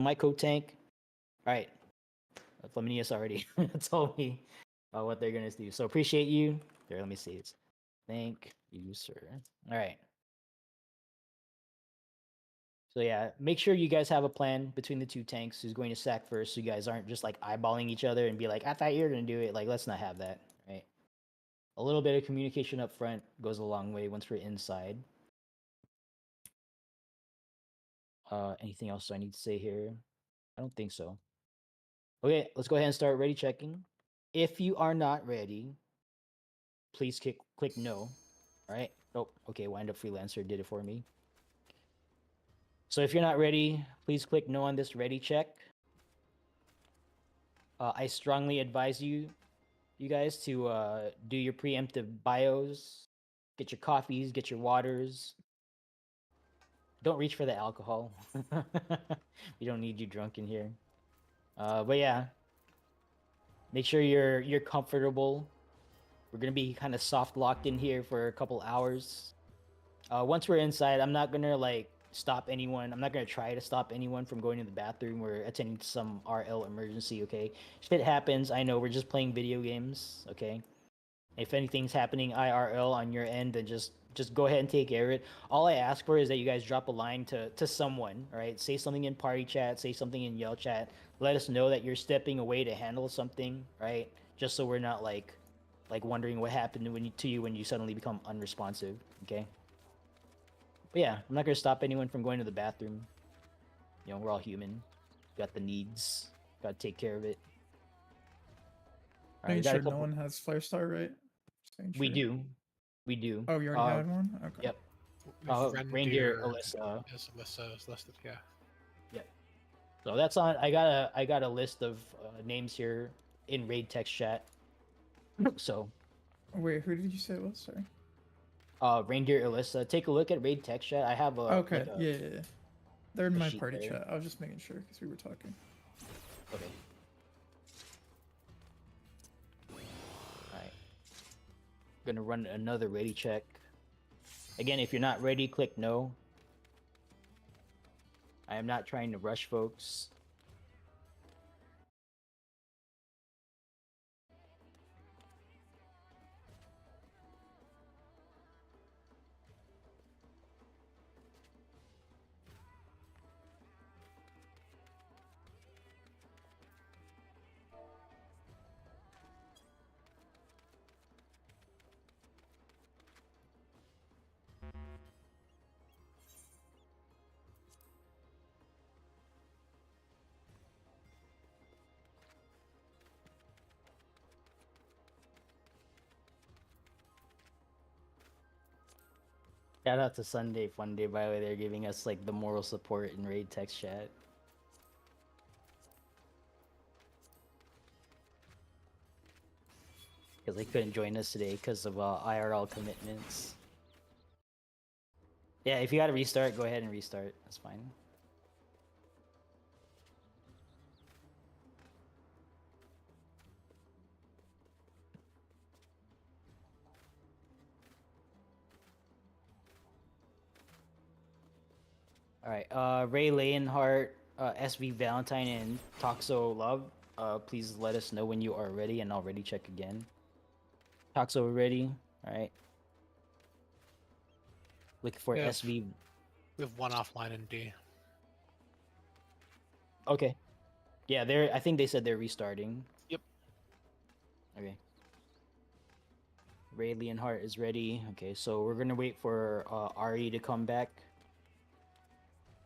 my co-tank. All right, Flaminius already told me what they're gonna do. So appreciate you. Here, let me see it. Thank you, sir. All right. So yeah, make sure you guys have a plan between the two tanks who's going to sack first, so you guys aren't just like eyeballing each other and be like, I thought you were gonna do it. Like, let's not have that, right? A little bit of communication up front goes a long way once we're inside. Anything else I need to say here? I don't think so. Okay, let's go ahead and start ready checking. If you are not ready, please click no. All right. Oh, okay. Wind up freelancer did it for me. So if you're not ready, please click no on this ready check. I strongly advise you guys to do your preemptive bios, get your coffees, get your waters. Don't reach for the alcohol. We don't need you drunk in here. But yeah, make sure you're comfortable. We're gonna be kind of soft locked in here for a couple hours. Once we're inside, I'm not gonna like stop anyone. I'm not gonna try to stop anyone from going to the bathroom or attending to some RL emergency. Okay, shit happens. I know we're just playing video games. Okay, if anything's happening IRL on your end, then just go ahead and take care of it. All I ask for is that you guys drop a line to someone. All right, say something in party chat, say something in yell chat. Let us know that you're stepping away to handle something. Right, just so we're not like wondering what happened to you when you suddenly become unresponsive. Okay. But yeah, I'm not gonna stop anyone from going to the bathroom. You know, we're all human. Got the needs. Got to take care of it. All right, Making got a sure no couple. one has Flare Star, right? We do. We do. Oh, you already had one? Okay. Yep. Reindeer Alyssa. Yes, Alyssa is listed. Yeah. Yep. So that's on. I got a list of names here in raid text chat. So, Wait, who did you say it was? Sorry. Reindeer Alyssa. Take a look at raid text chat. I have a Okay. like Yeah. They're in my sheet party there. chat. I was just making sure because we were talking. Okay. Alright. Gonna run another ready check. Again, if you're not ready, click no. I am not trying to rush folks. Shout out to Sunday Fun Day, by the way. They're giving us like the moral support in raid text chat. Because they couldn't join us today because of IRL commitments. Yeah, if you gotta restart, go ahead and restart. That's fine. Alright, Ray Leonhardt, SV Valentine, and Toxo Love, please let us know when you are ready, and I'll ready check again. Toxo ready? Alright. Looking for SV. We have one offline in D. Okay. Yeah, I think they said they're restarting. Yep. Okay. Ray Leonhardt is ready. Okay, so we're gonna wait for Ari to come back.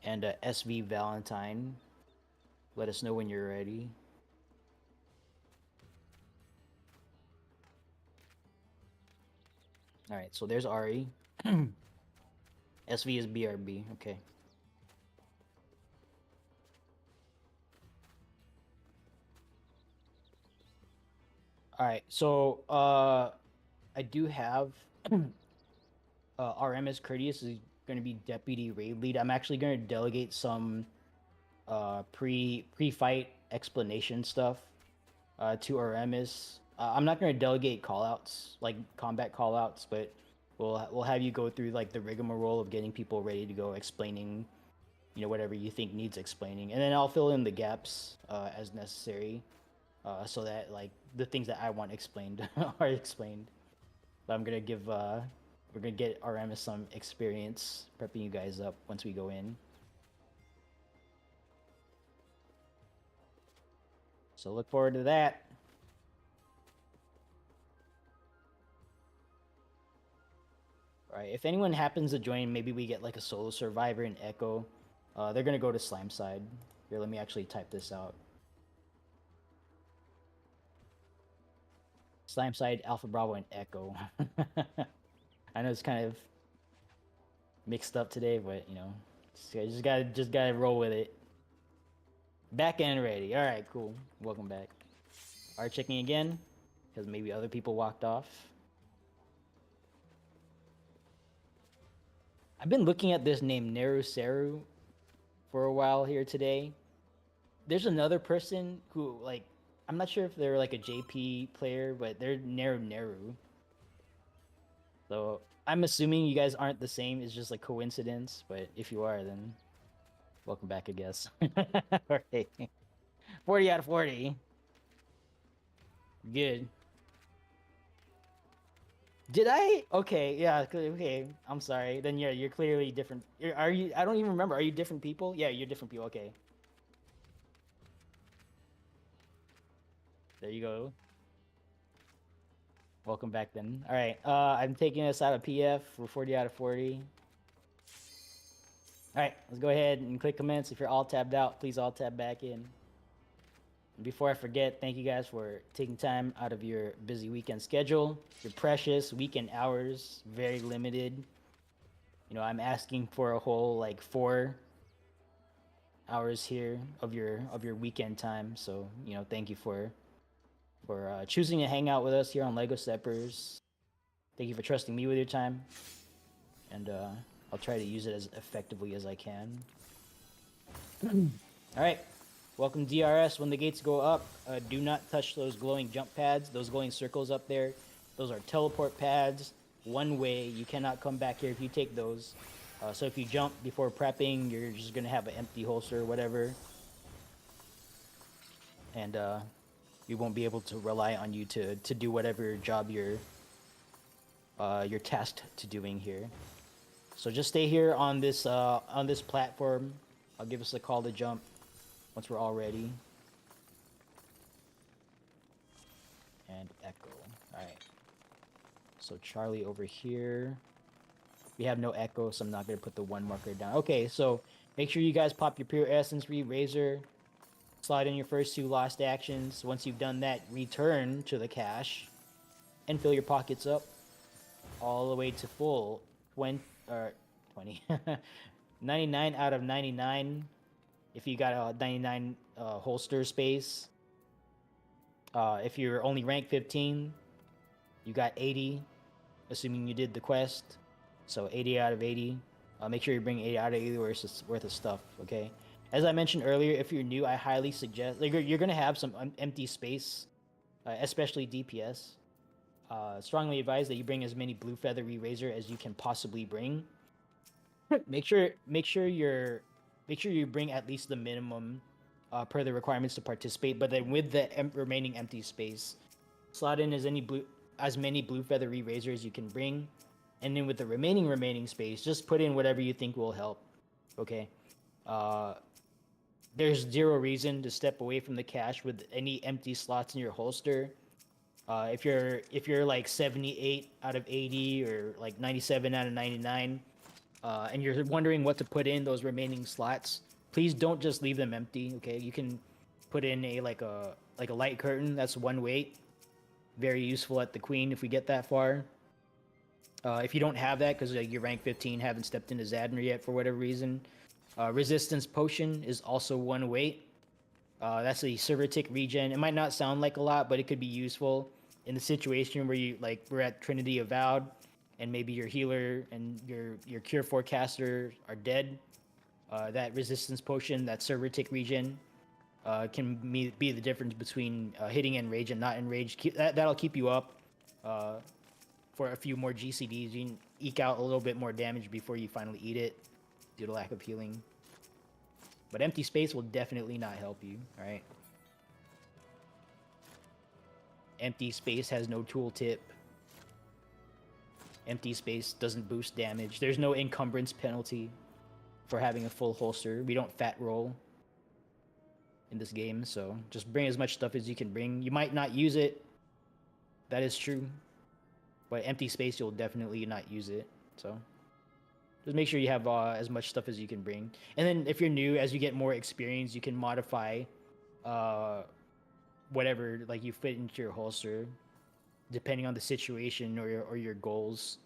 And SV Valentine. Let us know when you're ready. Alright, so there's Ari. SV is BRB, okay. Alright, so I do have RMS Courteous is going to be deputy raid lead. I'm actually going to delegate some pre-fight explanation stuff to RMS. I'm not going to delegate callouts, like combat callouts, but we'll have you go through like the rigmarole of getting people ready to go, explaining whatever you think needs explaining, and then I'll fill in the gaps as necessary, so that like the things that I want explained are explained. But I'm gonna give we're gonna get RMS some experience prepping you guys up once we go in. So look forward to that. All right, if anyone happens to join, maybe we get like a solo survivor and Echo. They're gonna go to Slime side. Here, let me actually type this out. Slime side, Alpha Bravo, and Echo. I know it's kind of mixed up today, but just gotta roll with it. Back end ready. All right, cool. Welcome back. Are checking again because maybe other people walked off. I've been looking at this name Neru Seru for a while here today. There's another person who, like, I'm not sure if they're like a JP player, but they're Neru. So I'm assuming you guys aren't the same. It's just like coincidence. But if you are, then welcome back, I guess. Alright. 40 out of 40. Good. Did I? Okay, yeah, okay. I'm sorry. Then yeah, you're clearly different. Are you? I don't even remember. Are you different people? Yeah, you're different people. Okay. There you go. Welcome back then. All right. I'm taking us out of PF. We're 40 out of 40. All right, let's go ahead and click commence. If you're all tabbed out, please all tab back in. And before I forget, thank you guys for taking time out of your busy weekend schedule. Your precious weekend hours, very limited. I'm asking for a whole like 4 hours here of your weekend time. So, thank you for choosing to hang out with us here on Lego Steppers. Thank you for trusting me with your time. And I'll try to use it as effectively as I can. All right. Welcome DRS. When the gates go up, do not touch those glowing jump pads, those glowing circles up there. Those are teleport pads. One way. You cannot come back here if you take those. So if you jump before prepping, you're just going to have an empty holster or whatever. And we won't be able to rely on you to do whatever job you're tasked to doing here. So just stay here on this platform. I'll give us a call to jump once we're all ready. And Echo. Alright. So Charlie over here. We have no Echo, so I'm not going to put the 1 marker down. Okay, so make sure you guys pop your Pure Essence, Razor. Slide in your first 2 lost actions. Once you've done that, return to the cache. And fill your pockets up. All the way to full. 20. 99 out of 99. If you got a 99 holster space. If you're only rank 15, you got 80, assuming you did the quest. So 80 out of 80. Make sure you bring 80 out of 80 worth of stuff, okay? As I mentioned earlier, if you're new, I highly suggest, like, you're going to have some empty space, especially DPS. Strongly advise that you bring as many blue feather razor as you can possibly bring. Make sure you bring at least the minimum per the requirements to participate. But then with the remaining empty space, slot in as many blue feather razor as you can bring, and then with the remaining space, just put in whatever you think will help. Okay. There's zero reason to step away from the cache with any empty slots in your holster. If you're like 78 out of 80 or like 97 out of 99, and you're wondering what to put in those remaining slots, please don't just leave them empty. Okay, you can put in a light curtain. That's 1 weight. Very useful at the queen if we get that far. If you don't have that because you're rank 15, haven't stepped into Zadner yet for whatever reason, resistance potion is also 1 weight. That's a server tick regen. It might not sound like a lot, but it could be useful in the situation where we're at Trinity Avowed, and maybe your healer and your cure forecaster are dead. That resistance potion, that server tick regen, can be the difference between hitting enrage and not enrage. That'll keep you up for a few more GCDs. You can eke out a little bit more damage before you finally eat it due to lack of healing. But empty space will definitely not help you. All right. Empty space has no tooltip. Empty space doesn't boost damage. There's no encumbrance penalty for having a full holster. We don't fat roll in this game, so just bring as much stuff as you can bring. You might not use it. That is true. But empty space, you'll definitely not use it. So just make sure you have as much stuff as you can bring. And then if you're new, as you get more experience, you can modify whatever like you fit into your holster, depending on the situation or your goals.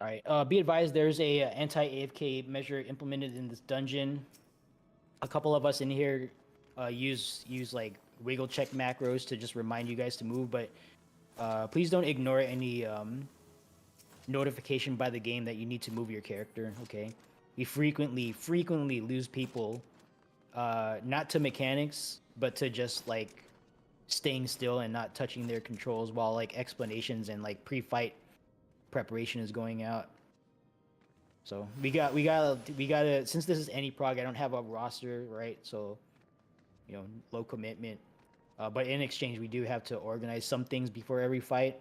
All right. Be advised, there's a anti-AFK measure implemented in this dungeon. A couple of us in here use like wiggle check macros to just remind you guys to move, but please don't ignore any notification by the game that you need to move your character. Okay. We frequently lose people, not to mechanics, but to just like staying still and not touching their controls while like explanations and like pre-fight preparation is going out. So we gotta since this is any prog, I don't have a roster, right? So you know, low commitment. But in exchange, we do have to organize some things before every fight.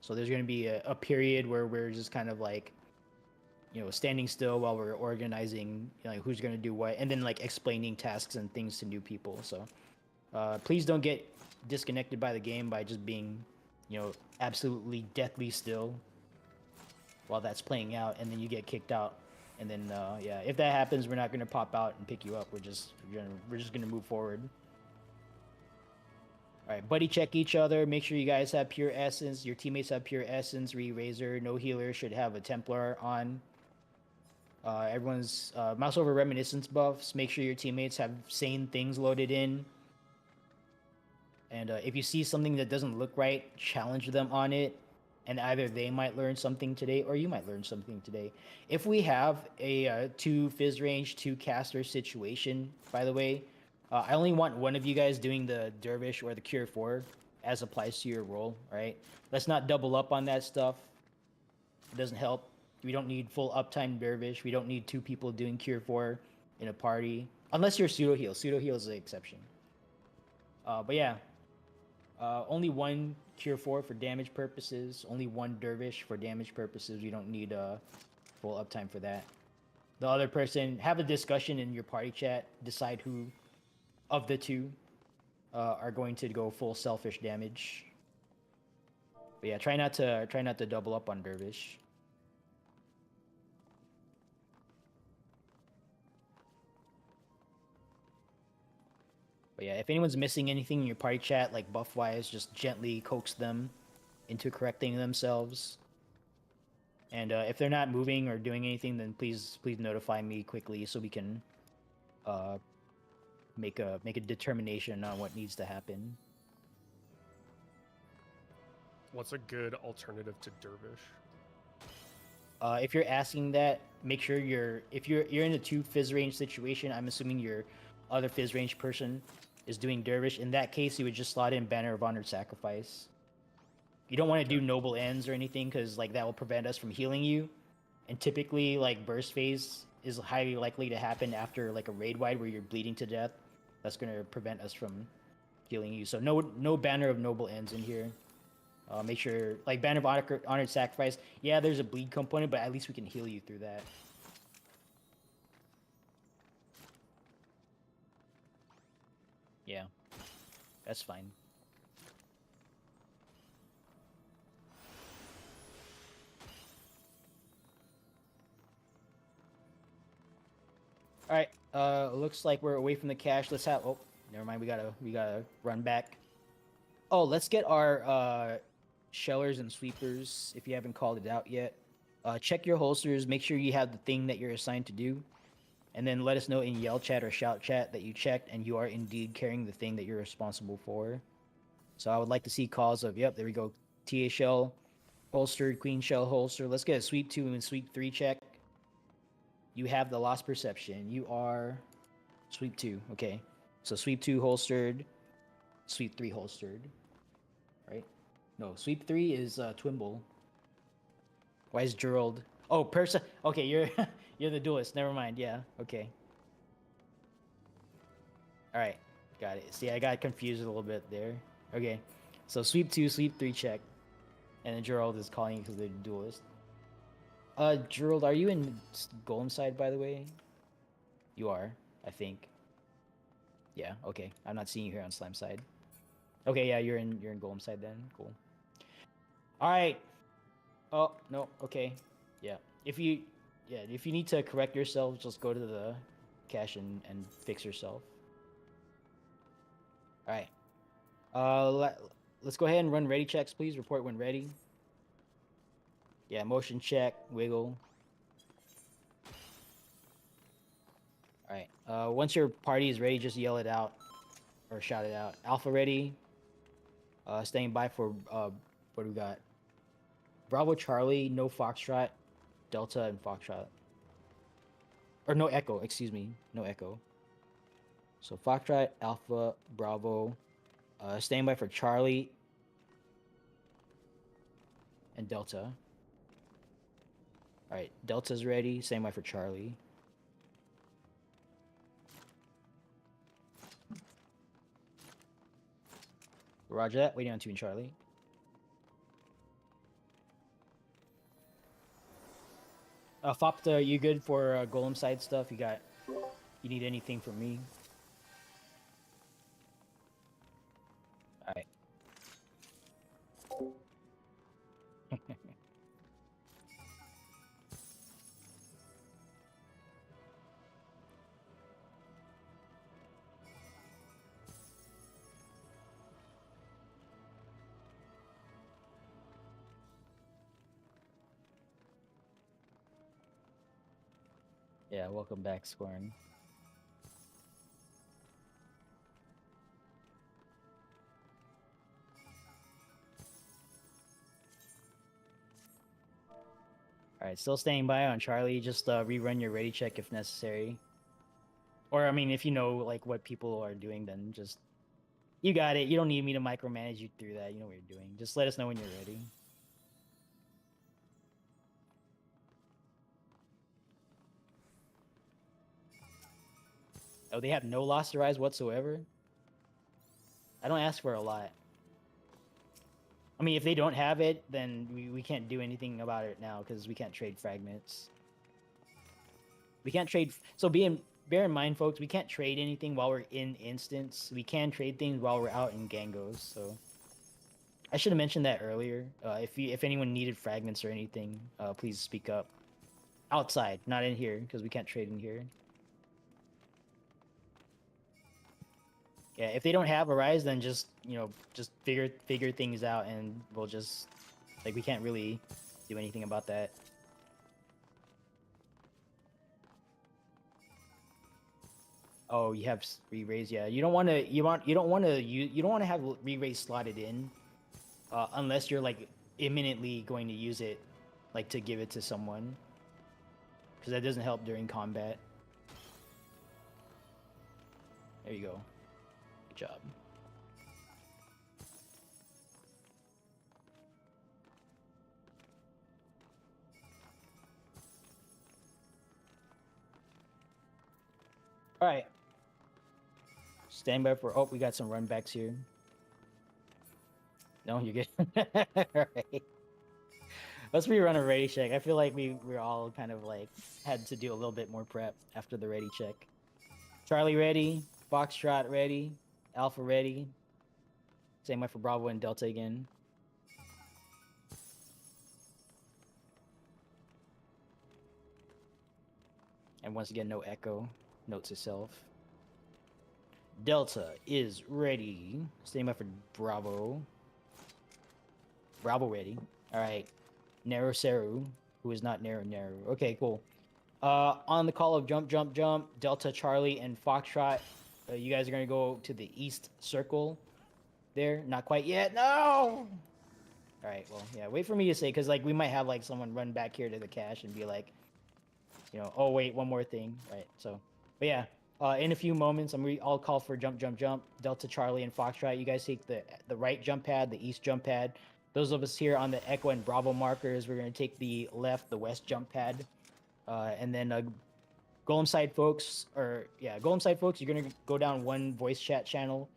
So there's going to be a period where we're just kind of like, you know, standing still while we're organizing, you know, like who's going to do what, and then like explaining tasks and things to new people. So please don't get disconnected by the game by just being, you know, absolutely deathly still while that's playing out, and then you get kicked out. And then yeah, if that happens, we're not going to pop out and pick you up. We're just going to move forward. All right, buddy check each other. Make sure you guys have pure essence. Your teammates have pure essence. Razor, no healer should have a Templar on. Everyone's mouse over reminiscence buffs. Make sure your teammates have sane things loaded in. And if you see something that doesn't look right, challenge them on it. And either they might learn something today or you might learn something today. If we have a 2 fizz range, 2 caster situation, by the way, I only want one of you guys doing the Dervish or the Cure 4 as applies to your role, right? Let's not double up on that stuff. It doesn't help. We don't need full uptime Dervish. We don't need 2 people doing Cure 4 in a party. Unless you're pseudo heal. Pseudo heal is the exception. But yeah, only 1 Cure 4 for damage purposes. Only 1 Dervish for damage purposes. You don't need full uptime for that. The other person, have a discussion in your party chat. Decide who of the 2 are going to go full selfish damage. But yeah, try not to double up on Dervish. But yeah, if anyone's missing anything in your party chat, like buff-wise, just gently coax them into correcting themselves. And if they're not moving or doing anything, then please notify me quickly so we can make a determination on what needs to happen. What's a good alternative to Dervish? If you're asking that, make sure if you're in a 2 fizz range situation, I'm assuming your other fizz range person is doing Dervish. In that case, you would just slot in Banner of Honored Sacrifice. You don't want to do Noble Ends or anything, because like that will prevent us from healing you. And typically, like burst phase is highly likely to happen after like a raid wide where you're bleeding to death. That's gonna prevent us from healing you. So no Banner of Noble Ends in here. Make sure like Banner of Honored Sacrifice. Yeah, there's a bleed component, but at least we can heal you through that. Yeah, that's fine. All right. Looks like we're away from the cache. Let's have. Oh, never mind. We gotta run back. Oh, let's get our shellers and sweepers. If you haven't called it out yet, check your holsters. Make sure you have the thing that you're assigned to do, and then let us know in yell chat or shout chat that you checked and you are indeed carrying the thing that you're responsible for. So I would like to see calls of, yep, there we go. TA shell, holstered, queen shell holster. Let's get a sweep 2 and sweep 3 check. You have the lost perception. You are sweep 2. Okay. So sweep 2 holstered, sweep 3 holstered. Right? No, sweep 3 is Twimble. Why is Gerald? Oh, person. Okay, you're you're the duelist. Never mind. Yeah. Okay. All right. Got it. See, I got confused a little bit there. Okay. So sweep 2, sweep 3 check, and then Gerald is calling you because they're the duelist. Gerald, are you in Golem side, by the way? You are, I think. Yeah. Okay. I'm not seeing you here on Slime side. Okay. Yeah, you're in Golem side then. Cool. All right. Oh no. Okay. Yeah. If you need to correct yourself, just go to the cache and fix yourself. All right. Let's go ahead and run ready checks, please. Report when ready. Yeah, motion check, wiggle. All right. Once your party is ready, just yell it out or shout it out. Alpha ready. Staying by for what do we got? Bravo Charlie, no Foxtrot, Delta and Foxtrot. Or no Echo, excuse me, no Echo. So Foxtrot, Alpha, Bravo. Staying by for Charlie and Delta. All right, Delta's ready. Staying by for Charlie. Roger that. Waiting on 2 and Charlie. Fopta, you good for Golem side stuff? You need anything from me? All right. Yeah, welcome back, Scorn. All right, still staying by on Charlie. Just rerun your ready check if necessary. Or I mean, if you know like what people are doing, then just you got it. You don't need me to micromanage you through that. You know what you're doing. Just let us know when you're ready. Oh, they have no lost rise whatsoever? I don't ask for a lot. I mean, if they don't have it, then we can't do anything about it now because we can't trade fragments. We can't trade. So bear in mind, folks, we can't trade anything while we're in instance. We can trade things while we're out in Gangos. So I should have mentioned that earlier. If anyone needed fragments or anything, please speak up. Outside, not in here, because we can't trade in here. Yeah, if they don't have a rise, then just just figure things out, and we'll just like we can't really do anything about that. Oh, you have re-raise. Yeah, you don't want to have re-raise slotted in, unless you're like imminently going to use it, like to give it to someone, because that doesn't help during combat. There you go. Good job. All right. Stand by for. Oh, we got some run backs here. No, you're good. All right. Let's rerun a ready check. I feel like we're all kind of like had to do a little bit more prep after the ready check. Charlie ready. Foxtrot ready. Alpha ready. Same way for Bravo and Delta again. And once again, no echo. Note to self. Delta is ready. Same way for Bravo. Bravo ready. All right. Nero Seru, who is not Nero. Okay, cool. On the call of jump, Delta, Charlie, and Foxtrot, you guys are going to go to the east circle there. Not quite yet. No! All right, well, yeah, wait for me to say, because, like, we might have, like, someone run back here to the cache and be like, oh, wait, one more thing. Right, so, but yeah, in a few moments, I'll call for jump, Delta, Charlie, and Foxtrot. You guys take the right jump pad, the east jump pad. Those of us here on the Echo and Bravo markers, we're going to take the west jump pad. And then Golem side folks, you're going to go down one voice chat channel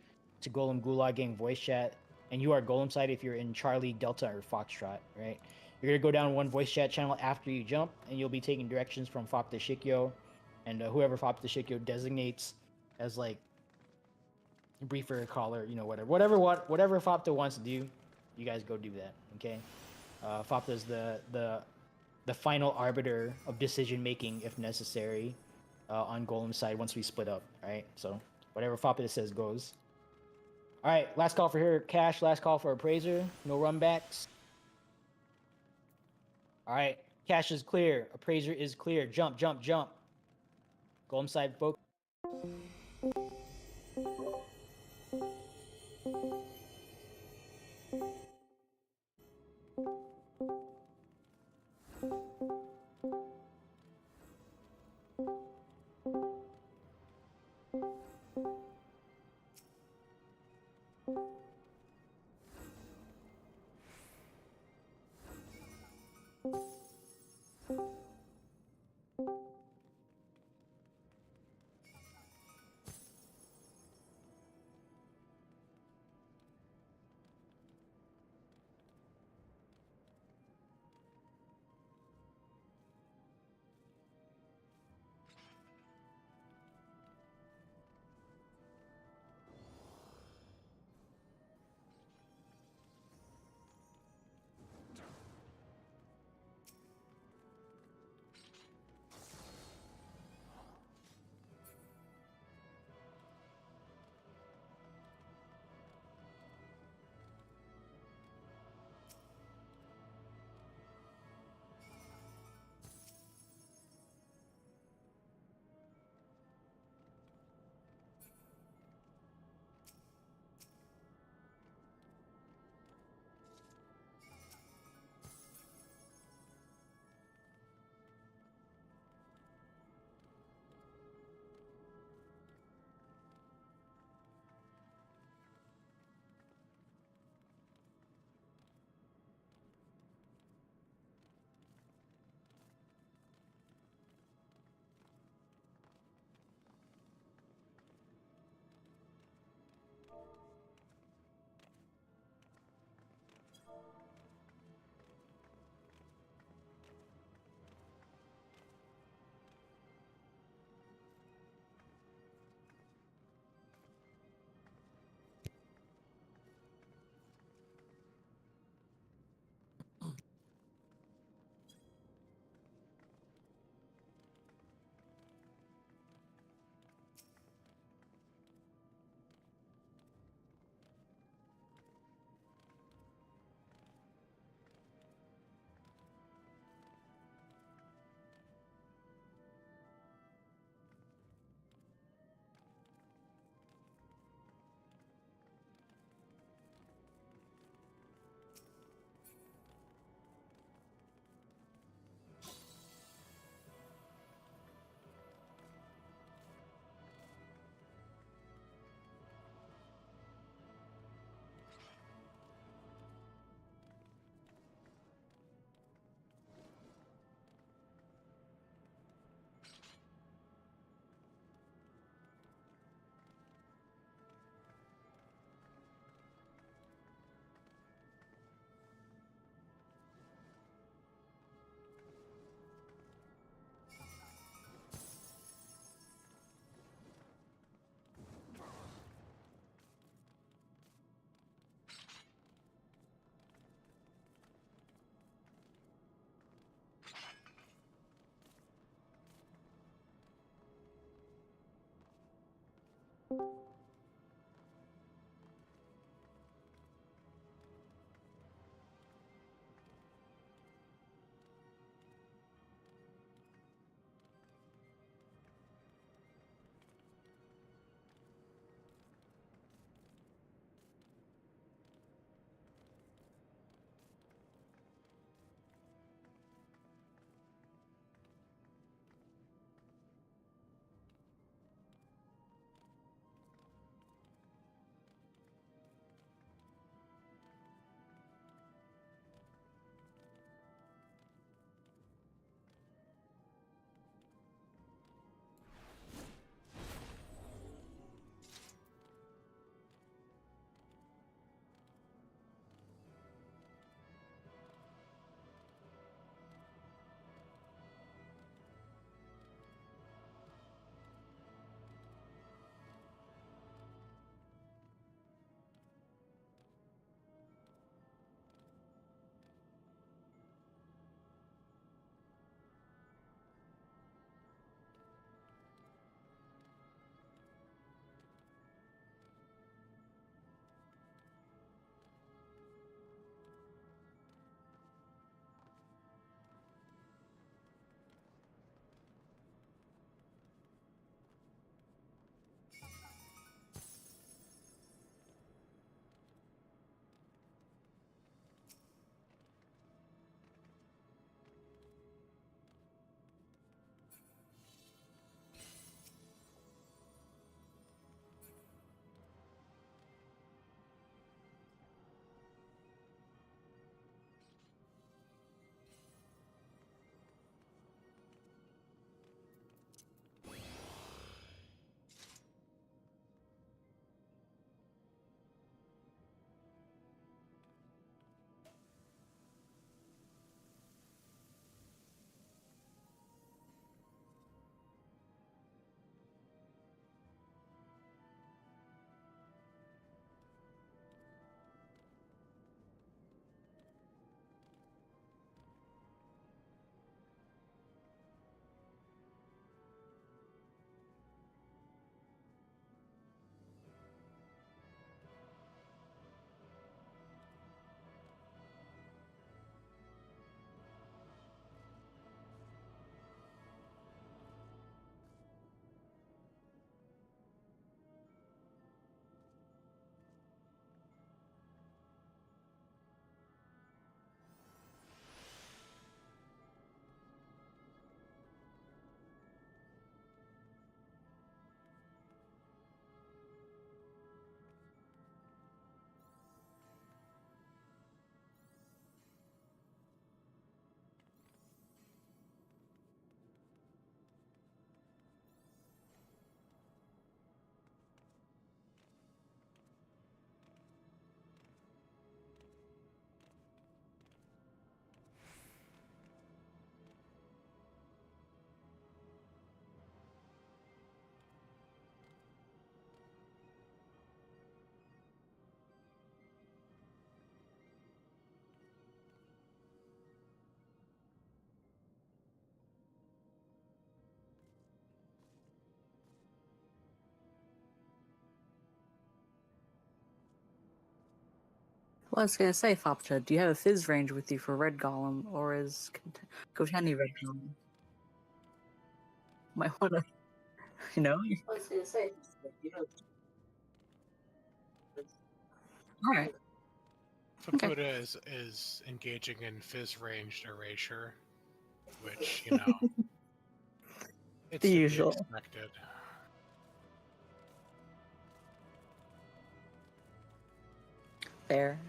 to Golem Gulag Gang voice chat. And you are Golem side if you're in Charlie, Delta, or Foxtrot, right? You're going to go down one voice chat channel after you jump, and you'll be taking directions from Fopta Shikyo. And whoever Fopta Shikyo designates as like briefer caller, you know, whatever Fopta wants to do, you guys go do that, okay? Fopta's the final arbiter of decision making if necessary on Golem's side once we split up, right? So whatever Fopta says goes. All right, last call for here, Cash. Last call for Appraiser. No runbacks. All right, Cash is clear. Appraiser is clear. Jump, jump, jump. Golem side, folks. Well, I was gonna say, Fopcha, do you have a fizz range with you for Red Golem, or is Goshani Red Golem? Might wanna, you know. I was gonna say, All right. Okay. Fukuda is engaging in fizz ranged erasure, which, you know, it's The to be usual. expected. Fair.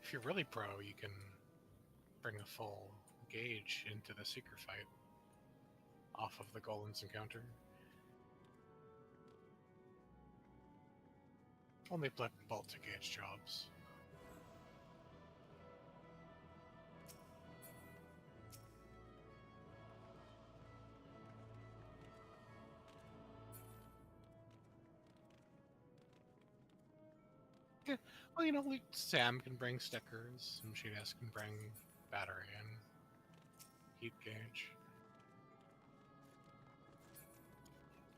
If you're really pro, you can bring a full gauge into the Seeker fight off of the Golem's encounter. Only applicable to gauge jobs. Yeah, well, you know, like Sam can bring stickers, and Sheedas can bring battery and heat gauge.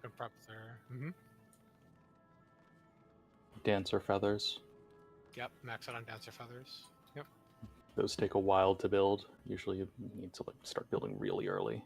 Can prep there. Dancer feathers. Yep, max out on Dancer Feathers. Yep. Those take a while to build. Usually you need to like start building really early.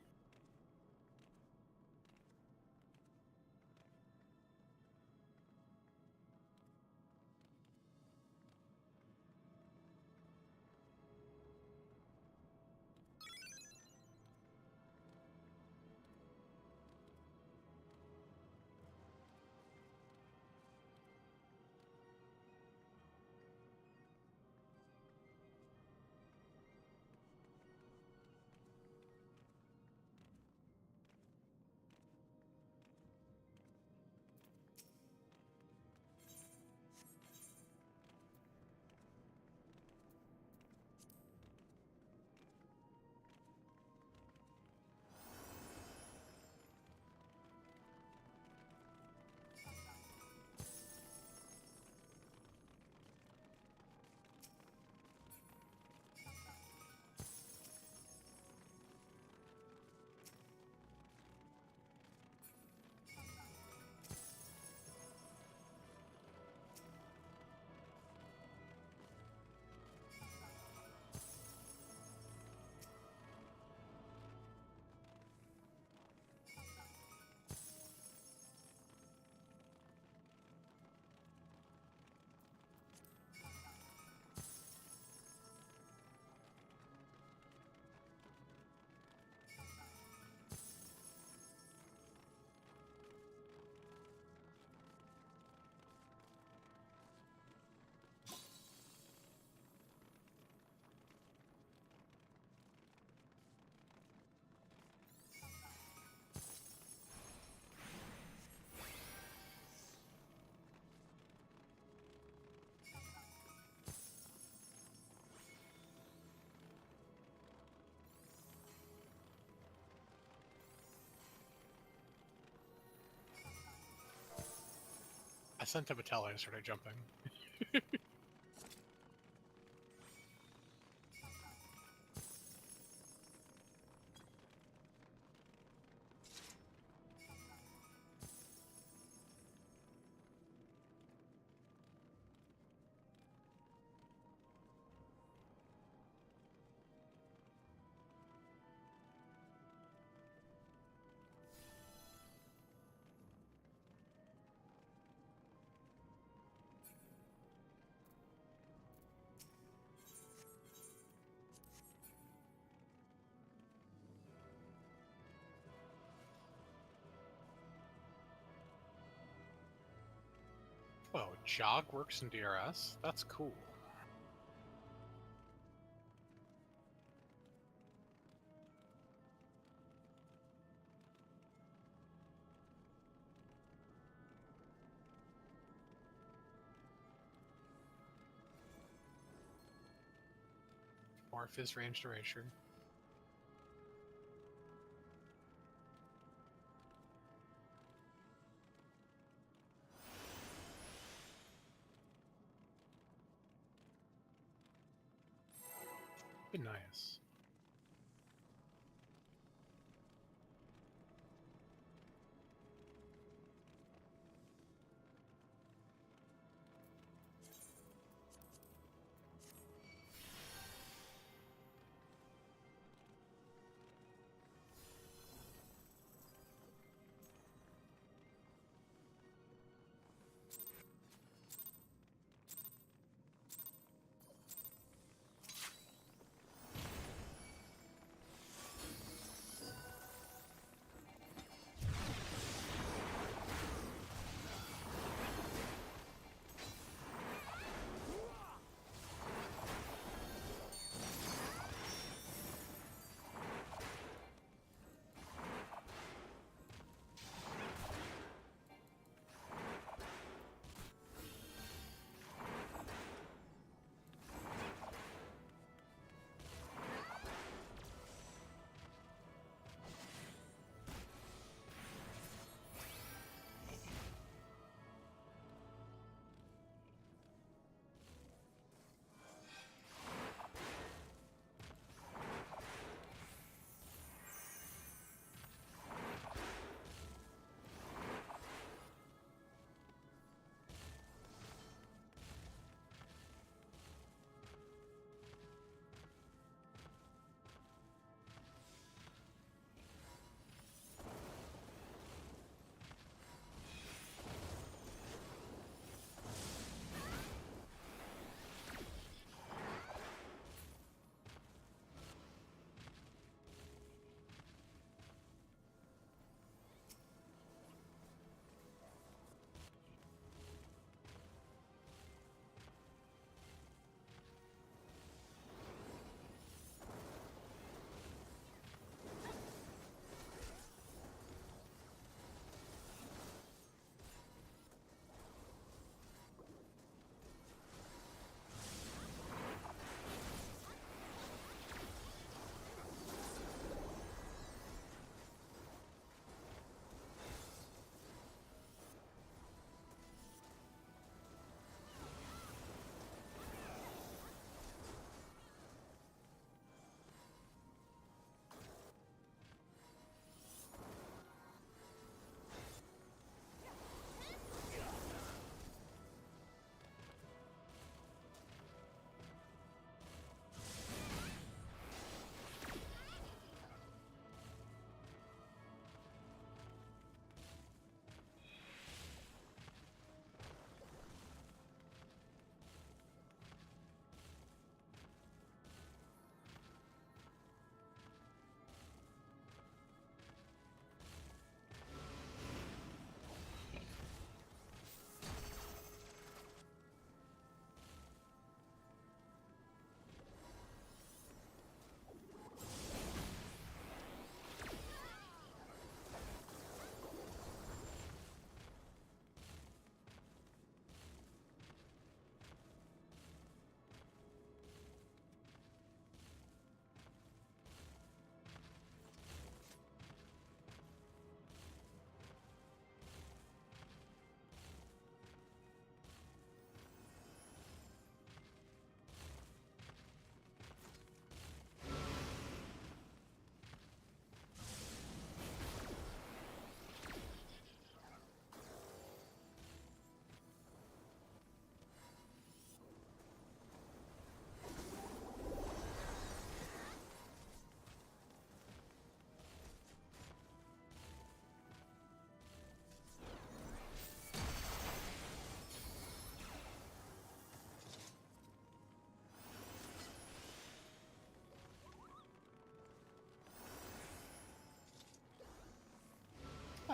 I sent him a tell I started jumping. Whoa, Jog works in DRS? That's cool. More Fizz ranged erasure. Be nice.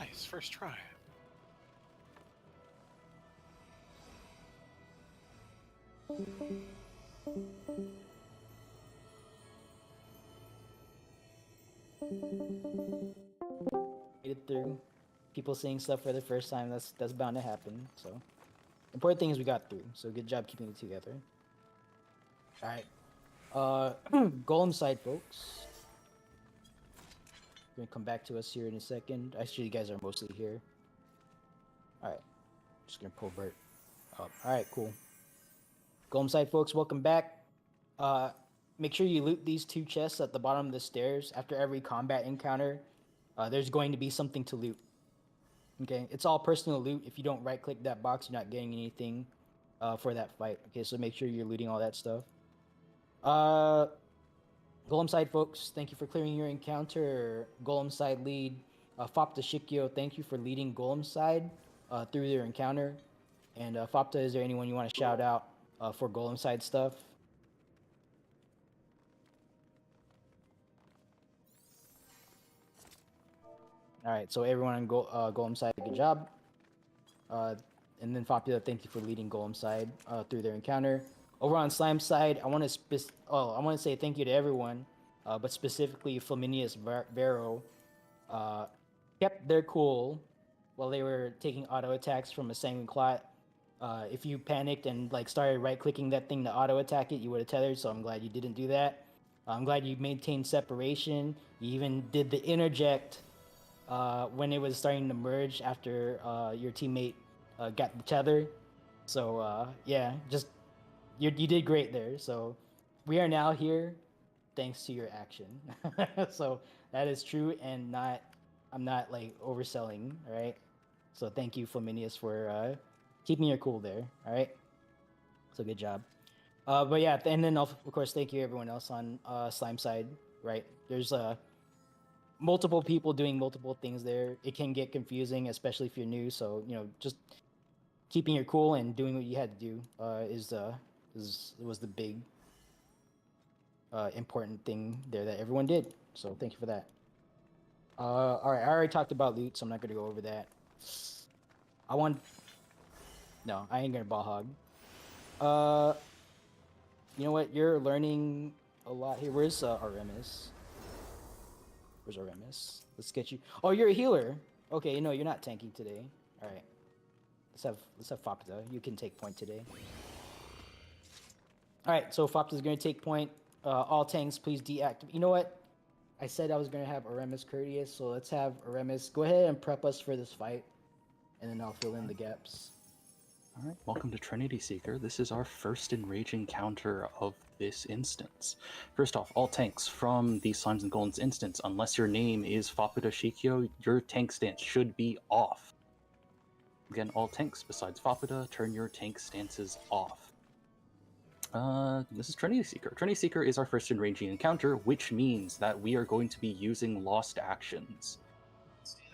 Nice, first try. Made it through. People seeing stuff for the first time, that's bound to happen. So important thing is we got through. So good job keeping it together. Alright. Golem side folks. Gonna come back to us here in a second. Actually you guys are mostly here. Alright. Just gonna pull Bert up. Alright, cool. Golem side folks, welcome back. Make sure you loot these 2 chests at the bottom of the stairs. After every combat encounter, there's going to be something to loot. Okay, it's all personal loot. If you don't right-click that box, you're not getting anything for that fight. Okay, so make sure you're looting all that stuff. Golem side folks, thank you for clearing your encounter. Golem side lead, Fopta Shikyo, thank you for leading Golem side through their encounter. And Fopta, is there anyone you want to shout out for Golem side stuff? All right, so everyone on Golem side, good job. And then Fopula, thank you for leading Golem side through their encounter. Over on Slime side, I want to say thank you to everyone, but specifically Flaminius Vero kept their cool while they were taking auto attacks from a Sanguine Clot. If you panicked and like started right-clicking that thing to auto attack it, you would have tethered. So I'm glad you didn't do that. I'm glad you maintained separation. You even did the interject when it was starting to merge after your teammate got the tether. So yeah, just you did great there. So we are now here thanks to your action. So that is true, and I'm not like overselling, all right? So thank you, Flaminius, for keeping your cool there, all right? So good job. But yeah, and then of course thank you everyone else on Slime side, right? There's multiple people doing multiple things there. It can get confusing, especially if you're new. So just keeping your cool and doing what you had to do was the big important thing there that everyone did. So thank you for that. All right, I already talked about loot, so I'm not gonna go over that. No, I ain't gonna ball hog. You know what? You're learning a lot here. Where's Aramis? Where's Aramis? Let's get you. Oh, you're a healer. Okay, no, you're not tanking today. All right. Let's have Fopta. You can take point today. All right, so Fopta's gonna take point. All tanks, please deactivate. You know what? I said I was gonna have Aramis courteous, so let's have Aramis go ahead and prep us for this fight, and then I'll fill in the gaps. All right, welcome to Trinity Seeker. This is our first enrage encounter of this instance. First off, all tanks from the Slimes and Golems instance, unless your name is Faputa Shikyo, your tank stance should be off. Again, all tanks besides Faputa, turn your tank stances off. This is Trinity Seeker. Trinity Seeker is our first enraging encounter, which means that we are going to be using lost actions.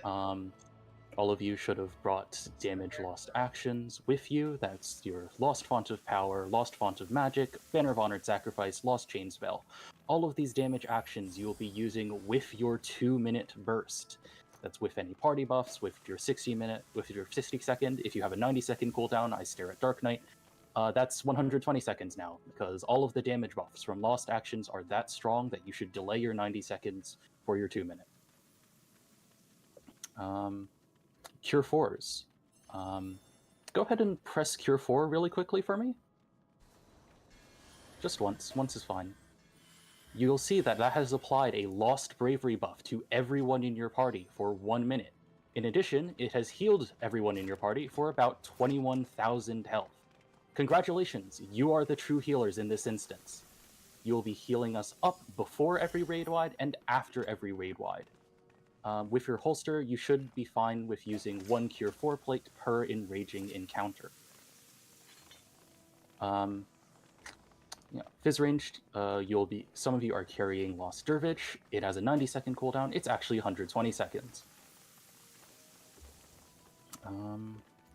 All of you should have brought damage lost actions with you. That's your Lost Font of Power, Lost Font of Magic, Banner of Honored Sacrifice, Lost Chain Spell. All of these damage actions you will be using with your 2-minute burst. That's with any party buffs, with your 60-minute, with your 60-second. If you have a 90-second cooldown, I stare at Dark Knight. That's 120 seconds now, because all of the damage buffs from lost actions are that strong that you should delay your 90 seconds for your 2-minute. Cure 4s. Go ahead and press Cure 4 really quickly for me. Just once. Once is fine. You'll see that has applied a Lost Bravery buff to everyone in your party for 1 minute. In addition, it has healed everyone in your party for about 21,000 health. Congratulations, you are the true healers in this instance. You will be healing us up before every raid wide and after every raid wide. With your holster, you should be fine with using 1 Cure 4 plate per enraging encounter. Fizz ranged, some of you are carrying Lost Dervish. It has a 90-second cooldown. It's actually 120 seconds.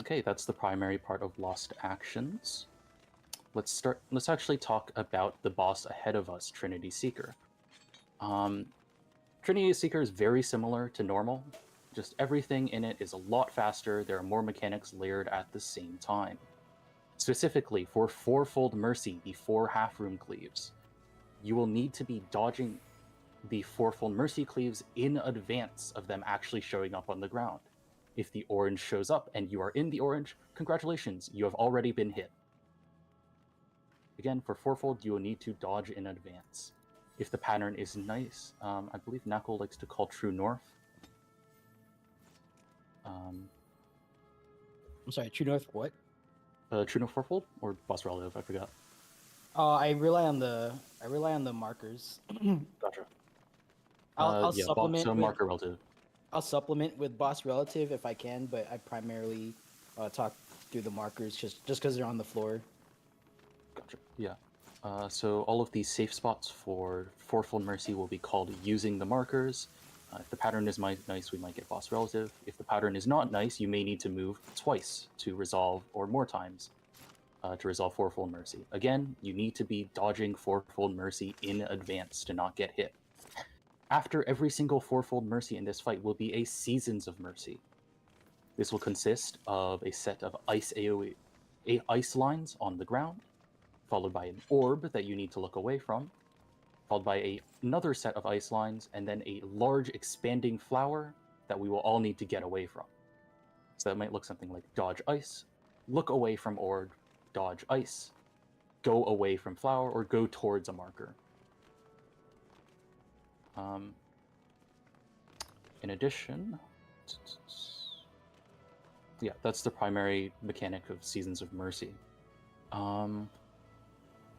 Okay, that's the primary part of Lost Actions. Let's actually talk about the boss ahead of us, Trinity Seeker. Trinity Seeker is very similar to normal, just everything in it is a lot faster. There are more mechanics layered at the same time. Specifically, for Fourfold Mercy, the 4 half-room cleaves, you will need to be dodging the Fourfold Mercy cleaves in advance of them actually showing up on the ground. If the orange shows up and you are in the orange, congratulations, you have already been hit. Again, for Fourfold, you will need to dodge in advance. If the pattern is nice, I believe Nacl likes to call True North. I'm sorry, True North what? True North Fourfold or Boss Relative, I forgot. I rely on the markers. Gotcha. I'll yeah, supplement. so with, marker relative. I'll supplement with Boss Relative if I can, but I primarily talk through the markers just because they're on the floor. Gotcha. Yeah. So all of these safe spots for Fourfold Mercy will be called using the markers. If the pattern is nice, we might get Boss Relative. If the pattern is not nice, you may need to move twice to resolve, or more times, to resolve Fourfold Mercy. Again, you need to be dodging Fourfold Mercy in advance to not get hit. After every single Fourfold Mercy in this fight will be a Seasons of Mercy. This will consist of a set of ice AoE, ice lines on the ground, followed by an orb that you need to look away from, followed by another set of ice lines, and then a large expanding flower that we will all need to get away from. So that might look something like dodge ice, look away from orb, dodge ice, go away from flower, or go towards a marker. In addition, yeah, that's the primary mechanic of Seasons of Mercy. In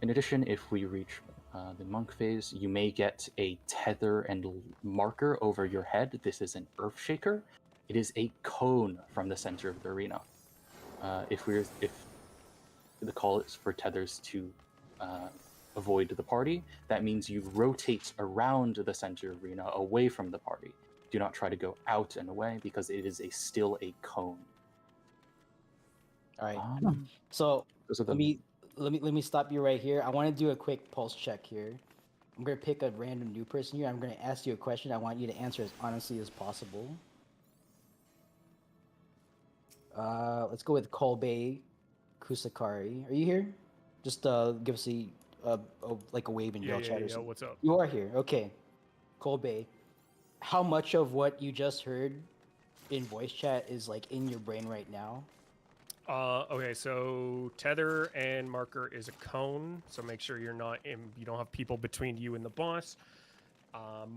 addition, if we reach the monk phase, you may get a tether and marker over your head. This is an earth shaker. It is a cone from the center of the arena. If the call is for tethers to avoid the party, that means you rotate around the center arena away from the party. Do not try to go out and away because it is still a cone. All right. So those are the let me stop you right here. I want to do a quick pulse check here. I'm gonna pick a random new person here. I'm gonna ask you a question. I want you to answer as honestly as possible. Let's go with Kolbe Kusakari. Are you here? Just give us like a wave in yell chat or something. What's up? You are here. Okay. Kolbe, how much of what you just heard in voice chat is like in your brain right now? Okay, so tether and marker is a cone, so make sure you don't have people between you and the boss.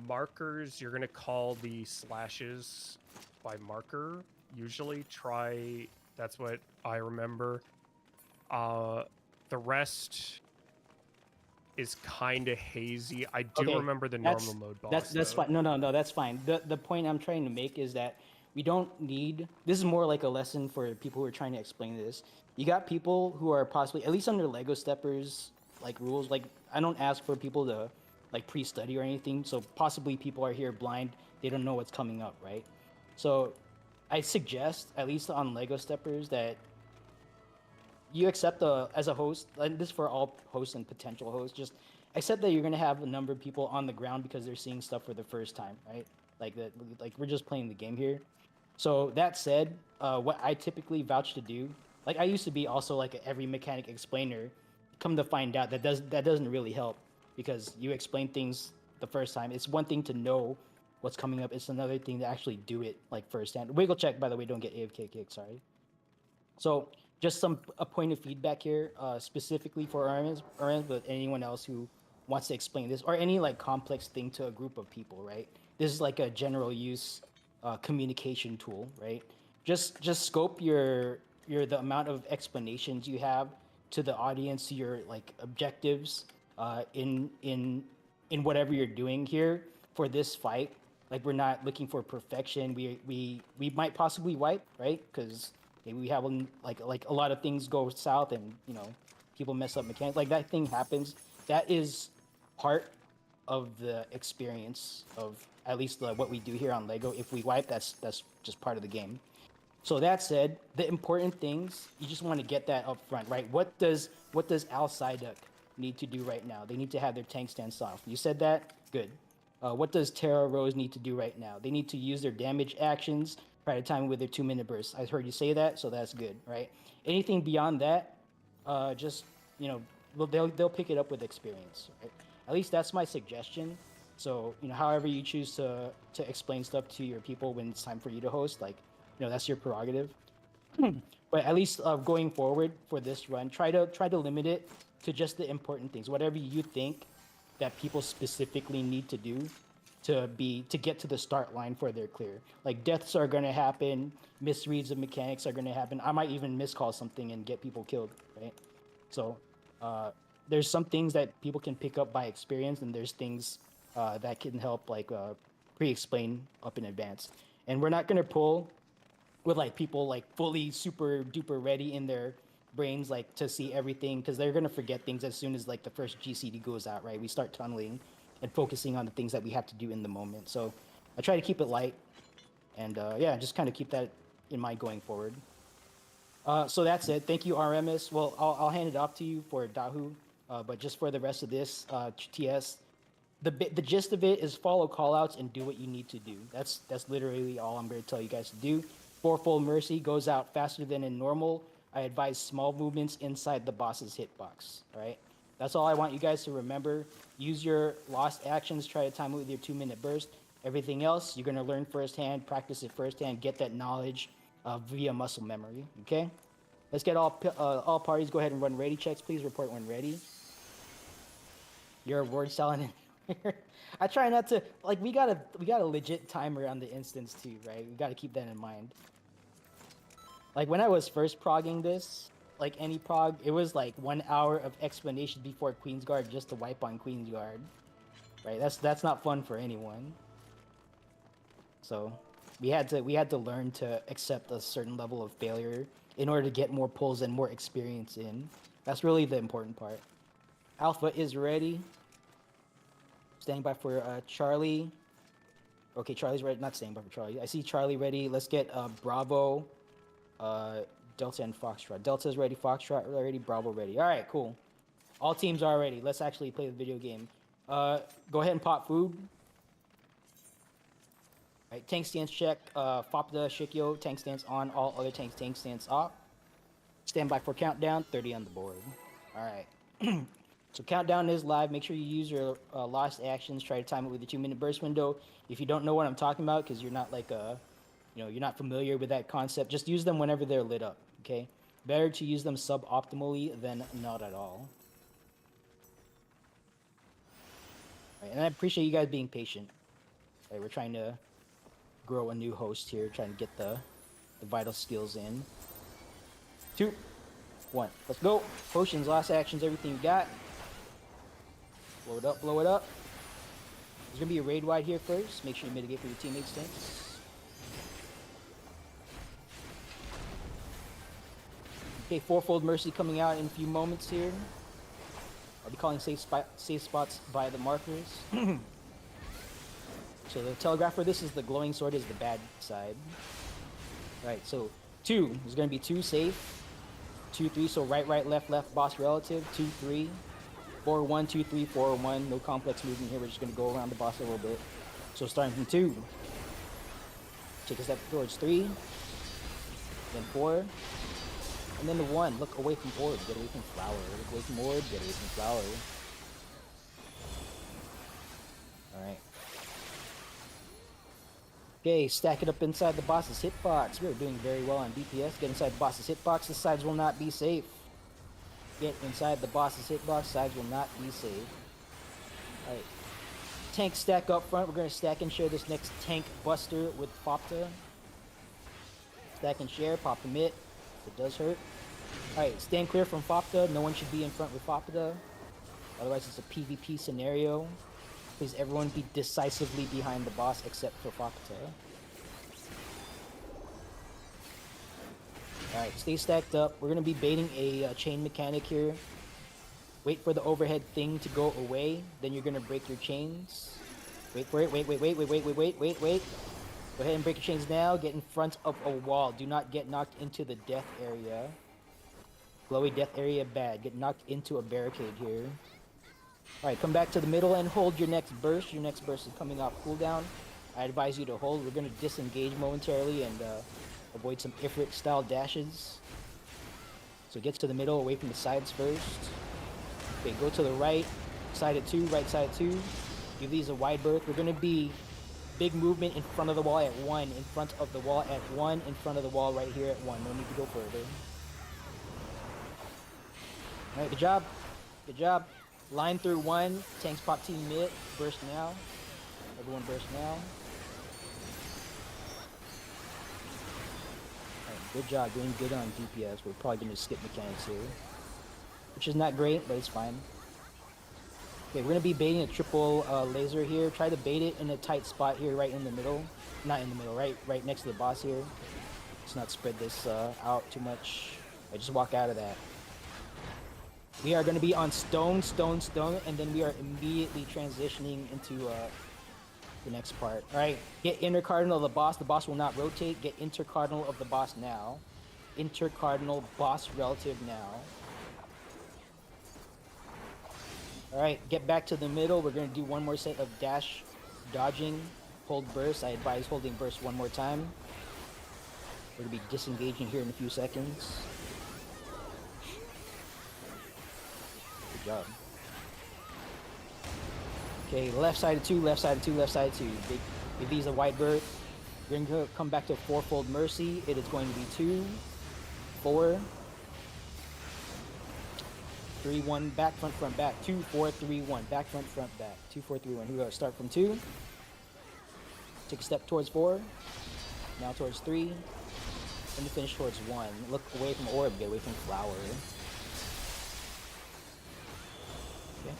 Markers, you're gonna call the slashes by marker. Usually, that's what I remember. The rest is kind of hazy. I do remember the normal mode boss. That's fine. No, that's fine. The point I'm trying to make is that we don't need. This is more like a lesson for people who are trying to explain this. You got people who are possibly, at least under Lego Steppers like rules. Like I don't ask for people to like pre-study or anything. So possibly people are here blind. They don't know what's coming up, right? So I suggest, at least on Lego Steppers, that you accept as a host, and this is for all hosts and potential hosts, just accept that you're gonna have a number of people on the ground because they're seeing stuff for the first time, right? Like that, like we're just playing the game here. So that said, what I typically vouch to do, like I used to be also like every mechanic explainer. Come to find out that doesn't really help because you explain things the first time. It's one thing to know what's coming up. It's another thing to actually do it like firsthand. Wiggle check, by the way, don't get AFK kicked. Sorry. So just a point of feedback here, specifically for Armin, but anyone else who wants to explain this or any like complex thing to a group of people, right? This is like a general use communication tool, right? Just scope the amount of explanations you have to the audience, to your like objectives in whatever you're doing here for this fight. Like we're not looking for perfection. We might possibly wipe, right? Because maybe we have like a lot of things go south and people mess up mechanics. Like that thing happens. That is part of the experience of at least what we do here on Lego. If we wipe, that's just part of the game. So that said, the important things, you just want to get that up front, right? What does Al Psyduck need to do right now? They need to have their tank stand soft. You said that? Good. What does Terra Rose need to do right now? They need to use their damage actions, try to time it with their 2-minute bursts. I heard you say that, so that's good, right? Anything beyond that, just you know, they'll pick it up with experience. Right? At least that's my suggestion. So however you choose to explain stuff to your people when it's time for you to host, like that's your prerogative. But at least going forward for this run, try to limit it to just the important things. Whatever you think that people specifically need to do to get to the start line for their clear. Like deaths are gonna happen, misreads of mechanics are gonna happen. I might even miscall something and get people killed, right? So there's some things that people can pick up by experience, and there's things that can help pre-explain up in advance. And we're not gonna pull with people fully super duper ready in their brains to see everything, because they're gonna forget things as soon as the first GCD goes out, right? We start tunneling and focusing on the things that we have to do in the moment. So I try to keep it light, and yeah, just kind of keep that in mind going forward. So that's it. Thank you, RMS. Well, I'll hand it off to you for Dahu, but just for the rest of this, TS, the gist of it is follow callouts and do what you need to do. That's literally all I'm going to tell you guys to do. Fourfold Mercy goes out faster than in normal. I advise small movements inside the boss's hitbox. All right, that's all I want you guys to remember. Use your lost actions. Try to time it with your 2-minute burst. Everything else you're going to learn firsthand, practice it firsthand, get that knowledge via muscle memory. Okay, let's get all parties go ahead and run ready checks. Please report when ready. Your word selling. I try not to we got a legit timer on the instance too, right? We got to keep that in mind. When I was first progging this, any prog, it was 1 hour of explanation before Queensguard just to wipe on Queensguard, right? That's not fun for anyone. So we had to learn to accept a certain level of failure in order to get more pulls and more experience in. That's really the important part. Alpha is ready. Standing by for Charlie. Okay, Charlie's ready. Not standing by for Charlie. I see Charlie ready. Let's get Bravo, Delta, and Foxtrot. Delta's ready. Foxtrot ready. Bravo ready. All right, cool. All teams are ready. Let's actually play the video game. Go ahead and pop food. All right, tank stance check. Fopda, Shikyo, tank stance on. All other tanks, tank stance off. Stand by for countdown. 30 on the board. All right. So countdown is live. Make sure you use your lost actions. Try to time it with the 2-minute burst window. If you don't know what I'm talking about, because you're not you're not familiar with that concept, just use them whenever they're lit up. Okay, better to use them suboptimally than not at all. Right, and I appreciate you guys being patient. Right, we're trying to grow a new host here, trying to get the vital skills in. 2, 1, let's go. Potions, lost actions, everything you got. Blow it up, blow it up. There's gonna be a raid wide here first. Make sure you mitigate for your teammates' tanks. Okay, Fourfold Mercy coming out in a few moments here. I'll be calling safe spots by the markers. So the telegraph for this is the glowing sword is the bad side. Right, so 2 is gonna be 2 safe. 2, 3, so right, left, boss relative. 2, 3. 4, 1, 2, 3, 4, 1. No complex movement here. We're just going to go around the boss a little bit. So starting from 2. Take a step towards 3. Then 4. And then the 1. Look away from orb. Get away from flower. Look away from orb. Get away from flower. Alright. Okay, stack it up inside the boss's hitbox. We're doing very well on DPS. Get inside the boss's hitbox. The sides will not be safe. Get inside the boss's hitbox. Sides will not be safe. Alright. Tank stack up front. We're going to stack and share this next tank buster with Fopta. Stack and share. Pop the mitt. It does hurt. Alright, stand clear from Fopta. No one should be in front with Fopta. Otherwise, it's a PvP scenario. Please, everyone be decisively behind the boss except for Fopta. Alright, stay stacked up. We're going to be baiting a chain mechanic here. Wait for the overhead thing to go away. Then you're going to break your chains. Wait for it. Wait. Go ahead and break your chains now. Get in front of a wall. Do not get knocked into the death area. Glowy death area bad. Get knocked into a barricade here. Alright, come back to the middle and hold your next burst. Your next burst is coming off cooldown. I advise you to hold. We're going to disengage momentarily and avoid some Ifrit style dashes. So it gets to the middle, away from the sides first. Okay, go to the right, side at 2, right side at 2. Give these a wide berth. We're going to be big movement in front of the wall at 1, in front of the wall at 1, in front of the wall right here at 1. No need to go further. Alright, good job. Good job. Line through 1. Tanks pop team mid. Burst now. Everyone burst now. Alright, good job. Doing good on DPS. We're probably going to skip mechanics here. Which is not great, but it's fine. Okay, we're going to be baiting a triple laser here. Try to bait it in a tight spot here, right in the middle. Not in the middle, right next to the boss here. Let's not spread this out too much. I just walk out of that. We are going to be on stone, and then we are immediately transitioning into the next part. Alright, get intercardinal of the boss. The boss will not rotate. Get intercardinal of the boss now. Intercardinal boss relative now. Alright, get back to the middle. We're going to do one more set of dash dodging. Hold burst. I advise holding burst one more time. We're going to be disengaging here in a few seconds. Good job. Okay, left side of 2, left side of 2, left side of 2. Give these a wide berth. We're going to come back to 4-fold mercy. It is going to be 2, 4, 3, 1, back, front, front, back. 2, 4, 3, 1. Back, front, front, back. 2, 4, 3, 1. Here we go. Start from 2. Take a step towards 4. Now towards 3. And finish towards 1. Look away from orb. Get away from flower. Okay.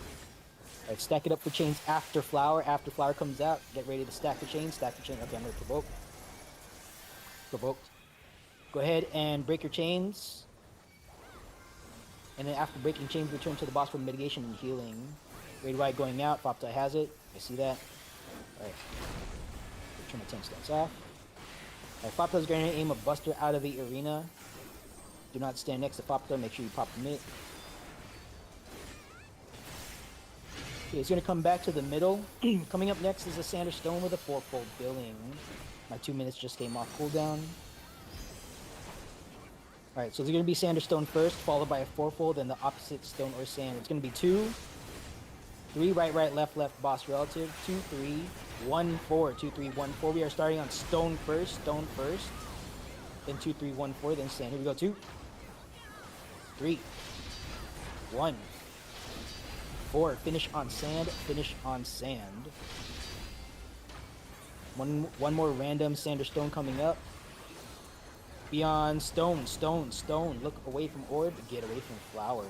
Alright, stack it up for chains after flower. After flower comes out, get ready to stack the chains. Stack the chain. Okay, I'm going to provoke. Provoked. Go ahead and break your chains. And then after breaking chains, return to the boss for mitigation and healing. Raid wide going out. Fopta has it. I see that. Alright. Turn my 10 stance off. Alright, Fopta's going to aim a buster out of the arena. Do not stand next to Fopta. Make sure you pop the mitt. Okay, he's going to come back to the middle. Coming up next is a Sander Stone with a 4-fold billing. My 2 minutes just came off cooldown. Alright, so it's going to be Sander Stone first, followed by a 4-fold, and the opposite stone or sand. It's going to be 2, 3, right, right, left, left, boss relative. 2, 3, 1, 4. 2, 3, 1, 4. We are starting on stone first. Then 2, 3, 1, 4, then sand. Here we go. 2, 3, 1, 4. Finish on sand. Finish on sand. One more random Sander Stone coming up. Beyond stone. Look away from orb. Get away from flower.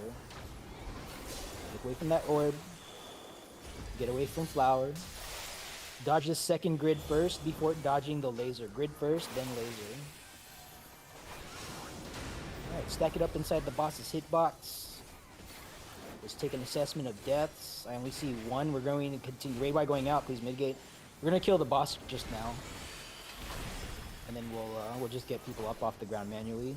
Look away from that orb. Get away from flower. Dodge the second grid first before dodging the laser. Grid first, then laser. Alright, stack it up inside the boss's hitbox. Let's take an assessment of deaths. I only see 1. We're going to continue. Raid wide going out. Please mitigate. We're going to kill the boss just now. And then we'll just get people up off the ground manually.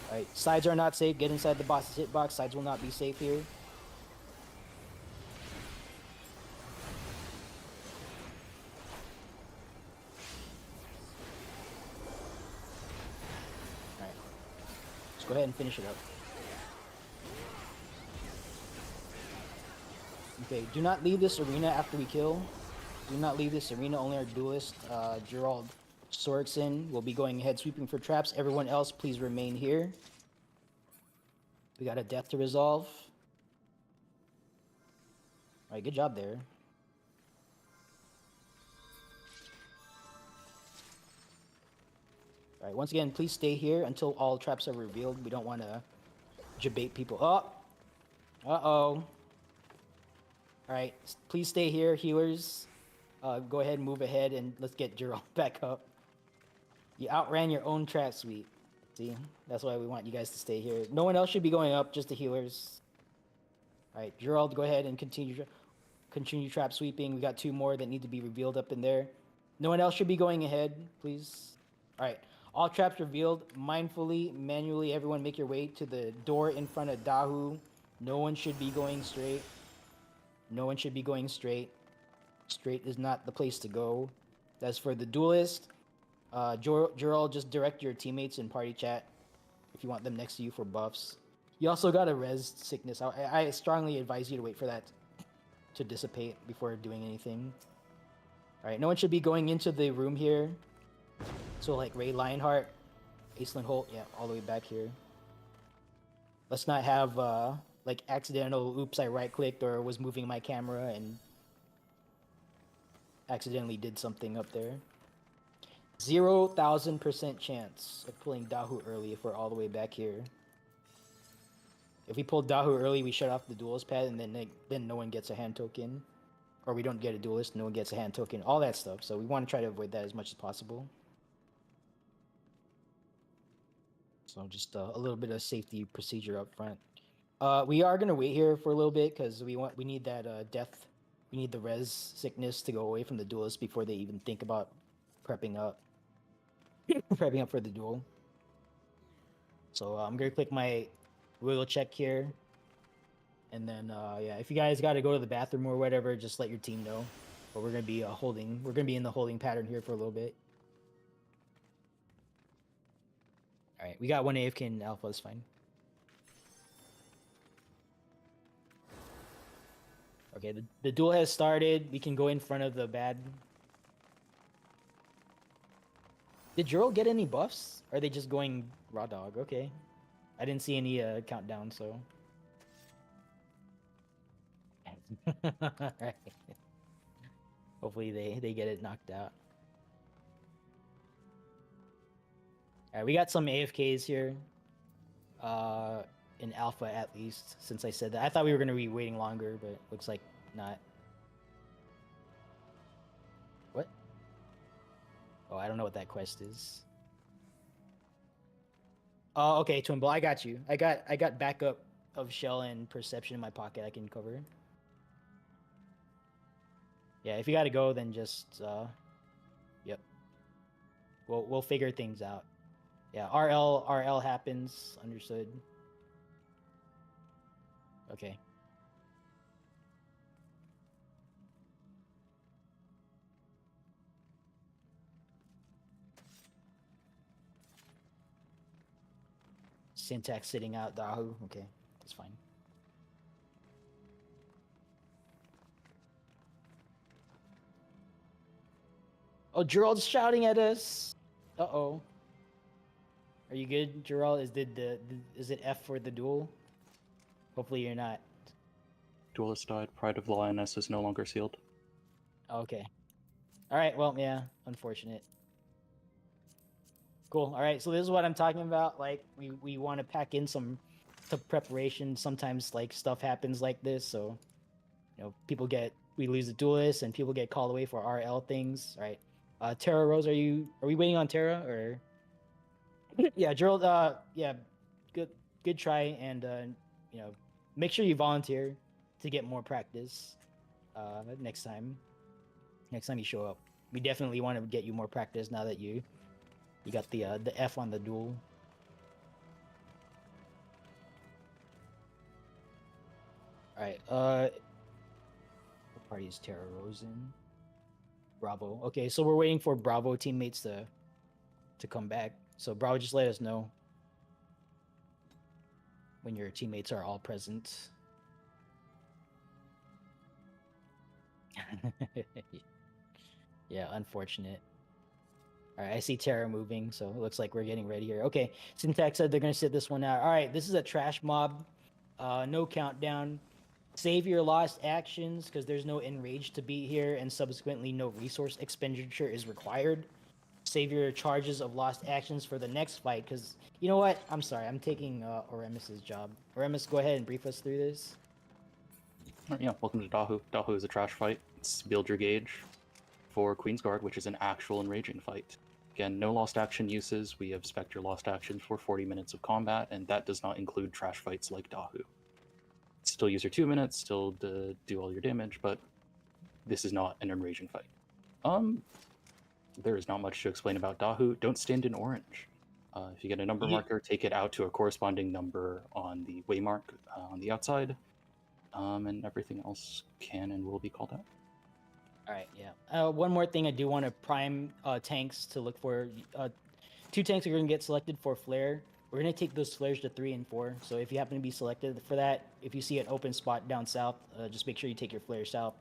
Alright, sides are not safe. Get inside the boss's hitbox. Sides will not be safe here. Alright. Let's go ahead and finish it up. Okay, do not leave this arena after we kill. Do not leave this arena. Only our duelist, Gerald Sorikson, will be going ahead sweeping for traps. Everyone else, please remain here. We got a death to resolve. Alright, good job there. Alright, once again, please stay here until all traps are revealed. We don't want to jabate people. Oh! Uh-oh. Alright, please stay here, healers. Go ahead and move ahead and let's get Gerald back up. You outran your own trap sweep. See? That's why we want you guys to stay here. No one else should be going up, just the healers. Alright, Gerald, go ahead and continue trap sweeping. We got 2 more that need to be revealed up in there. No one else should be going ahead, please. Alright, All traps revealed. Mindfully, manually, everyone make your way to the door in front of Dahu. No one should be going straight. No one should be going straight. Straight is not the place to go. As for the duelist, Jorel, just direct your teammates in party chat if you want them next to you for buffs. You also got a res sickness. I strongly advise you to wait for that to dissipate before doing anything. All right, no one should be going into the room here. So like Ray Lionheart, Aislinn Holt, yeah, all the way back here. Let's not have like accidental oops, I right clicked or was moving my camera and accidentally did something up there. 0,000% chance of pulling Dahu early if we're all the way back here. If we pull Dahu early, we shut off the duelist pad, and then no one gets a hand token, or we don't get a duelist, no one gets a hand token, all that stuff. So we want to try to avoid that as much as possible. So just a little bit of safety procedure up front. We are gonna wait here for a little bit because we need that death. We need the res sickness to go away from the duelist before they even think about prepping up for the duel. So I'm gonna click my wiggle check here, and then yeah, if you guys got to go to the bathroom or whatever, just let your team know. But we're gonna be holding. We're gonna be in the holding pattern here for a little bit. All right, we got one AFK in Alpha. It's fine. Okay, the duel has started. We can go in front of the bad. Did Juro get any buffs? Or are they just going raw dog? Okay. I didn't see any countdown, so. Alright. Hopefully they get it knocked out. Alright, we got some AFKs here. In Alpha at least, since I said that. I thought we were gonna be waiting longer, but looks like not. What? Oh, I don't know what that quest is. Oh, okay, Twimble, I got you. I got backup of shell and perception in my pocket I can cover. Yeah, if you gotta go, then just yep. We'll figure things out. Yeah, RL happens, understood. Okay. Syntax sitting out Dahu. Okay, that's fine. Oh, Gerald's shouting at us. Uh-oh. Are you good, Gerald? Is it F for the duel? Hopefully you're not. Duelist died. Pride of the Lioness is no longer sealed. Okay. All right. Well, yeah. Unfortunate. Cool. All right. So this is what I'm talking about. Like, we want to pack in some preparation. Sometimes like stuff happens like this, so you know we lose the duelist and people get called away for RL things. All right. Tara Rose, are we waiting on Tara or? Yeah, Gerald. Yeah, good try, and you know, make sure you volunteer to get more practice. Next time you show up, we definitely want to get you more practice now that you got the F on the duel. All right. What party is Tara Rose in? Bravo. Okay, so we're waiting for Bravo teammates to come back. So Bravo, just let us know when your teammates are all present. Yeah, unfortunate. All right, I see Terra moving, so it looks like we're getting ready here. Okay, Syntax said they're going to sit this one out. All right, this is a trash mob. No countdown. Save your lost actions because there's no enrage to beat here, and subsequently no resource expenditure is required. Save your charges of lost actions for the next fight because, you know what? I'm sorry, I'm taking Oremus's job. Oremus, go ahead and brief us through this. Yeah, welcome to Dahu. Dahu is a trash fight. It's build your gauge for Queensguard, which is an actual enraging fight. Again, no lost action uses. We have spec'd your lost action for 40 minutes of combat, and that does not include trash fights like Dahu. Still use your 2 minutes, still do all your damage, but this is not an enraging fight. There is not much to explain about Dahu. Don't stand in orange. If you get a number Ye- marker, take it out to a corresponding number on the waymark on the outside, and everything else can and will be called out. All right, yeah. One more thing I do want to prime tanks to look for. 2 tanks are going to get selected for flare. We're going to take those flares to 3 and 4. So if you happen to be selected for that, if you see an open spot down south, just make sure you take your flare south.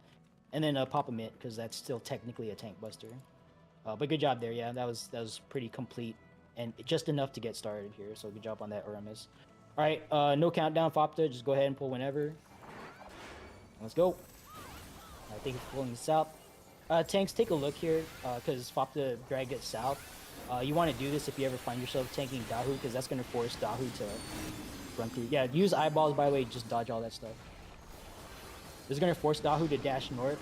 And then pop a mitt, because that's still technically a tank buster. But good job there, yeah. That was pretty complete. And just enough to get started here. So good job on that, Aramis. All right, no countdown, Fopta. Just go ahead and pull whenever. Let's go. I think it's pulling south. Tanks, take a look here, because Fopta dragged it south. You want to do this if you ever find yourself tanking Dahu, because that's going to force Dahu to run through. Yeah, use eyeballs, by the way, just dodge all that stuff. This is going to force Dahu to dash north.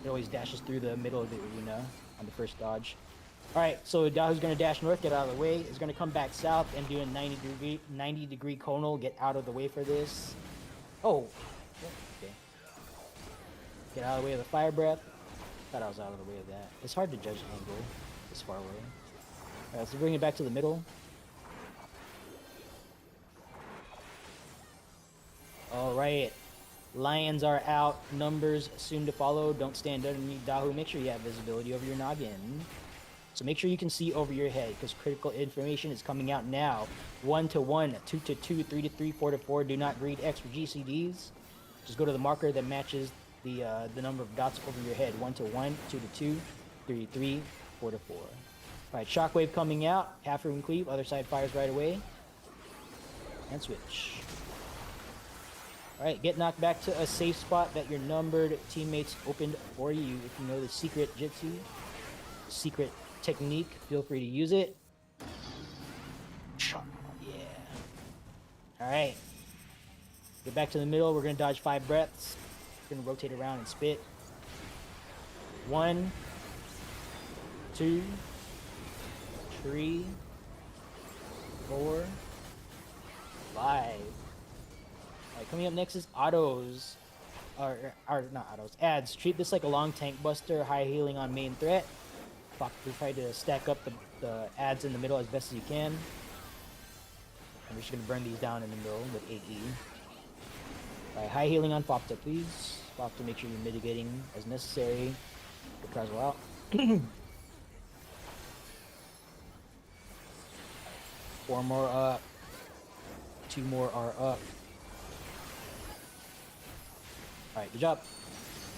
It always dashes through the middle of the arena on the first dodge. All right, so Dahu's going to dash north, get out of the way. It's going to come back south and do a 90 degree conal, get out of the way for this. Oh, okay. Get out of the way of the fire breath. Thought I was out of the way of that. It's hard to judge angle this far away. Alright, so bring it back to the middle. Alright. Lions are out. Numbers soon to follow. Don't stand underneath Dahu. Make sure you have visibility over your noggin. So make sure you can see over your head, because critical information is coming out now. 1 to 1, 2 to 2, 3 to 3, 4 to 4. Do not read extra GCDs. Just go to the marker that matches the number of dots over your head. 1 to 1, 2 to 2, 3 to 3, 4 to 4. Alright, shockwave coming out. Half room cleave. Other side fires right away. And switch. Alright, get knocked back to a safe spot that your numbered teammates opened for you. If you know the secret jitsu, secret technique, feel free to use it. Yeah. Alright. Get back to the middle. We're going to dodge 5 breaths. We're going to rotate around and spit. 1, 2, 3, 4, 5. Alright, coming up next is autos. Or not autos, ads. Treat this like a long tank buster, high healing on main threat. We try to stack up the ads in the middle as best as you can. And we're just going to burn these down in the middle with 8E. Alright, high healing on Fopta, please. Fopta, make sure you're mitigating as necessary. Get Kraswell out. 4 more up. 2 more are up. Alright, good job.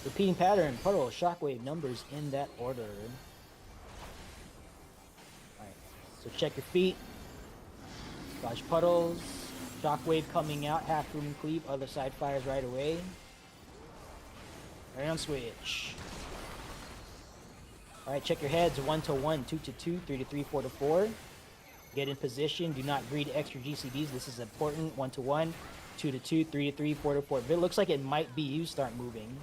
Repeating pattern, puddle, shockwave, numbers in that order. Alright, so check your feet. Dodge puddles. Shockwave coming out, half room cleave, other side fires right away. And switch. Alright, check your heads. 1 to 1, 2 to 2, 3 to 3, 4 to 4. Get in position. Do not greed extra GCDs. This is important. 1 to 1, 2 to 2, 3 to 3, 4 to 4. If it looks like it might be you, start moving.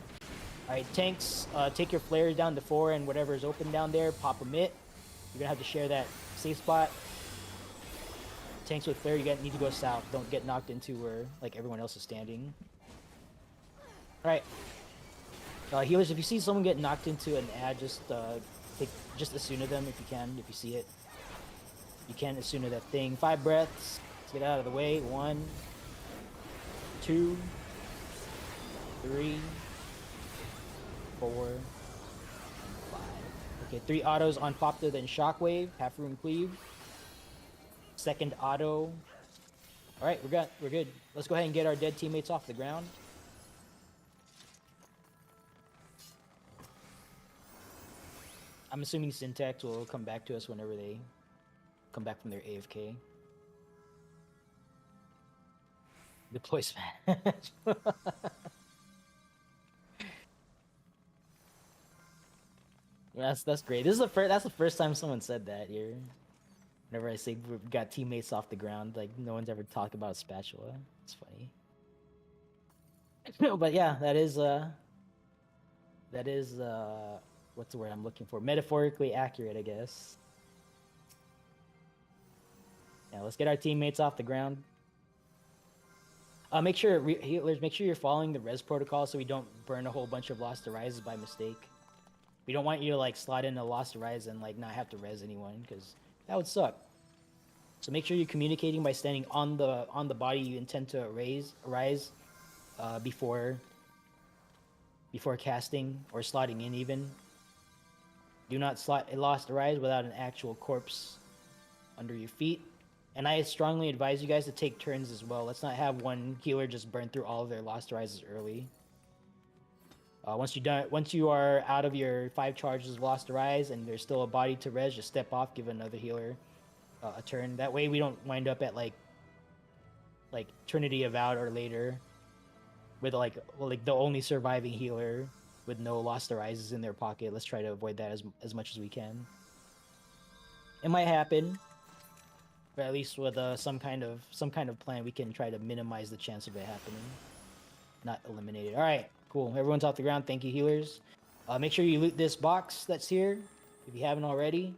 Alright, tanks, take your flares down to 4 and whatever is open down there, pop a mitt. You're gonna have to share that safe spot. Tanks with flare, you need to go south. Don't get knocked into where like everyone else is standing. Alright. Healers, if you see someone get knocked into an ad, just Asuna them if you can, if you see it. You can Asuna that thing. 5 breaths. Let's get out of the way. 1, 2, 3, 4, 5. Okay, 3 autos on Fopta, then Shockwave, half room cleave. Second auto. Alright, we're good. Let's go ahead and get our dead teammates off the ground. I'm assuming Syntax will come back to us whenever they come back from their AFK. Deploy smash. That's great. That's the first time someone said that here. Whenever I say we've got teammates off the ground, like no one's ever talked about a spatula. It's funny. No, but yeah, that is what's the word I'm looking for? Metaphorically accurate, I guess. Yeah, let's get our teammates off the ground. Make sure healers, make sure you're following the res protocol so we don't burn a whole bunch of Lost Arises by mistake. We don't want you to like slot in a Lost Rise and like not have to res anyone, because that would suck. So make sure you're communicating by standing on the body you intend to rise before casting or slotting in even. Do not slot a Lost Rise without an actual corpse under your feet. And I strongly advise you guys to take turns as well. Let's not have one healer just burn through all of their Lost Rises early. Once you are out of your 5 charges of Lost Rise and there's still a body to res, just step off, give another healer a turn. That way we don't wind up at like Trinity Avowed or later with like the only surviving healer with no Lost Rises in their pocket. Let's try to avoid that as much as we can. It might happen, but at least with some kind of plan, we can try to minimize the chance of it happening, not eliminate it. All right, cool. Everyone's off the ground. Thank you, healers. Make sure you loot this box that's here if you haven't already.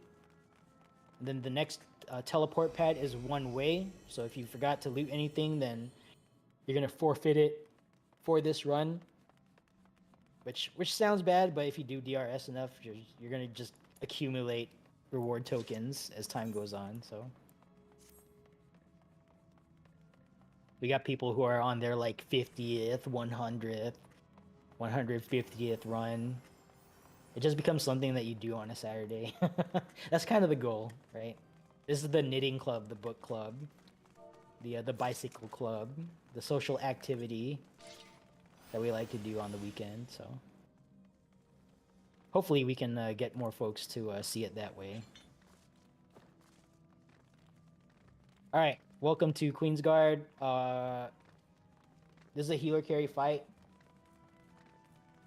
And then the next teleport pad is 1 way. So if you forgot to loot anything, then you're gonna forfeit it for this run. Which sounds bad, but if you do DRS enough, you're gonna just accumulate reward tokens as time goes on. So we got people who are on their like 50th, 100th, 150th run. It just becomes something that you do on a Saturday. That's kind of the goal, right? This is the knitting club, the book club, the bicycle club, the social activity that we like to do on the weekend. So hopefully we can get more folks to see it that way. All right, welcome to Queensguard. This is a healer carry fight.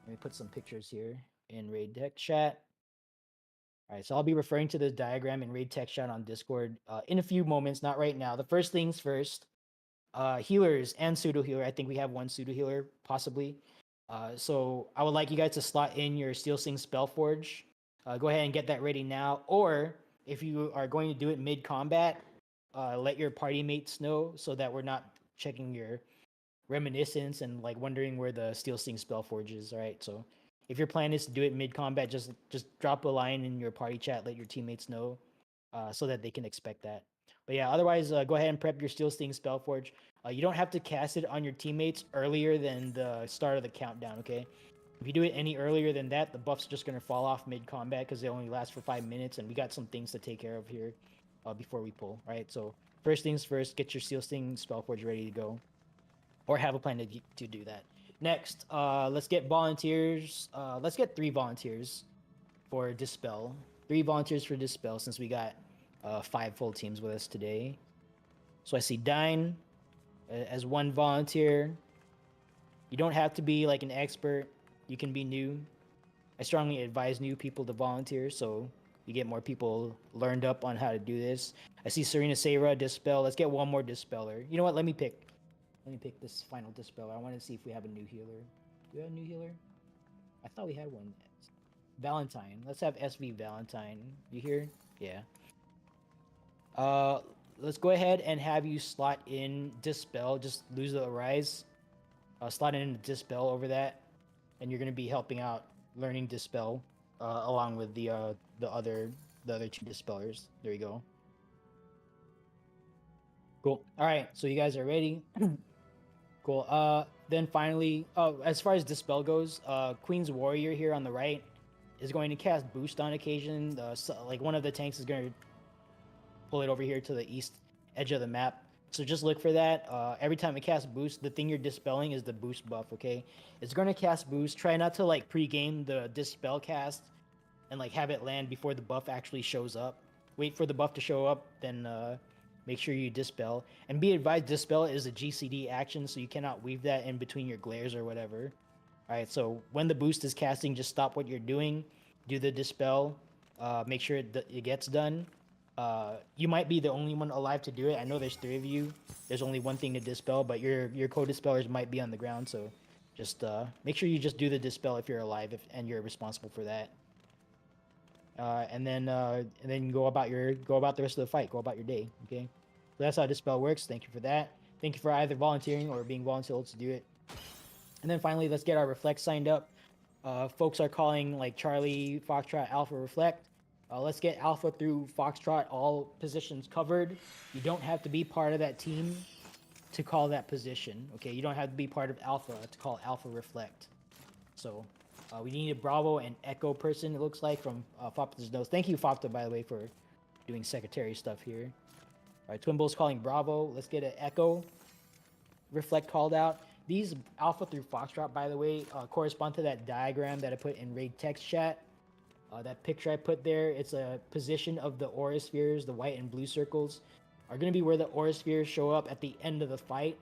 Let me put some pictures here in raid tech chat. All right, so I'll be referring to this diagram in raid tech chat on Discord in a few moments, not right now. The first things first, healers and pseudo healer. I think we have 1 pseudo healer possibly. So I would like you guys to slot in your Steel Sing Spellforge. Go ahead and get that ready now. Or if you are going to do it mid combat, let your party mates know so that we're not checking your reminiscence and like wondering where the Steel Sting Spellforge is. All right, so if your plan is to do it mid combat, just drop a line in your party chat, let your teammates know, so that they can expect that. But yeah, otherwise, go ahead and prep your Steel Sting Spellforge. You don't have to cast it on your teammates earlier than the start of the countdown. Okay, if you do it any earlier than that, the buff's just gonna fall off mid combat because they only last for 5 minutes, and we got some things to take care of here before we pull. Right, so first things first, get your Steel Sting Spellforge ready to go, or have a plan to do that. Next, let's get volunteers. Let's get 3 volunteers for Dispel. 3 volunteers for Dispel since we got 5 full teams with us today. So I see Dine as 1 volunteer. You don't have to be like an expert. You can be new. I strongly advise new people to volunteer so you get more people learned up on how to do this. I see Serena Sarah, Dispel. Let's get 1 more Dispeller. You know what? Let me pick this final Dispeller. I want to see if we have a new healer. Do we have a new healer? I thought we had one. Valentine. Let's have SV Valentine. You here? Yeah. Let's go ahead and have you slot in Dispel. Just lose the Arise. Slot in Dispel over that. And you're going to be helping out learning Dispel along with the other 2 Dispellers. There you go. Cool. All right. So you guys are ready. Cool. Then finally, as far as Dispel goes, Queen's Warrior here on the right is going to cast Boost on occasion. Like one of the tanks is going to pull it over here to the east edge of the map. So just look for that. Every time it casts Boost, the thing you're dispelling is the Boost buff, okay? It's going to cast Boost. Try not to like pre-game the Dispel cast and like have it land before the buff actually shows up. Wait for the buff to show up, then make sure you Dispel. And be advised, Dispel is a GCD action, so you cannot weave that in between your glares or whatever. All right, so when the boost is casting, just stop what you're doing, do the Dispel, make sure it gets done. You might be the only one alive to do it. I know there's 3 of you. There's only 1 thing to Dispel, but your co-Dispellers might be on the ground, so just make sure you just do the Dispel if you're alive and you're responsible for that. And then go about the rest of the fight. Go about your day. Okay, so that's how Dispel works. Thank you for that. Thank you for either volunteering or being volunteered to do it. And then finally, let's get our Reflect signed up. folks are calling like Charlie, Foxtrot, Alpha, Reflect. Let's get Alpha through Foxtrot, all positions covered. You don't have to be part of that team to call that position. Okay, you don't have to be part of Alpha to call Alpha Reflect. So we need a Bravo and Echo person, it looks like, from Fopta's notes. Thank you, Fopta, by the way, for doing secretary stuff here. All right, Twin Bull's calling Bravo. Let's get an Echo Reflect called out. These Alpha through Foxtrot, by the way, correspond to that diagram that I put in Raid text chat. That picture I put there, it's a position of the aura spheres, the white and blue circles, are going to be where the aura spheres show up at the end of the fight.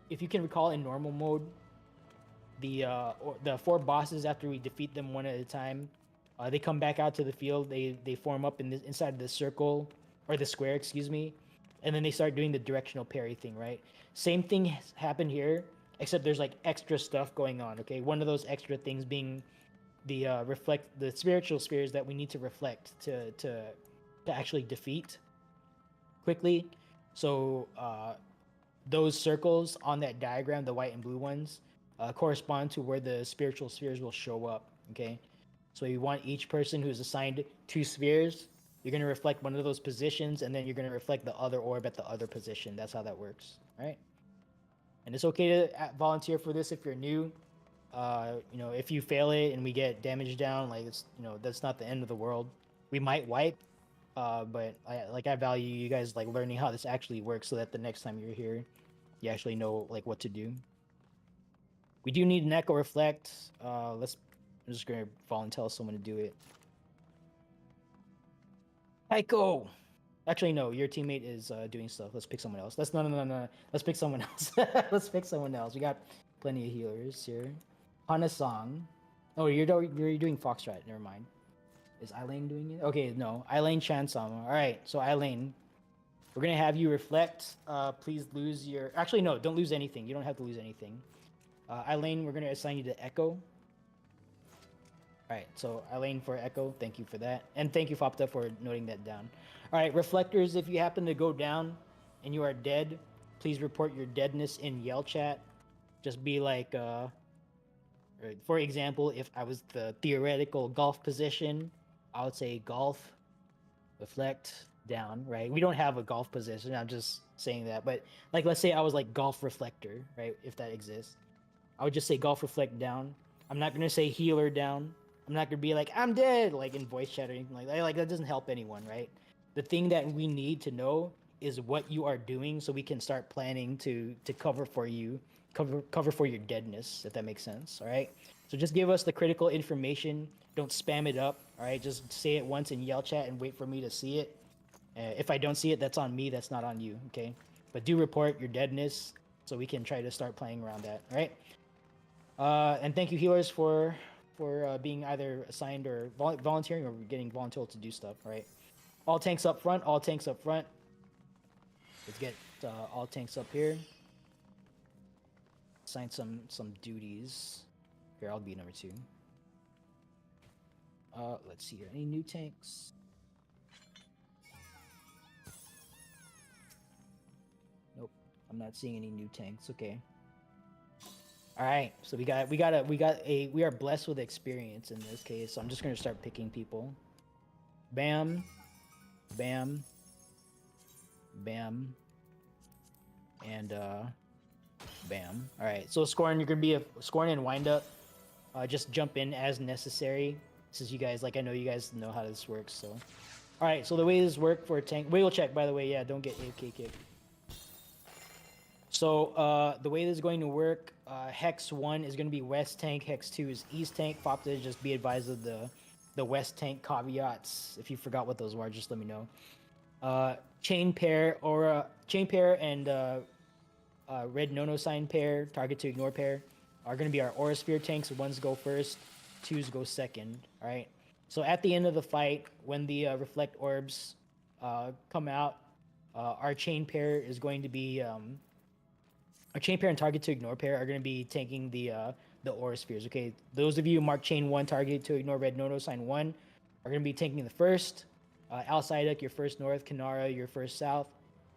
If you can recall, in normal mode, the 4 bosses, after we defeat them one at a time, they come back out to the field. They form up inside the circle, or the square, excuse me, and then they start doing the directional parry thing, right? Same thing has happened here, except there's like extra stuff going on. Okay, one of those extra things being the spiritual spheres that we need to reflect to actually defeat quickly. So those circles on that diagram, the white and blue ones, correspond to where the spiritual spheres will show up. Okay, so you want each person who's assigned 2 spheres, you're going to reflect one of those positions, and then you're going to reflect the other orb at the other position. That's how that works, right? And it's okay to volunteer for this if you're new. You know, if you fail it and we get damage down, like, it's, you know, that's not the end of the world. We might wipe, but I value you guys like learning how this actually works, so that the next time you're here, you actually know like what to do. We do need an Echo Reflect. I'm just gonna volunteer someone to do it. Heiko! Actually, no, your teammate is doing stuff. Let's pick someone else. No. Let's pick someone else. Let's pick someone else. We got plenty of healers here. Hana-song. Oh, you're doing Foxtrot. Never mind. Is Eileen doing it? Okay, no. Eileen Chansama. All right, so Eileen, we're gonna have you reflect. Please lose your. Actually, no. Don't lose anything. You don't have to lose anything. Eileen, we're gonna assign you to Echo. All right, so Eileen for Echo. Thank you for that, and thank you, Fopta, for noting that down. All right, reflectors, if you happen to go down and you are dead, please report your deadness in Yell chat. Just be like, for example, if I was the theoretical golf position, I would say golf, reflect, down, right? We don't have a golf position. I'm just saying that. But like, let's say I was like golf reflector, right? If that exists, I would just say golf reflect down. I'm not going to say healer down. I'm not going to be like, I'm dead, like in voice chat or anything like that. Like, that doesn't help anyone, right? The thing that we need to know is what you are doing, so we can start planning to cover for you, cover for your deadness, if that makes sense. All right, so just give us the critical information. Don't spam it up. All right, just say it once in Yell chat and wait for me to see it. If I don't see it, that's on me, that's not on you. Okay, but do report your deadness so we can try to start playing around that. All right, and thank you, healers, for being either assigned or volunteering or getting voluntold to do stuff. All right, all tanks up front, all tanks up front. Let's get all tanks up here. Assign some duties. Here, I'll be number 2. Let's see here. Any new tanks? Nope, I'm not seeing any new tanks. Okay. All right, so we are blessed with experience in this case. So I'm just gonna start picking people. Bam, bam, bam, and bam. All right, so scoring, you're gonna be scoring and wind up. Just jump in as necessary, since you guys, like, I know you guys know how this works. So, all right, so the way this works for a tank, wiggle check, by the way, yeah, don't get AFK kicked. So the way this is going to work, Hex 1 is going to be West tank, Hex 2 is East tank. Fopta, just be advised of the West tank caveats. If you forgot what those were, just let me know. Chain pair and red no sign pair, target to ignore pair, are going to be our aura sphere tanks. Ones go first, 2s go second. All right, so at the end of the fight, when the reflect orbs come out, our chain pair is going to be our chain pair and target to ignore pair are going to be taking the aura spheres. Okay, those of you who mark chain 1 target to ignore red no sign 1 are going to be taking the first. Alciduk, your first north. Kanara, your first south.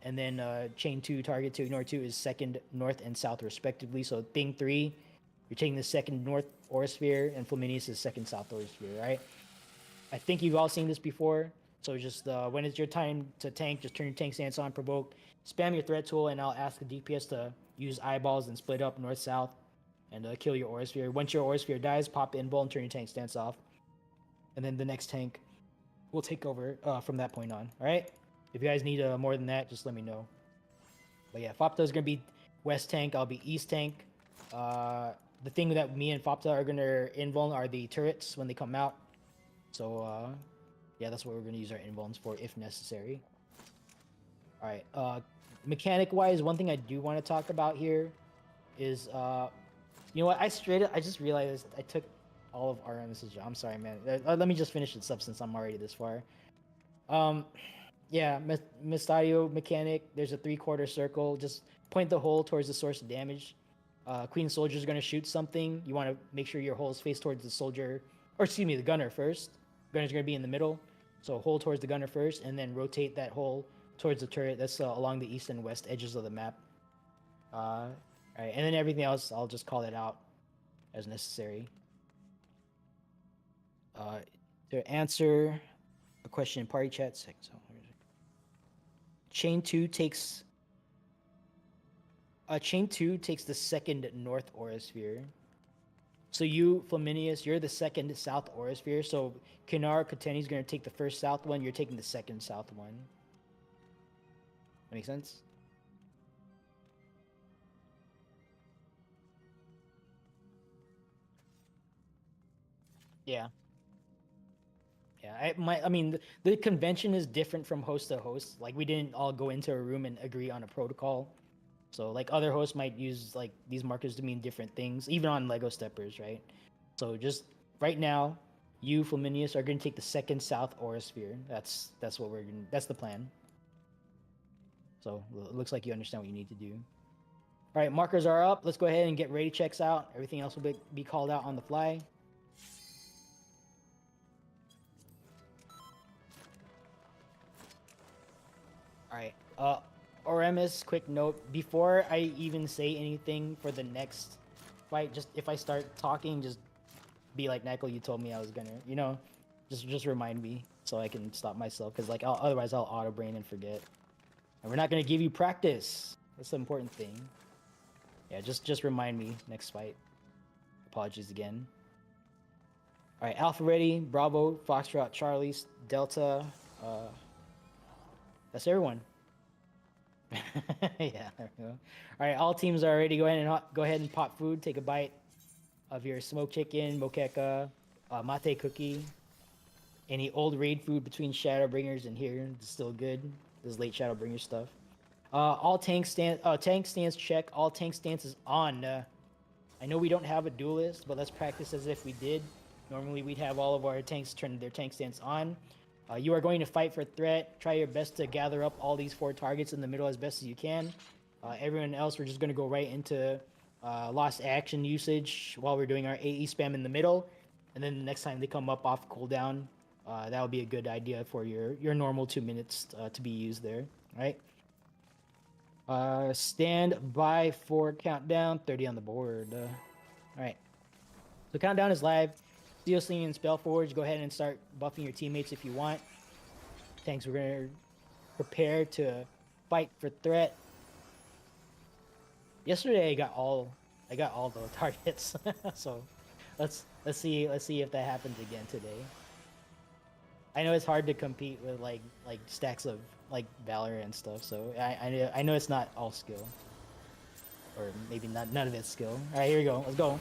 And then chain 2 target to ignore 2 is second north and south respectively. So thing 3 You're taking the second North Aura Sphere, and Flaminius is second South Aura Sphere, right? I think you've all seen this before. So just when it's your time to tank, just turn your tank stance on, provoke, spam your threat tool, and I'll ask the DPS to use eyeballs and split up north-south and kill your Aura Sphere. Once your Aura Sphere dies, pop invul and turn your tank stance off. And then the next tank will take over from that point on, all right? If you guys need more than that, just let me know. But yeah, Fopta is going to be west tank. I'll be east tank. The thing that me and Fopta are going to invuln are the turrets when they come out. So, yeah, that's what we're going to use our invulns for if necessary. All right. Mechanic-wise, one thing I do want to talk about here is, you know what? I just realized I took all of RMS's job. I'm sorry, man. Let me just finish this up since I'm already this far. Yeah, Mystadio mechanic. There's a 3/4 circle. Just point the hole towards the source of damage. Queen Soldier is going to shoot something. You want to make sure your hole is faced towards the soldier, or excuse me, the gunner first. Gunner's going to be in the middle. So hole towards the gunner first, and then rotate that hole towards the turret. That's along the east and west edges of the map. All right, and then everything else, I'll just call it out as necessary. To answer a question in party chat, chain 2 takes the second North Aura Sphere. So you, Flaminius, you're the second South Aura Sphere. So Kinar Kateni's going to take the first South one. You're taking the second South one. That make sense? Yeah. Yeah, I mean, the convention is different from host to host. Like, we didn't all go into a room and agree on a protocol. So, like, other hosts might use, like, these markers to mean different things, even on Lego Steppers, right? So, just right now, you, Flaminius, are going to take the second South Aura Sphere. That's what we're going to... That's the plan. So, it looks like you understand what you need to do. All right, markers are up. Let's go ahead and get ready checks out. Everything else will be called out on the fly. Alright, Oremus, quick note, before I even say anything for the next fight, just if I start talking, just be like, Nacl, you told me I was gonna, you know, just remind me so I can stop myself, because like, otherwise I'll auto-brain and forget. And we're not gonna give you practice. That's the important thing. Yeah, just remind me next fight. Apologies again. Alright, Alpha ready, Bravo, Foxtrot, Charlie, Delta, that's everyone. Yeah, there we go. All right, all teams are ready. Go ahead and pop food. Take a bite of your smoked chicken, moqueca, mate cookie. Any old raid food between Shadowbringers and here is still good. This late Shadowbringer stuff. All tank stance check. All tank stances on. I know we don't have a duelist, but let's practice as if we did. Normally we'd have all of our tanks turn their tank stance on. You are going to fight for threat. Try your best to gather up all these 4 targets in the middle as best as you can. Everyone else, we're just going to go right into lost action usage while we're doing our AE spam in the middle. And then the next time they come up off cooldown, that would be a good idea for your normal 2 minutes to be used there. All right. Stand by for countdown. 30 on the board. All right. So countdown is live. Steel Sling and Spellforge, go ahead and start buffing your teammates if you want. Tanks, we're gonna prepare to fight for threat. Yesterday I got all the targets, so let's see if that happens again today. I know it's hard to compete with like stacks of like Valor and stuff, so I know it's not all skill, or maybe none of it's skill. All right, here we go. Let's go.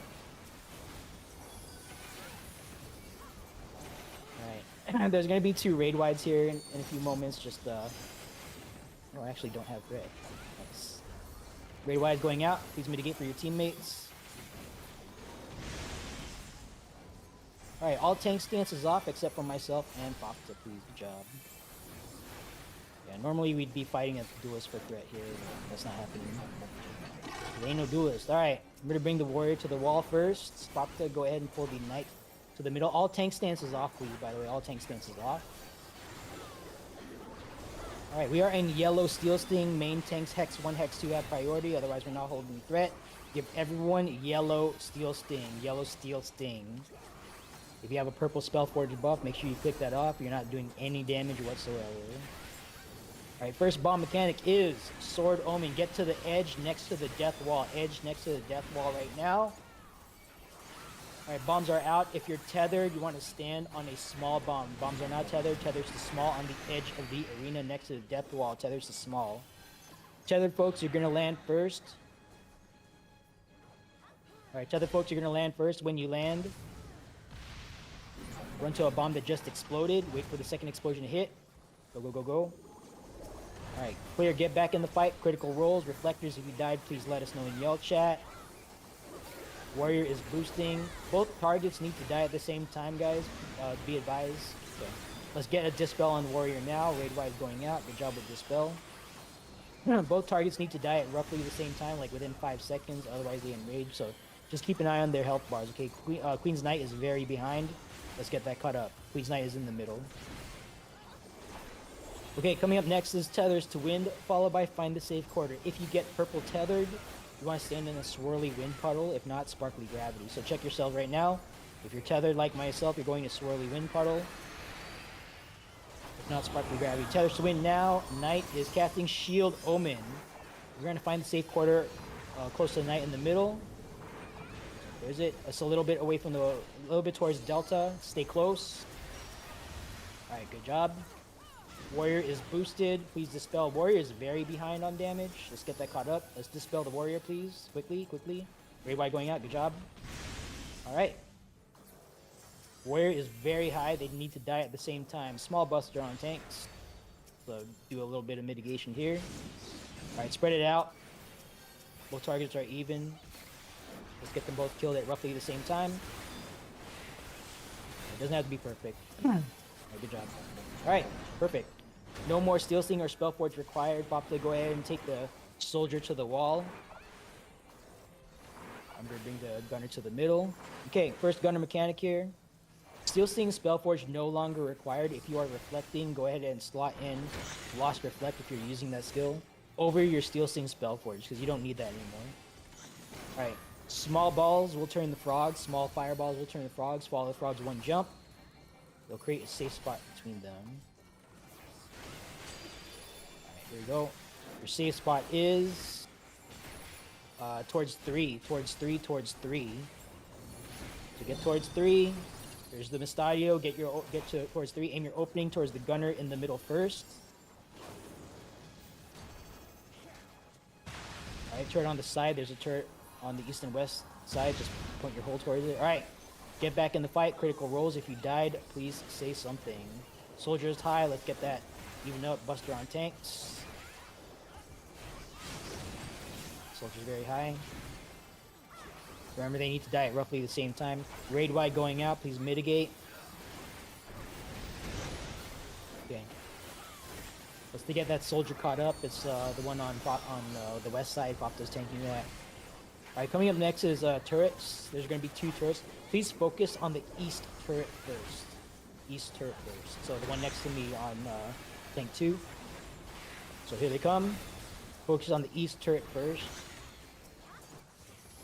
There's going to be 2 raid wides here in a few moments. Just, oh, I actually don't have threat. Nice. Raid wide going out. Please mitigate for your teammates. Alright, all tank stances off except for myself and Fopta, please. Good job. Yeah, normally we'd be fighting a duelist for threat here, but that's not happening. There ain't no duelist. Alright, I'm going to bring the warrior to the wall first. Fopta, go ahead and pull the knight to the middle. All tank stances off, please, by the way. All tank stances off. Alright, we are in yellow Steel Sting. Main tanks Hex 1, Hex 2 have priority, otherwise we're not holding threat. Give everyone yellow steel sting. Yellow steel sting. If you have a purple Spellforge buff, make sure you click that off. You're not doing any damage whatsoever. Alright, first bomb mechanic is Sword Omen. Get to the edge next to the death wall. Edge next to the death wall right now. Alright, bombs are out. If you're tethered, you want to stand on a small bomb. Bombs are not tethered. Tethers to small on the edge of the arena next to the death wall. Tethers to small. Tethered folks, you're going to land first. Alright, tethered folks, you're going to land first. When you land, run to a bomb that just exploded. Wait for the second explosion to hit. Go, go, go, go. Alright, clear. Get back in the fight. Critical rolls. Reflectors, if you died, please let us know in yell chat. Warrior is boosting. Both targets need to die at the same time, guys. Be advised. Okay. Let's get a Dispel on Warrior now. Raid-wise going out. Good job with Dispel. Both targets need to die at roughly the same time, like within 5 seconds. Otherwise, they enrage. So just keep an eye on their health bars. Okay, Queen's Knight is very behind. Let's get that caught up. Queen's Knight is in the middle. Okay, coming up next is Tethers to Wind, followed by Find the Safe Quarter. If you get purple tethered, you want to stand in a swirly wind puddle. If not, Sparkly Gravity. So check yourself right now. If you're tethered like myself, you're going to swirly wind puddle. If not, Sparkly Gravity. Tethers to Wind now. Knight is casting Shield Omen. We're going to find the safe quarter close to the Knight in the middle. There's it. It's a little bit away from a little bit towards Delta. Stay close. Alright, good job. Warrior is boosted. Please dispel. Warrior is very behind on damage. Let's get that caught up. Let's dispel the warrior, please. Quickly, quickly. Raid wide going out. Good job. Alright. Warrior is very high. They need to die at the same time. Small buster on tanks. So do a little bit of mitigation here. Alright, spread it out. Both targets are even. Let's get them both killed at roughly the same time. It doesn't have to be perfect. Alright, good job. Alright, perfect. No more Steel Sting or Spellforge required. Popple, go ahead and take the soldier to the wall. I'm going to bring the gunner to the middle. Okay, first gunner mechanic here. Steel Sting, Spellforge no longer required. If you are reflecting, go ahead and slot in Lost Reflect if you're using that skill over your Steel Sting Spellforge, because you don't need that anymore. Alright, small balls will turn the frogs. Small fireballs will turn the frogs. Follow the frogs one jump. They'll create a safe spot between them. Alright, here we go. Your safe spot is towards 3. Towards 3, towards 3. So get towards 3. There's the Mystadio. Get towards 3. Aim your opening towards the gunner in the middle first. Alright, turret on the side. There's a turret on the east and west side. Just point your hole towards it. Alright. Get back in the fight. Critical rolls. If you died, please say something. Soldier is high. Let's get that even up. Buster on tanks. Soldier's very high. Remember, they need to die at roughly the same time. Raid wide going out. Please mitigate. Okay. Let's to get that soldier caught up. It's the one on the west side. Popto's tanking that. Alright, coming up next is turrets. There's going to be 2 turrets. Please focus on the east turret first. East turret first. So the one next to me on tank 2. So here they come. Focus on the east turret first.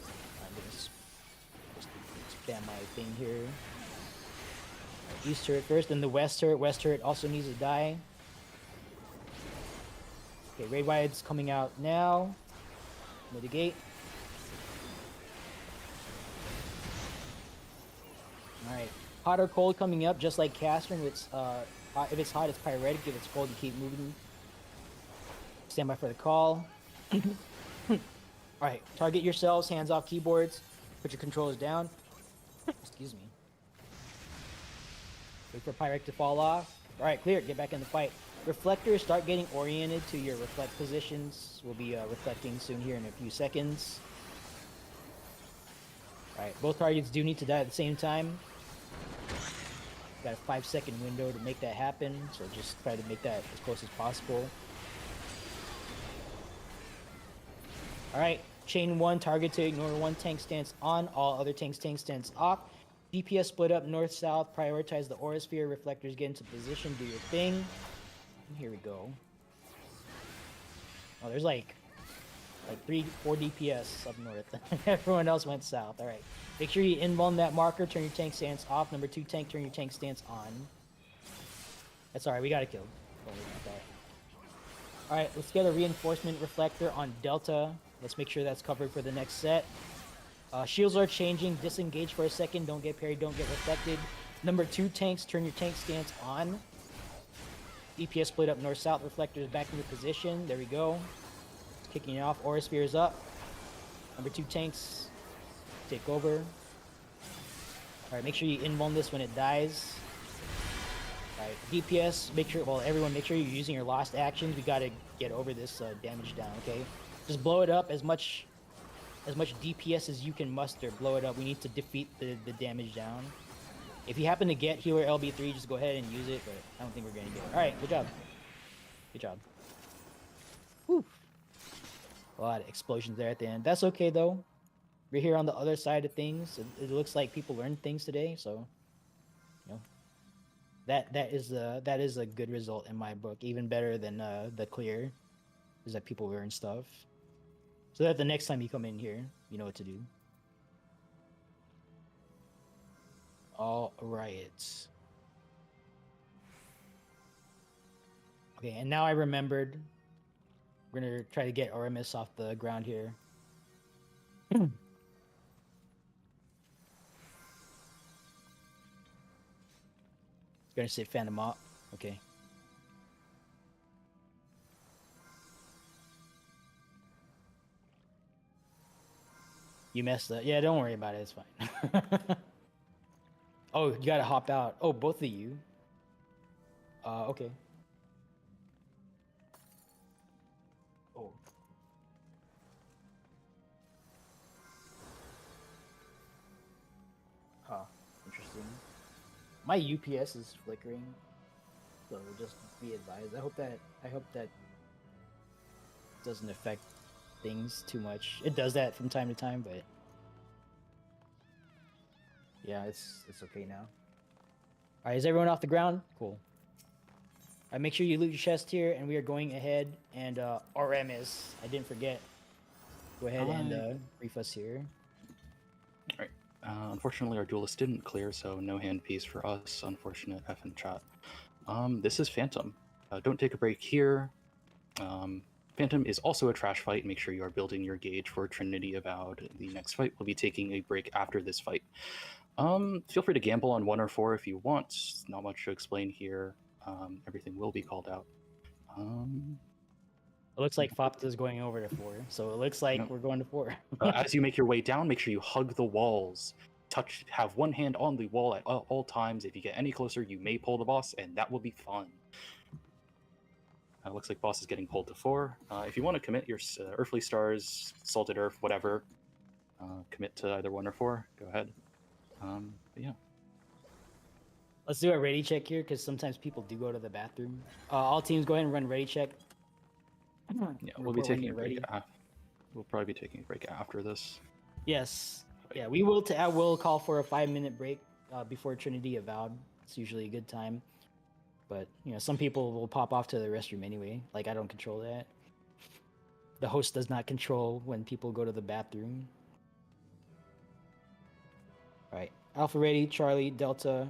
I'm going to just spam my thing here. Right, east turret first, then the west turret. West turret also needs to die. Okay, raid wide's coming out now. Mitigate. Alright, hot or cold coming up, just like Castron. If it's hot, it's pyretic. If it's cold, you keep moving. Stand by for the call. Alright, target yourselves, hands off keyboards. Put your controllers down. Excuse me. Wait for pyretic to fall off. Alright, clear. Get back in the fight. Reflectors, start getting oriented to your reflect positions. We'll be reflecting soon here in a few seconds. Alright, both targets do need to die at the same time. Got a 5-second window to make that happen, so just try to make that as close as possible. Alright, chain 1, target to ignore 1 tank stance on, all other tank stance off. DPS split up north-south, prioritize the aura sphere, reflectors get into position, do your thing. And here we go. Oh, there's like like 4 DPS up north. Everyone else went south. All right. Make sure you inbone that marker. Turn your tank stance off. Number 2 tank, turn your tank stance on. That's all right. We got it killed. Don't worry about that. All right. Let's get a reinforcement reflector on Delta. Let's make sure that's covered for the next set. Shields are changing. Disengage for a second. Don't get parried. Don't get reflected. Number 2 tanks, turn your tank stance on. DPS split up north-south. Reflectors back into position. There we go. It's kicking it off. Aura Sphere is up. Number 2 tanks take over. Alright, make sure you invuln this when it dies. Alright, DPS, make sure, well, everyone, make sure you're using your lost actions. We gotta get over this damage down, okay? Just blow it up as much DPS as you can muster. Blow it up. We need to defeat the damage down. If you happen to get healer LB3, just go ahead and use it, but I don't think we're going to get it. Alright, good job. Good job. Whew. A lot of explosions there at the end. That's okay, though. We're here on the other side of things. It looks like people learned things today, so... You know, that is a good result in my book. Even better than the clear. Is that people learn stuff. So that the next time you come in here, you know what to do. All right. Okay, and now I remembered. We're gonna try to get RMS off the ground here. Gonna say Phantom Op. Okay. You messed up. Yeah, don't worry about it. It's fine. Oh, you gotta hop out. Oh, both of you. Okay. Oh. Huh. Interesting. My UPS is flickering, so just be advised. I hope that doesn't affect things too much. It does that from time to time, but yeah, it's okay now. All right, is everyone off the ground? Cool. All right, make sure you loot your chest here, and we are going ahead. And RM is, I didn't forget. Go ahead and brief us here. All right. Unfortunately, our duelist didn't clear, so no hand piece for us. Unfortunate F in chat. This is Phantom. Don't take a break here. Phantom is also a trash fight. Make sure you are building your gauge for Trinity Avowed. The next fight will be taking a break after this fight. Feel free to gamble on 1 or 4 if you want. Not much to explain here. Everything will be called out. It looks like Fopta is going over to 4, so it looks like we're going to 4. As you make your way down, make sure you hug the walls. Have one hand on the wall at all times. If you get any closer, you may pull the boss, and that will be fun. Looks like boss is getting pulled to 4. If you want to commit your Earthly Stars, Salted Earth, whatever, commit to either 1 or 4. Go ahead. But yeah. Let's do a ready check here, because sometimes people do go to the bathroom. All teams, go ahead and run ready check. Yeah, we'll be taking a break. We'll probably be taking a break after this. Yes. Yeah, we will. I will call for a 5-minute break before Trinity Avowed. It's usually a good time. But, you know, some people will pop off to the restroom anyway. Like, I don't control that. The host does not control when people go to the bathroom. All right. Alpha ready, Charlie, Delta.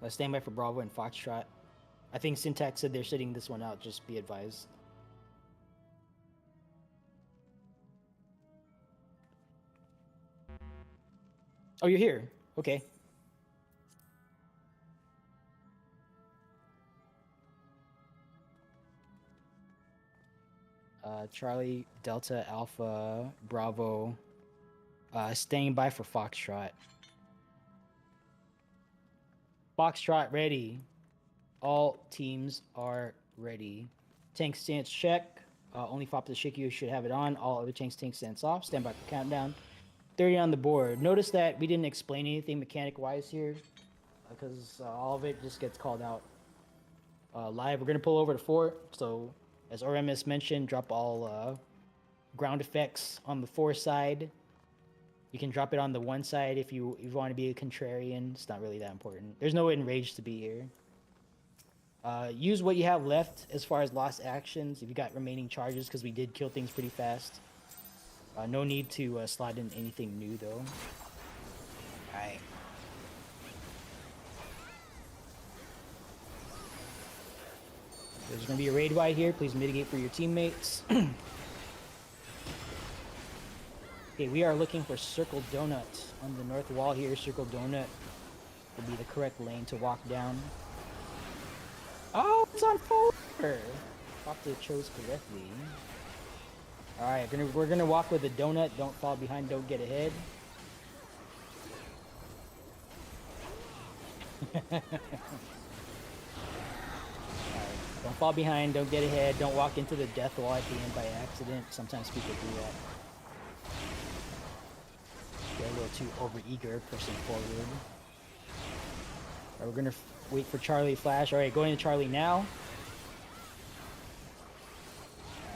Stand by for Bravo and Foxtrot. I think Syntax said they're sitting this one out. Just be advised. Oh, you're here. Okay. Charlie, Delta, Alpha, Bravo. Staying by for Foxtrot. Foxtrot ready. All teams are ready. Tank stance check. Only Fop the Shikyu should have it on. All other tanks tank stance off. Stand by for countdown. 30 on the board. Notice that we didn't explain anything mechanic-wise here, because all of it just gets called out live. We're going to pull over to 4. So, as RMS mentioned, drop all ground effects on the 4 side. You can drop it on the 1 side if you want to be a contrarian. It's not really that important. There's no enrage to be here. Use what you have left as far as lost actions. If you got remaining charges, because we did kill things pretty fast. No need to slot in anything new though. Alright. There's gonna be a raid wide here. Please mitigate for your teammates. Okay, we are looking for Circle Donut on the north wall here. Circle Donut will be the correct lane to walk down. Oh, it's on fire! Thought they chose correctly. Alright, we're gonna walk with a donut. Don't fall behind, don't get ahead. Alright, don't fall behind, don't get ahead, don't walk into the death wall at the end by accident. Sometimes people do that. Get a little too over-eager, pushing forward. Alright, we're gonna wait for Charlie Flash. Alright, going to Charlie now.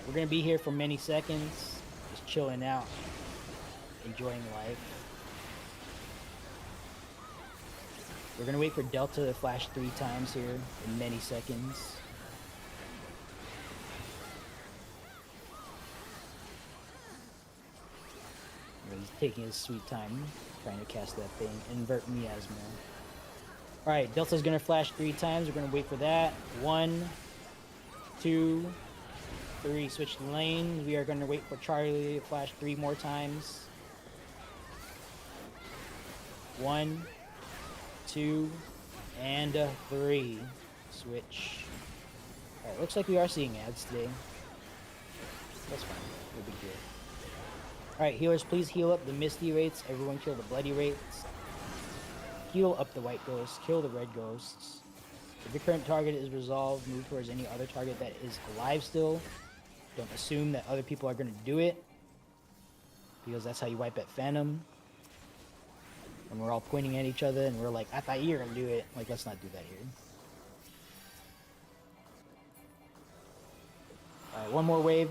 We're gonna be here for many seconds, just chilling out, enjoying life. We're gonna wait for Delta to flash 3 times here in many seconds. He's taking his sweet time, trying to cast that thing. Invert Miasma. Alright, Delta's gonna flash 3 times. We're gonna wait for that. 1, 2, 3. Switch lanes. We are gonna wait for Charlie to flash 3 more times. 1, 2, and 3. Switch. Alright, looks like we are seeing ads today. That's fine. No big deal. Alright, healers, please heal up the Misty rates. Everyone kill the Bloody rates. Heal up the White Ghosts. Kill the Red Ghosts. If your current target is resolved, move towards any other target that is alive still. Don't assume that other people are going to do it, because that's how you wipe at Phantom. And we're all pointing at each other and we're like, I thought you were going to do it. Like, let's not do that here. Alright, one more wave.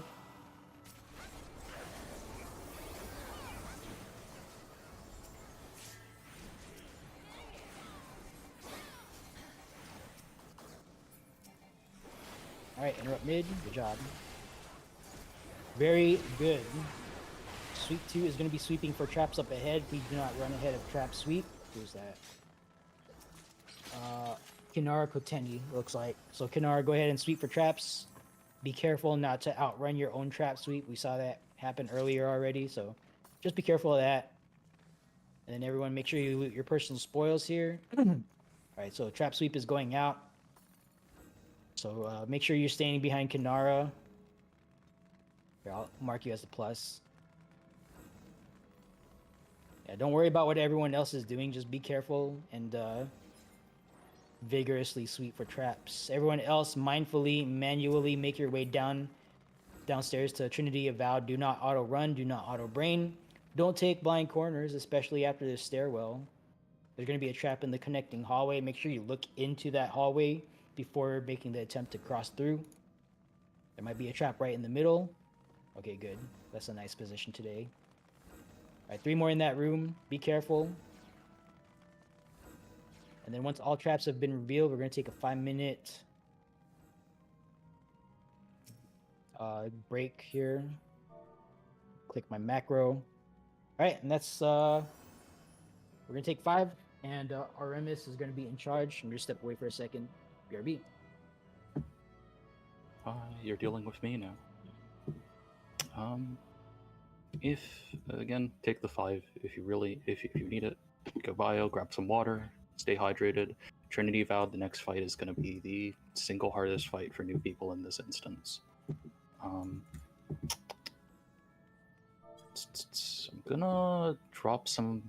Alright, interrupt mid. Good job. Very good. Sweep 2 is going to be sweeping for traps up ahead. Please do not run ahead of trap sweep. Who's that? Kinara Kotendi, looks like. So Kinara, go ahead and sweep for traps. Be careful not to outrun your own trap sweep. We saw that happen earlier already, so just be careful of that. And then everyone make sure you loot your personal spoils here. Alright, so trap sweep is going out. So make sure you're standing behind Kinara. Here, I'll mark you as a plus. Yeah, don't worry about what everyone else is doing. Just be careful and vigorously sweep for traps. Everyone else, mindfully, manually make your way downstairs to Trinity Avowed. Do not auto run. Do not auto brain. Don't take blind corners, especially after this stairwell. There's going to be a trap in the connecting hallway. Make sure you look into that hallway before making the attempt to cross through. There might be a trap right in the middle. Okay, good. That's a nice position today. Alright, 3 more in that room. Be careful. And then once all traps have been revealed, we're going to take a 5-minute break here. Click my macro. Alright, and that's... we're going to take 5, and RMS is going to be in charge. I'm going to step away for a second. BRB. You're dealing with me now. If again, take the 5 if you need it. Go bio, grab some water, stay hydrated. Trinity Vowed, the next fight is going to be the single hardest fight for new people in this instance. I'm gonna drop some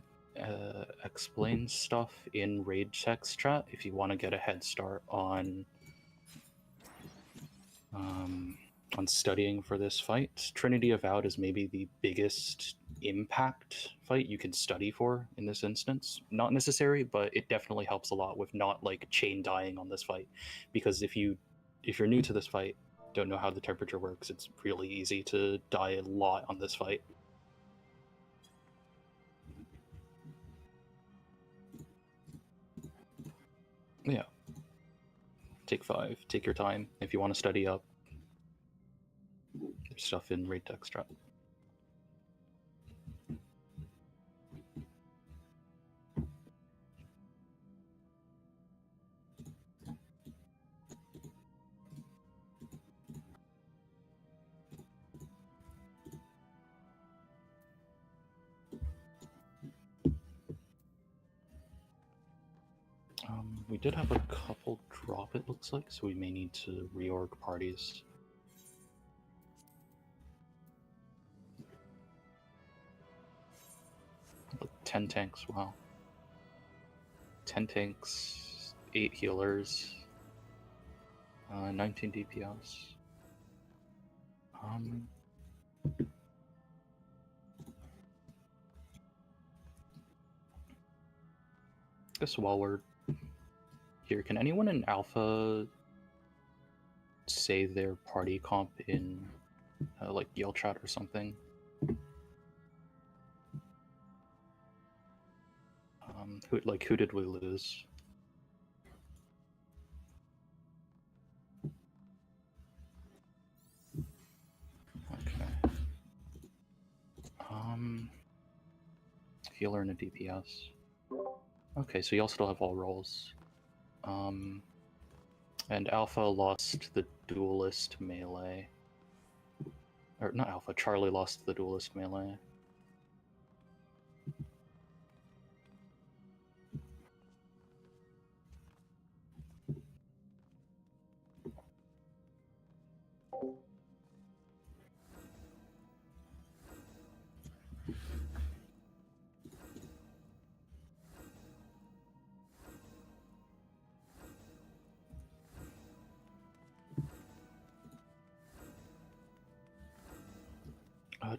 explain stuff in raid text chat if you want to get a head start on studying for this fight. Trinity Avowed is maybe the biggest impact fight you can study for in this instance. Not necessary, but it definitely helps a lot with not like chain dying on this fight, because if you're new to this fight, don't know how the temperature works, it's really easy to die a lot on this fight. Yeah. take 5. Take your time if you want to study up. There's stuff in Raid Tech Strat. We did have a couple drop, it looks like, so we may need to reorg parties. Look, 10 tanks, wow. 10 tanks, 8 healers, 19 DPS. Guess while we're here, can anyone in Alpha say their party comp in like Yell chat or something? Who did we lose? Okay. Healer and a DPS. Okay, so y'all still have all roles. And Alpha lost the duelist melee. Or not Alpha, Charlie lost the duelist melee.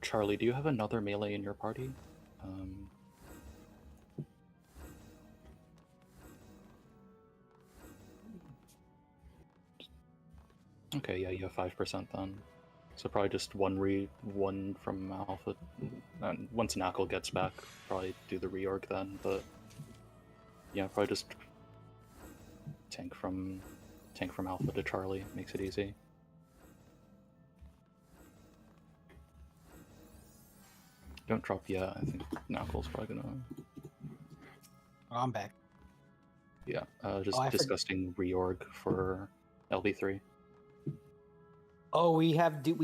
Charlie, do you have another melee in your party? Okay, yeah, you have 5% then. So probably just one from Alpha. And once Nacl gets back, probably do the reorg then. But yeah, probably just tank from Alpha to Charlie makes it easy. Don't drop yet. I think Nacl's probably gonna. Oh, I'm back. Yeah, just discussing reorg for LB3. Oh, we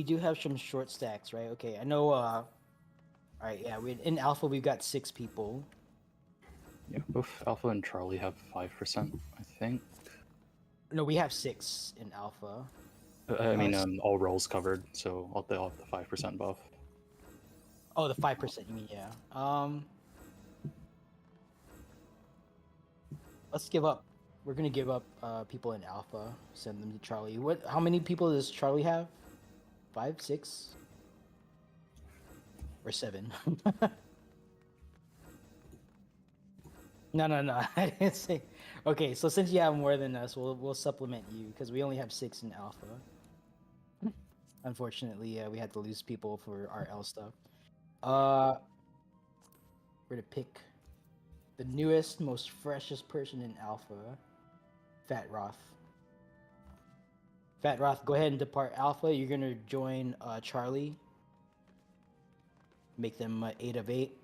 do have some short stacks, right? Okay, I know. All right, yeah. In Alpha we've got 6 people. Yeah, both Alpha and Charlie have 5%, I think. No, we have 6 in Alpha. I mean, all roles covered, so they'll have the 5% buff. Oh, the 5%. You mean yeah? Let's give up. We're gonna give up people in Alpha. Send them to Charlie. What? How many people does Charlie have? 5, 6, or 7? No. I didn't say. Okay, so since you have more than us, we'll supplement you because we only have 6 in Alpha. Unfortunately, we had to lose people for our L stuff. We're gonna pick the newest, most freshest person in Alpha, Fat Roth. Fat Roth, go ahead and depart Alpha. You're gonna join Charlie. Make them 8 of 8.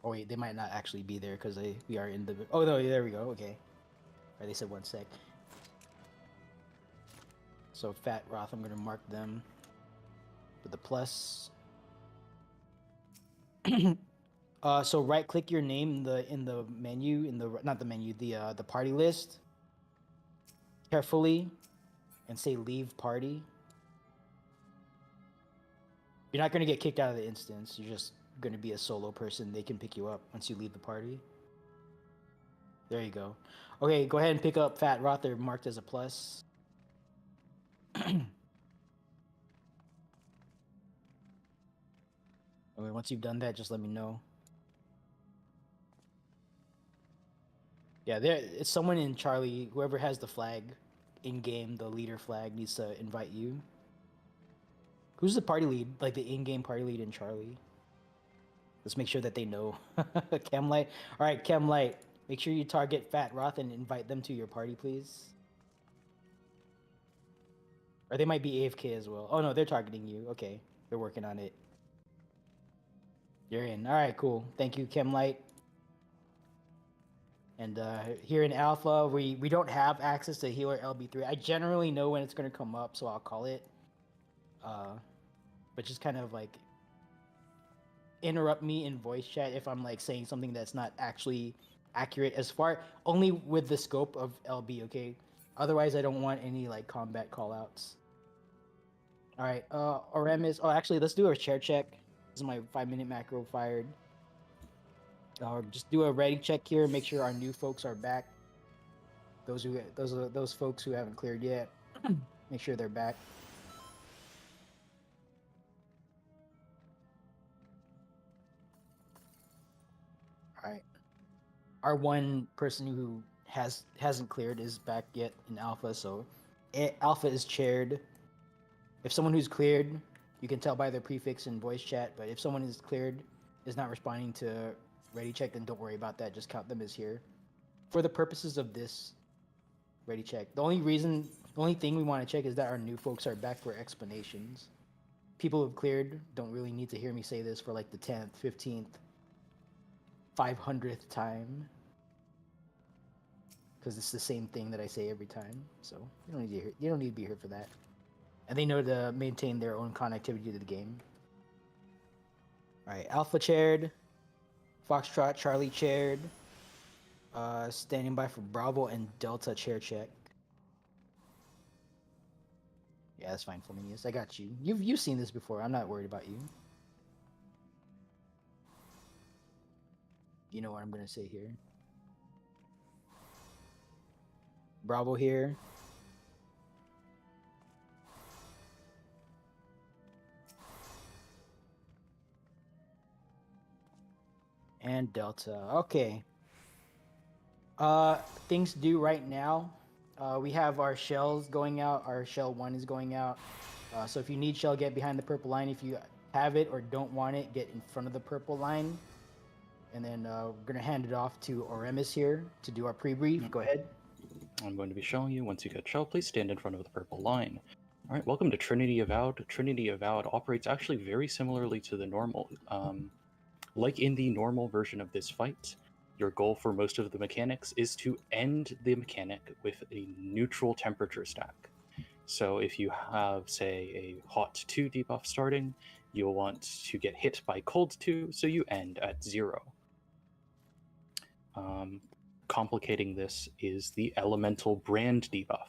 Oh wait, they might not actually be there because we are in the. Oh no, there we go. Okay, right, they said 1 sec. So Fat Roth, I'm gonna mark them with a plus. So right click your name in the menu, not the menu, the party list carefully and say leave party. You're not going to get kicked out of the instance. You're just going to be a solo person. They can pick you up once you leave the party. There you go. Okay, go ahead and pick up Fat Roth. They're marked as a plus. Okay, once you've done that, just let me know. Yeah, it's someone in Charlie. Whoever has the flag in game, the leader flag, needs to invite you. Who's the party lead? Like the in-game party lead in Charlie? Let's make sure that they know. Chem Light. All right, Chem Light. Make sure you target Fat Roth and invite them to your party, please. Or they might be AFK as well. Oh no, they're targeting you. Okay, they're working on it. You're in. All right, cool. Thank you, Chemlight. And here in Alpha, we don't have access to Healer LB3. I generally know when it's going to come up, so I'll call it. But just kind of like interrupt me in voice chat if I'm like saying something that's not actually accurate as far only with the scope of LB, okay? Otherwise, I don't want any like combat callouts. All right, Oremis. Oh, actually, let's do a chair check. This is my 5-minute macro fired. Just do a ready check here. Make sure our new folks are back. Those folks who haven't cleared yet. Make sure they're back. All right. Our one person who hasn't cleared is back yet in Alpha, so Alpha is chaired. If someone who's cleared, you can tell by their prefix in voice chat. But if someone is cleared, is not responding to ready check, then don't worry about that. Just count them as here. For the purposes of this ready check, the only thing we want to check is that our new folks are back for explanations. People who've cleared don't really need to hear me say this for like the 10th, 15th, 500th time, because it's the same thing that I say every time. So you don't need to be here for that. And they know to maintain their own connectivity to the game. All right, Alpha chaired, Foxtrot, Charlie chaired, standing by for Bravo and Delta chair check. Yeah, that's fine, Flaminius. I got you. You've seen this before. I'm not worried about you. You know what I'm gonna say here. Bravo here. And Delta. Okay. Things to do right now. We have our shells going out. Our shell 1 is going out. So if you need shell, get behind the purple line. If you have it or don't want it, get in front of the purple line. And then we're going to hand it off to Oremis here to do our pre-brief. Go ahead. I'm going to be showing you. Once you get shell, please stand in front of the purple line. All right, welcome to Trinity Avowed. Trinity Avowed operates actually very similarly to the normal. Like in the normal version of this fight, your goal for most of the mechanics is to end the mechanic with a neutral temperature stack. So if you have, say, a hot 2 debuff starting, you'll want to get hit by cold 2, so you end at 0. Complicating this is the elemental brand debuff.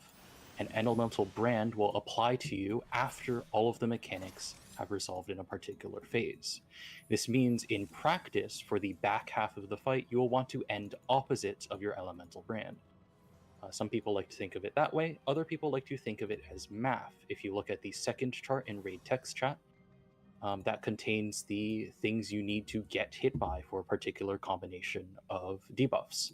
An elemental brand will apply to you after all of the mechanics have resolved in a particular phase. This means in practice, for the back half of the fight, you will want to end opposite of your elemental brand. Some people like to think of it that way. Other people like to think of it as math. If you look at the second chart in Raid Text Chat, that contains the things you need to get hit by for a particular combination of debuffs,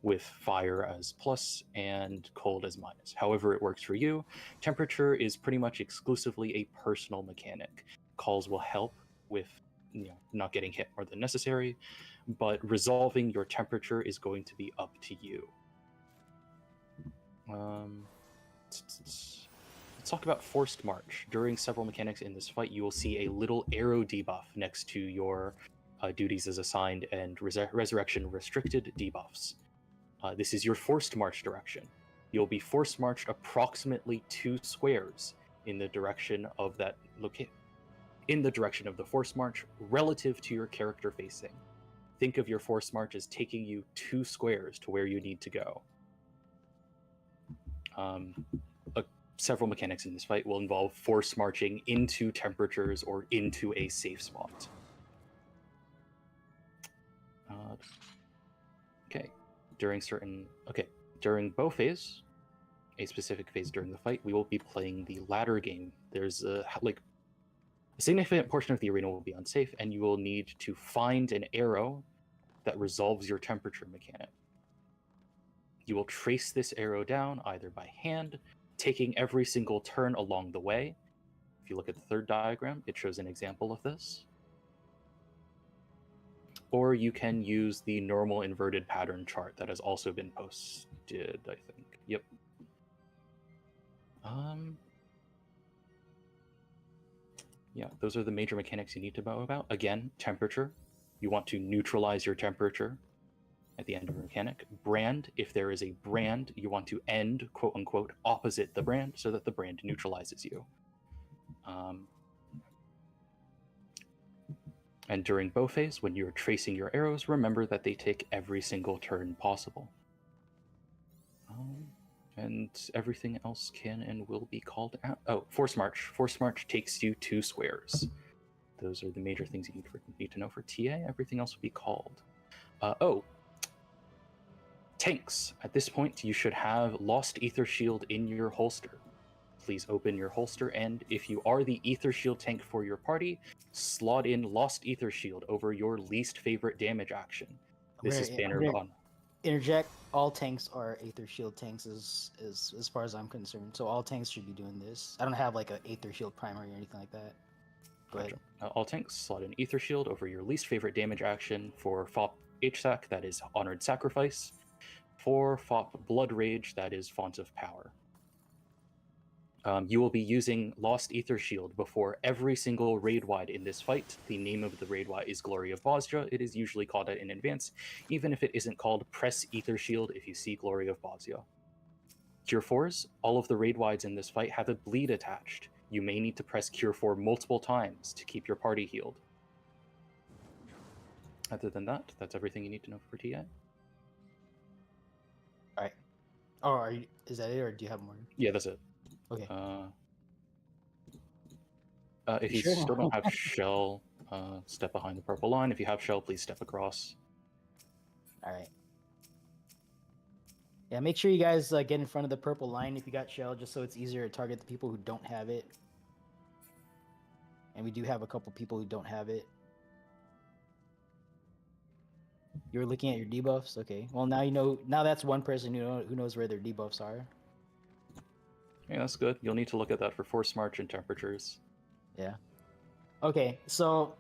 with fire as plus and cold as minus. However it works for you, temperature is pretty much exclusively a personal mechanic. Calls will help with not getting hit more than necessary, but resolving your temperature is going to be up to you. Let's talk about Forced March. During several mechanics in this fight, you will see a little arrow debuff next to your duties as assigned and resurrection restricted debuffs. This is your Forced March direction. You'll be Forced Marched approximately 2 squares in the direction of that in the direction of the Forced March relative to your character facing. Think of your Forced March as taking you 2 squares to where you need to go. Several mechanics in this fight will involve force marching into temperatures or into a safe spot. During bow phase, a specific phase during the fight, we will be playing the ladder game. There's a significant portion of the arena will be unsafe, and you will need to find an arrow that resolves your temperature mechanic. You will trace this arrow down either by hand, taking every single turn along the way. If you look at the third diagram, it shows an example of this. or you can use the normal inverted pattern chart that has also been posted, I think. Yep. Yeah, those are the major mechanics you need to know about. Again, temperature. You want to neutralize your temperature at the end of a mechanic. Brand, if there is a brand, you want to end, quote unquote, opposite the brand so that the brand neutralizes you. And during bow phase, when you're tracing your arrows, remember that they take every single turn possible. And everything else can and will be called out. Oh, Force March. Force March takes you 2 squares. Those are the major things you need to know for TA. Everything else will be called. Tanks. At this point, you should have Lost Ether Shield in your holster. Please open your holster, and if you are the Ether Shield tank for your party, slot in Lost Ether Shield over your least favorite damage action. This is bannered on. Interject. All tanks are Aether Shield tanks, as far as I'm concerned. So all tanks should be doing this. I don't have like a Aether Shield primary or anything like that. But All tanks slot in Ether Shield over your least favorite damage action. For FOP HSAC, that is Honored Sacrifice. For FOP Blood Rage, that is Font of Power. You will be using Lost Ether Shield before every single raid wide in this fight. The name of the raid wide is Glory of Bosja. It is usually called out in advance, even if it isn't called. Press Ether Shield if you see Glory of Bosja. Cure 4s, all of the raid wides in this fight have a bleed attached. You may need to press Cure 4 multiple times to keep your party healed. Other than that, that's everything you need to know for TA. Alright. Oh, is that it, or do you have more? Yeah, that's it. Okay. If you still don't have shell, step behind the purple line. If you have shell, please step across. Alright. Yeah, make sure you guys get in front of the purple line if you got shell, just so it's easier to target the people who don't have it. And we do have a couple people who don't have it. You're looking at your debuffs? Okay. Well, now you know. Now that's one person who knows where their debuffs are. Yeah, that's good. You'll need to look at that for Force March and temperatures. Yeah. Okay, so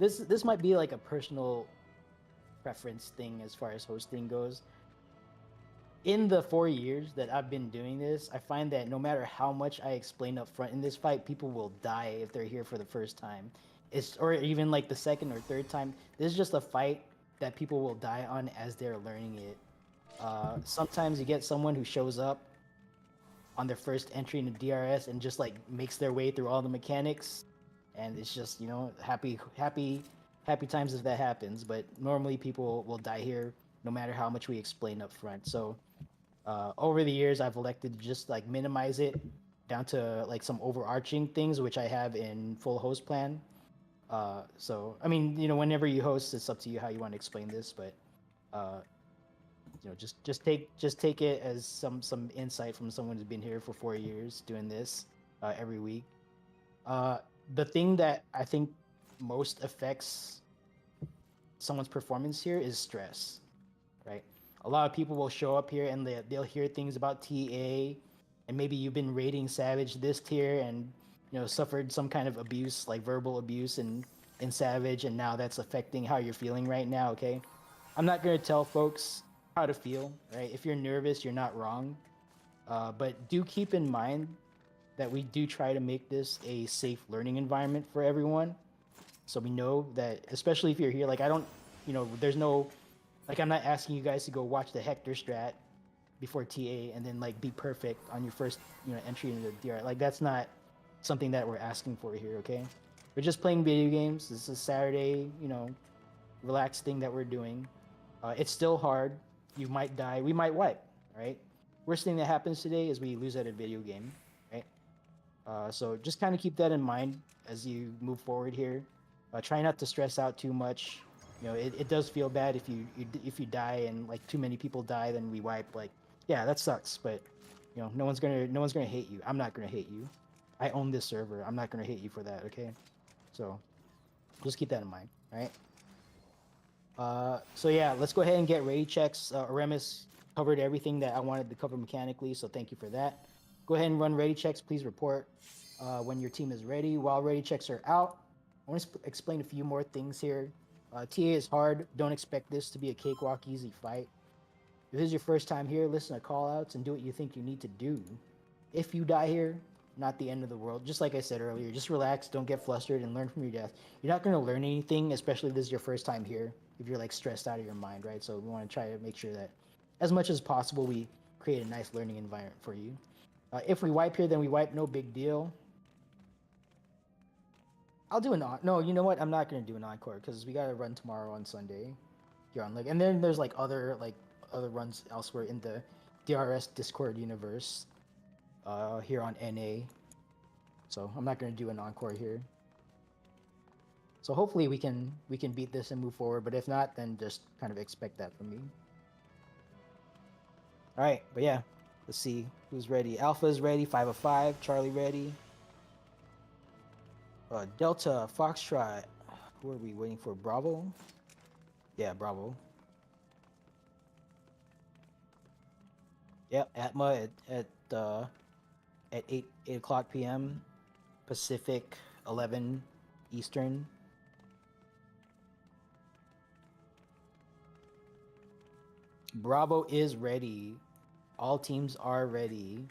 this might be like a personal preference thing as far as hosting goes. In the 4 years that I've been doing this, I find that no matter how much I explain up front in this fight, people will die if they're here for the first time. Or even like the second or third time. This is just a fight that people will die on as they're learning it. Sometimes you get someone who shows up on their first entry into DRS and just like makes their way through all the mechanics, and it's just, you know, happy times if that happens. But normally people will die here no matter how much we explain up front. So over the years, I've elected to just like minimize it down to like some overarching things, which I have in full host plan. So I mean, you know, whenever you host, it's up to you how you want to explain this, but you know, just take it as some insight from someone who's been here for 4 years doing this every week. The thing that I think most affects someone's performance here is stress, right? A lot of people will show up here and they'll hear things about TA, and maybe you've been raiding Savage this tier and, you know, suffered some kind of abuse, like verbal abuse in Savage, and now that's affecting how you're feeling right now. Okay, I'm not gonna tell folks how to feel, right? If you're nervous, you're not wrong, but do keep in mind that we do try to make this a safe learning environment for everyone. So we know that, especially if you're here, like I don't, you know, there's no, like I'm not asking you guys to go watch the Hector strat before TA and then like be perfect on your first, you know, entry into the DR. Like that's not something that we're asking for here, okay? We're just playing video games. This is a Saturday, you know, relaxed thing that we're doing. It's still hard. You might die. We might wipe, right? Worst thing that happens today is we lose at a video game, right? So just kind of keep that in mind as you move forward here. Try not to stress out too much. You know, it does feel bad if you die and like too many people die, then we wipe. Like, yeah, that sucks. But you know, no one's gonna hate you. I'm not gonna hate you. I own this server. I'm not gonna hate you for that. Okay, so just keep that in mind, right? So yeah, let's go ahead and get ready checks. Aramis covered everything that I wanted to cover mechanically, so thank you for that. Go ahead and run ready checks. Please report when your team is ready. While ready checks are out, I want to explain a few more things here. TA is hard. Don't expect this to be a cakewalk, easy fight. If this is your first time here, listen to callouts and do what you think you need to do. If you die here, not the end of the world. Just like I said earlier, just relax, don't get flustered, and learn from your death. You're not going to learn anything, especially if this is your first time here, if you're like stressed out of your mind, right? So we want to try to make sure that as much as possible, we create a nice learning environment for you. If we wipe here, then we wipe, no big deal. I'll do an no. You know what? I'm not gonna do an encore because we gotta run tomorrow on Sunday here on and then there's like other runs elsewhere in the DRS Discord universe here on NA. So I'm not gonna do an encore here. So hopefully we can beat this and move forward. But if not, then just kind of expect that from me. All right, but yeah, let's see who's ready. Alpha is ready. 5 of 5. Charlie ready. Delta, Foxtrot. Who are we waiting for? Bravo? Yeah, Bravo. Yep, Atma at 8 o'clock p.m. Pacific, 11 Eastern. Bravo is ready. All teams are ready.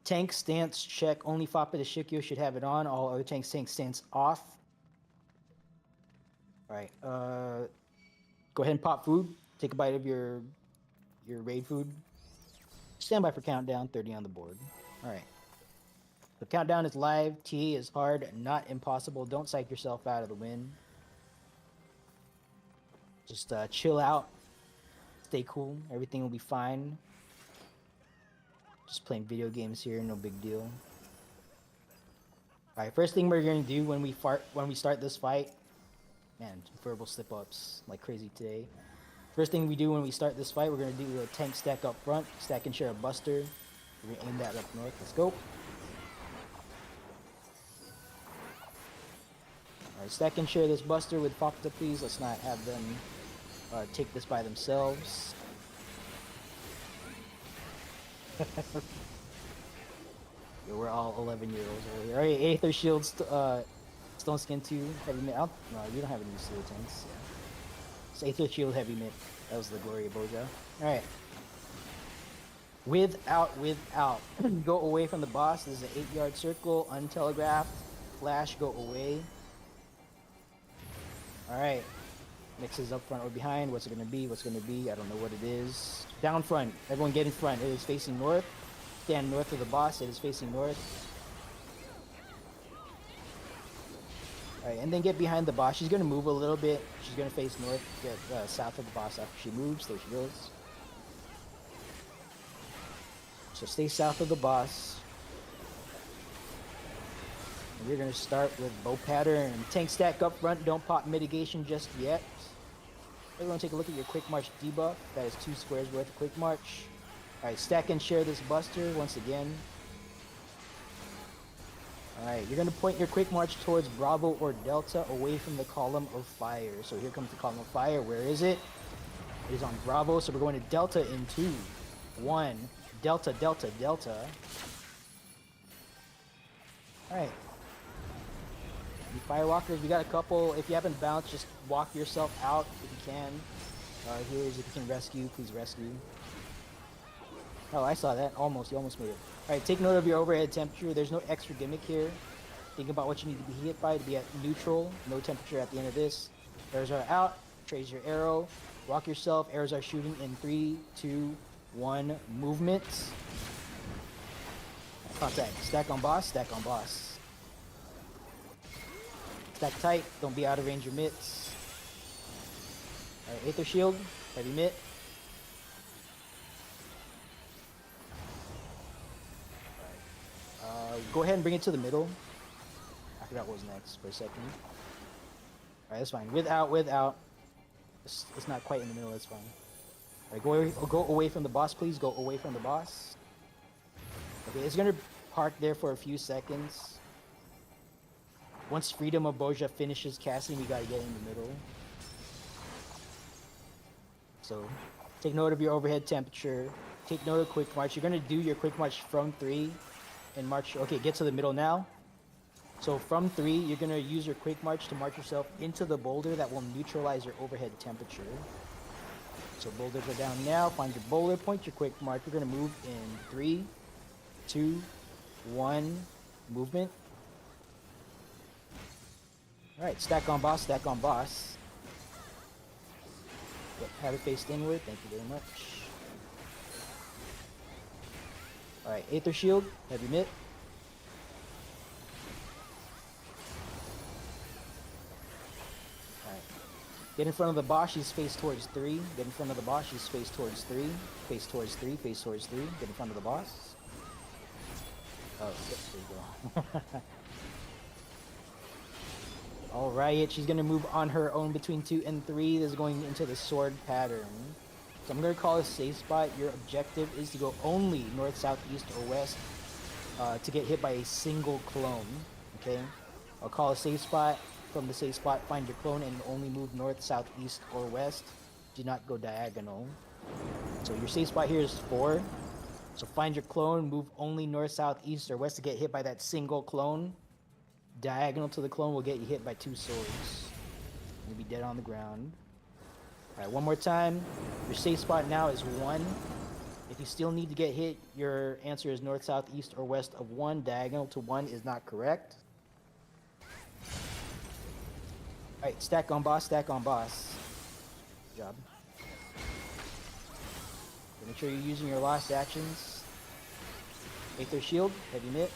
Tank stance check. Only Fappa de Shikyo should have it on. All other tank stance off. All right. Go ahead and pop food. Take a bite of your raid food. Stand by for countdown. 30 on the board. All right. The countdown is live. TA is hard, not impossible. Don't psych yourself out of the win. Just chill out. Stay cool. Everything will be fine. Just playing video games here, no big deal. Alright, first thing we're gonna do when we start this fight. Man, verbal slip-ups like crazy today. First thing we do when we start this fight, we're gonna do a tank stack up front, stack and share a buster. We're gonna aim that up north. Let's go. Alright, stack and share this buster with Fapta, please. Let's not have them take this by themselves. Yeah, we're all 11-year-olds over here. Alright, Aether Shield, Stone Skin 2, Heavy Mitt. No, you don't have any steel tanks. Yeah. It's Aether Shield, Heavy Mitt. That was the glory of Boja. Alright. Without. Go away from the boss. This is an 8-yard circle, untelegraphed. Flash, go away. Alright. Mixes up front or behind. What's it gonna be? What's gonna be? I don't know what it is. Down front. Everyone get in front. It is facing north. Stand north of the boss. It is facing north. Alright, and then get behind the boss. She's gonna move a little bit. She's gonna face north. Get south of the boss after she moves. There she goes. So stay south of the boss. And we're gonna start with bow pattern. Tank stack up front. Don't pop mitigation just yet. Everyone take a look at your quick march debuff. That is 2 squares worth of quick march. Alright, stack and share this buster once again. Alright, you're gonna point your quick march towards Bravo or Delta away from the column of fire. So here comes the column of fire. Where is it? It is on Bravo, so we're going to Delta in 2, 1. Delta, Delta, Delta. Alright. Firewalkers, we got a couple. If you haven't bounced, just walk yourself out if you can. Here's if you can rescue, please rescue. Oh, I saw that. Almost, you almost made it. Alright, take note of your overhead temperature. There's no extra gimmick here. Think about what you need to be hit by to be at neutral. No temperature at the end of this. Arrows are out. Trace your arrow. Walk yourself. Arrows are shooting in 3, 2, 1. Movement. Contact. Stack on boss. Stack on boss. Stack tight. Don't be out of range of mitts. Alright, Aether Shield. Heavy mitt. Go ahead and bring it to the middle. I forgot what was next for a second. Alright, that's fine. Without. It's not quite in the middle, that's fine. Alright, go away from the boss, please. Go away from the boss. Okay, it's gonna park there for a few seconds. Once Freedom of Boja finishes casting, we gotta get in the middle. So, take note of your overhead temperature. Take note of quick march. You're gonna do your quick march from 3 and march. Okay, get to the middle now. So from 3, you're gonna use your quick march to march yourself into the boulder that will neutralize your overhead temperature. So boulders are down now. Find your boulder, point your quick march. We're gonna move in 3, 2, 1, movement. All right, stack on boss, stack on boss. Yep, have it faced inward. Thank you very much. All right, Aether Shield, heavy mitt. All right, get in front of the boss. She's face towards 3. Get in front of the boss. She's face towards 3. Face towards 3. Face towards 3. Get in front of the boss. Oh, yep, there you go. All right, she's gonna move on her own between 2 and 3. This is going into the sword pattern. So I'm gonna call a safe spot. Your objective is to go only north, south, east, or west to get hit by a single clone. Okay, I'll call a safe spot. From the safe spot, find your clone and only move north, south, east, or west. Do not go diagonal. So your safe spot here is 4. So find your clone, move only north, south, east, or west to get hit by that single clone. Diagonal to the clone will get you hit by 2 swords. You'll be dead on the ground. Alright, one more time. Your safe spot now is 1. If you still need to get hit, your answer is north, south, east, or west of 1. Diagonal to 1 is not correct. Alright, stack on boss, stack on boss. Good job. Make sure you're using your last actions. Aether Shield, heavy mitt.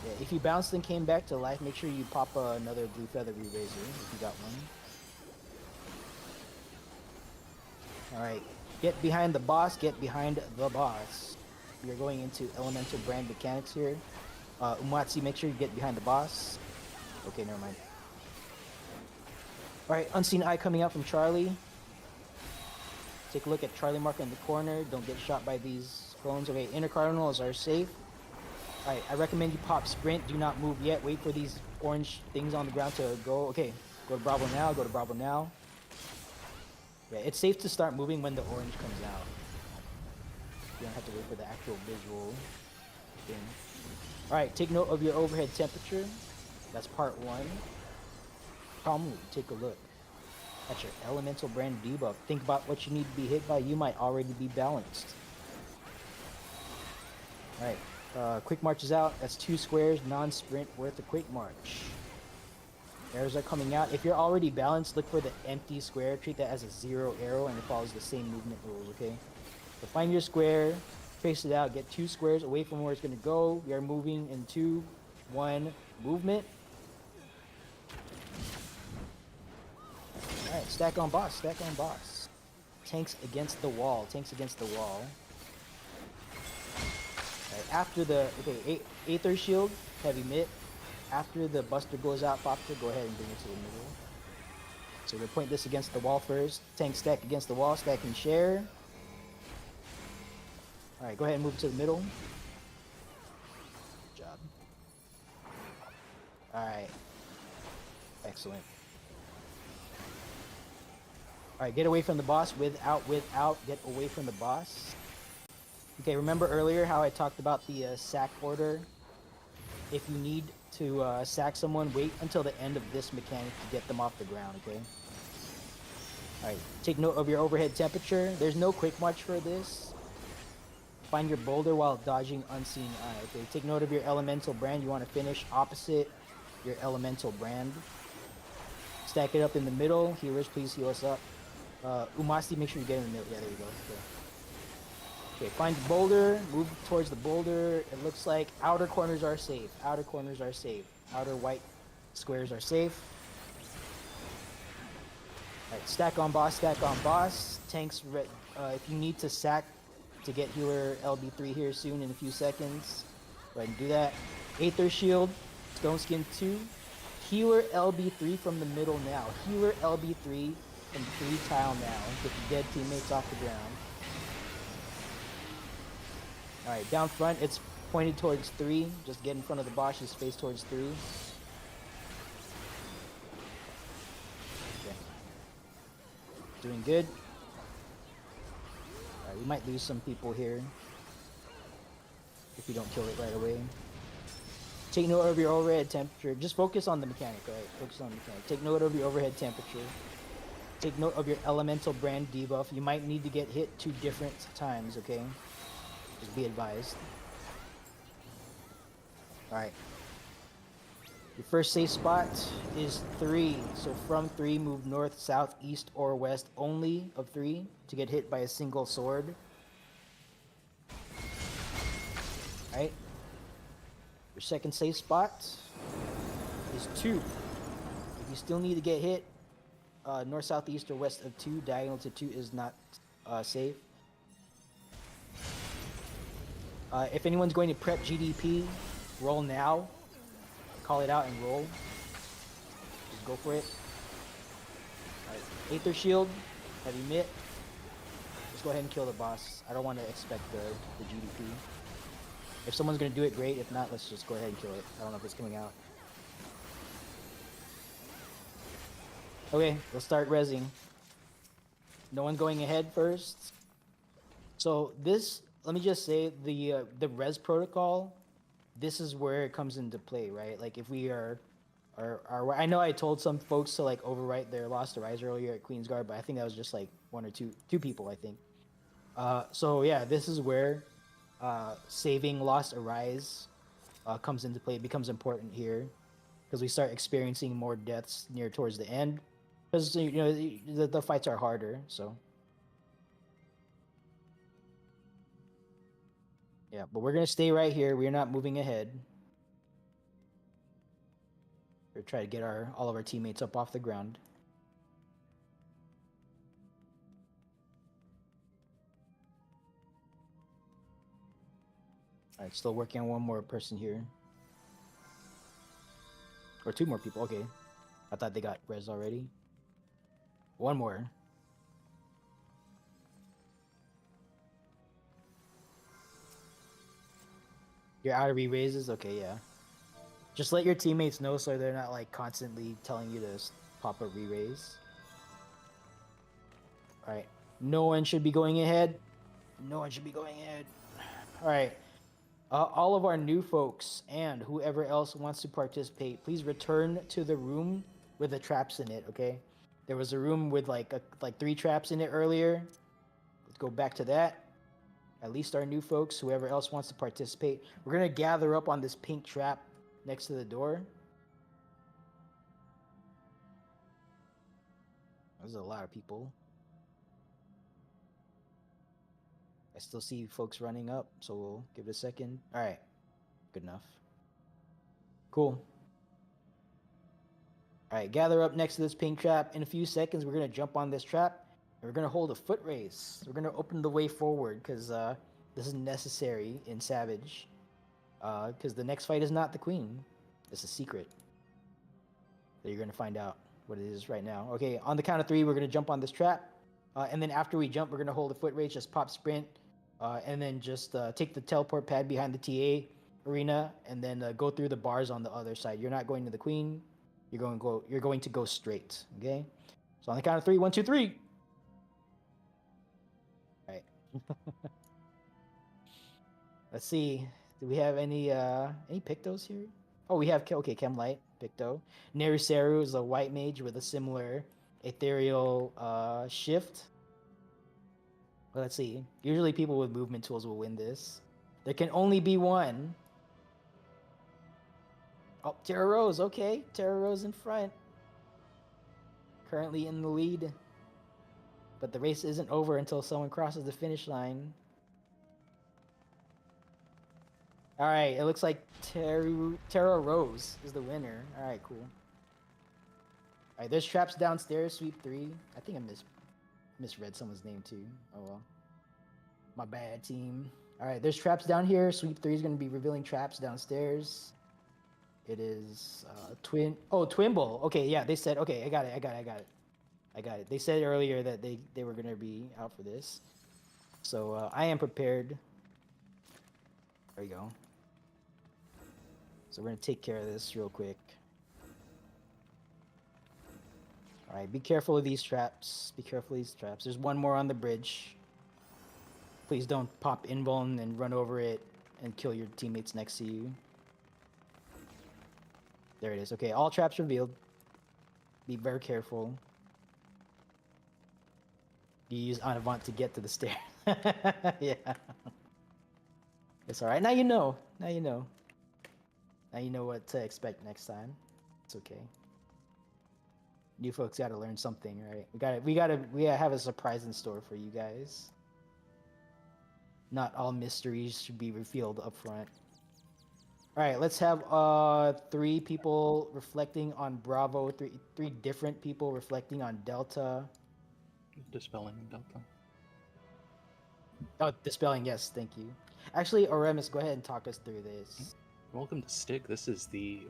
Yeah, if you bounced and came back to life, make sure you pop another blue feather re-razor if you got one. Alright, get behind the boss, get behind the boss. You're going into elemental brand mechanics here. Umatsu, make sure you get behind the boss. Okay, never mind. Alright, Unseen Eye coming out from Charlie. Take a look at Charlie marker in the corner. Don't get shot by these clones. Okay, inner cardinals are safe. Alright, I recommend you pop sprint. Do not move yet. Wait for these orange things on the ground to go. Okay, go to Bravo now. Go to Bravo now. Yeah, it's safe to start moving when the orange comes out. You don't have to wait for the actual visual thing. Alright, take note of your overhead temperature. That's part 1. Calmly take a look at your elemental brand debuff. Think about what you need to be hit by. You might already be balanced. Alright. Quick march is out. That's 2 squares, non-sprint worth a quick march. Arrows are coming out. If you're already balanced, look for the empty square. Treat that as a 0 arrow and it follows the same movement rules, okay? So find your square, trace it out, get 2 squares away from where it's going to go. We are moving in 2, 1, movement. Alright, stack on boss, stack on boss. Tanks against the wall, tanks against the wall. After the Aether Shield, heavy mitt. After the Buster goes out, Popter, go ahead and bring it to the middle. So we're point this against the wall first. Tank stack against the wall, stack and share. Alright, go ahead and move to the middle. Good job. Alright. Excellent. Alright, get away from the boss. Without, get away from the boss. Okay, remember earlier how I talked about the sack order? If you need to sack someone, wait until the end of this mechanic to get them off the ground, okay? Alright, take note of your overhead temperature. There's no quick march for this. Find your boulder while dodging Unseen Eye, okay? Take note of your elemental brand. You want to finish opposite your elemental brand. Stack it up in the middle. Healers, please heal us up. Umasti, make sure you get in the middle. Yeah, there you go. Okay, find the boulder, move towards the boulder. It looks like outer corners are safe. Outer corners are safe. Outer white squares are safe. Alright, stack on boss, stack on boss. Tanks, if you need to sack to get healer LB3 here soon in a few seconds, go ahead and do that. Aether Shield, Stone Skin 2. Healer LB3 from the middle now. Healer LB3 from 3 tile now. Get the dead teammates off the ground. Alright, down front, it's pointed towards 3. Just get in front of the boss, just face towards 3. Okay. Doing good. Alright, we might lose some people here. if you don't kill it right away. Take note of your overhead temperature. Just focus on the mechanic, right? Focus on the mechanic. Take note of your overhead temperature. Take note of your elemental brand debuff. You might need to get hit 2 different times, okay? Just be advised. Alright. Your first safe spot is 3. So from 3, move north, south, east, or west only of 3 to get hit by a single sword. Alright. Your second safe spot is 2. If you still need to get hit, north, south, east, or west of 2, diagonal to 2 is not safe. If anyone's going to prep GDP, roll now. Call it out and roll. Just go for it. Alright, Aether Shield, Heavy Mitt. Let's go ahead and kill the boss. I don't want to expect the GDP. If someone's going to do it, great. If not, let's just go ahead and kill it. I don't know if it's coming out. Okay, let's start rezzing. No one going ahead first. So this, let me just say, the res protocol, this is where it comes into play, right? Like if we are I know I told some folks to like overwrite their Lost Arise earlier at Queensguard, but I think that was just like 1 or 2 people, I think. So yeah, this is where saving Lost Arise comes into play. It becomes important here because we start experiencing more deaths near towards the end. Because you know the fights are harder, so yeah. But we're gonna stay right here. We're not moving ahead. We're trying to get all of our teammates up off the ground. All right, still working on 1 more person here, or 2 more people. Okay, I thought they got res already. 1 more. You're out of re-raises? Okay, yeah. Just let your teammates know so they're not like constantly telling you to pop a re-raise. Alright. No one should be going ahead. No one should be going ahead. Alright. All of our new folks and whoever else wants to participate, please return to the room with the traps in it, okay? There was a room with like 3 traps in it earlier. Let's go back to that. At least our new folks, whoever else wants to participate. We're going to gather up on this pink trap next to the door. There's a lot of people. I still see folks running up, so we'll give it a second. All right. Good enough. Cool. All right, gather up next to this pink trap. In a few seconds, we're going to jump on this trap, and we're going to hold a foot race. We're going to open the way forward, because this is necessary in Savage. Because the next fight is not the Queen. It's a secret that you're going to find out what it is right now. Okay, on the count of 3, we're going to jump on this trap. And then after we jump, we're going to hold a foot race, just pop sprint, and then just take the teleport pad behind the TA arena, and then go through the bars on the other side. You're not going to the Queen. You're going to go straight. Okay. So on the count of 3, 1, 2, 3. All right. Let's see. Do we have any Pictos here? Oh, we have Chemlight Picto. Neriseru is a white mage with a similar ethereal shift. Well, let's see. Usually people with movement tools will win this. There can only be one. Oh, Terra Rose. Okay, Terra Rose in front. Currently in the lead. But the race isn't over until someone crosses the finish line. All right, it looks like Terra Rose is the winner. All right, cool. All right, there's traps downstairs, sweep 3. I think I misread someone's name too. Oh well. My bad, team. All right, there's traps down here. Sweep 3 is going to be revealing traps downstairs. It is Twimble. Okay, yeah, they said, okay, I got it. They said earlier that they were going to be out for this. So I am prepared. There you go. So we're going to take care of this real quick. All right, be careful of these traps. Be careful of these traps. There's one more on the bridge. Please don't pop invuln and run over it. and kill your teammates next to you. There it is. Okay, all traps revealed. Be very careful. You use en avant to get to the stair. Yeah. It's alright. Now you know. Now you know. Now you know what to expect next time. It's okay. You folks gotta learn something, right? We gotta have a surprise in store for you guys. Not all mysteries should be revealed up front. Alright, let's have 3 people reflecting on Bravo, three different people reflecting on Delta. Dispelling Delta. Oh, dispelling, yes, thank you. Actually, Oremus, go ahead and talk us through this. Welcome to Stig. This is the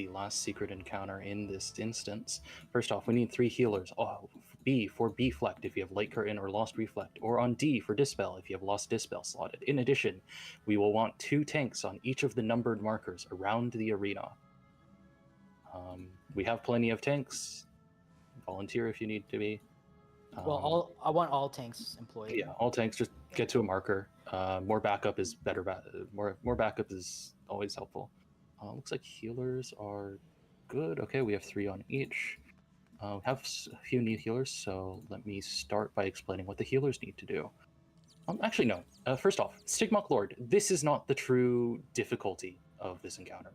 last secret encounter in this instance. First off, we need 3 healers. B for Bflect if you have Light Curtain or Lost Reflect, or on D for Dispel if you have Lost Dispel slotted. In addition, we will want 2 tanks on each of the numbered markers around the arena. We have plenty of tanks. Volunteer if you need to be. Well, I want all tanks employed. Yeah, all tanks just get to a marker. More backup is better. More backup is always helpful. Looks like healers are good. Okay, we have 3 on each. We have a few new healers, so let me start by explaining what the healers need to do. Actually, no. First off, Stigmok Lord. This is not the true difficulty of this encounter.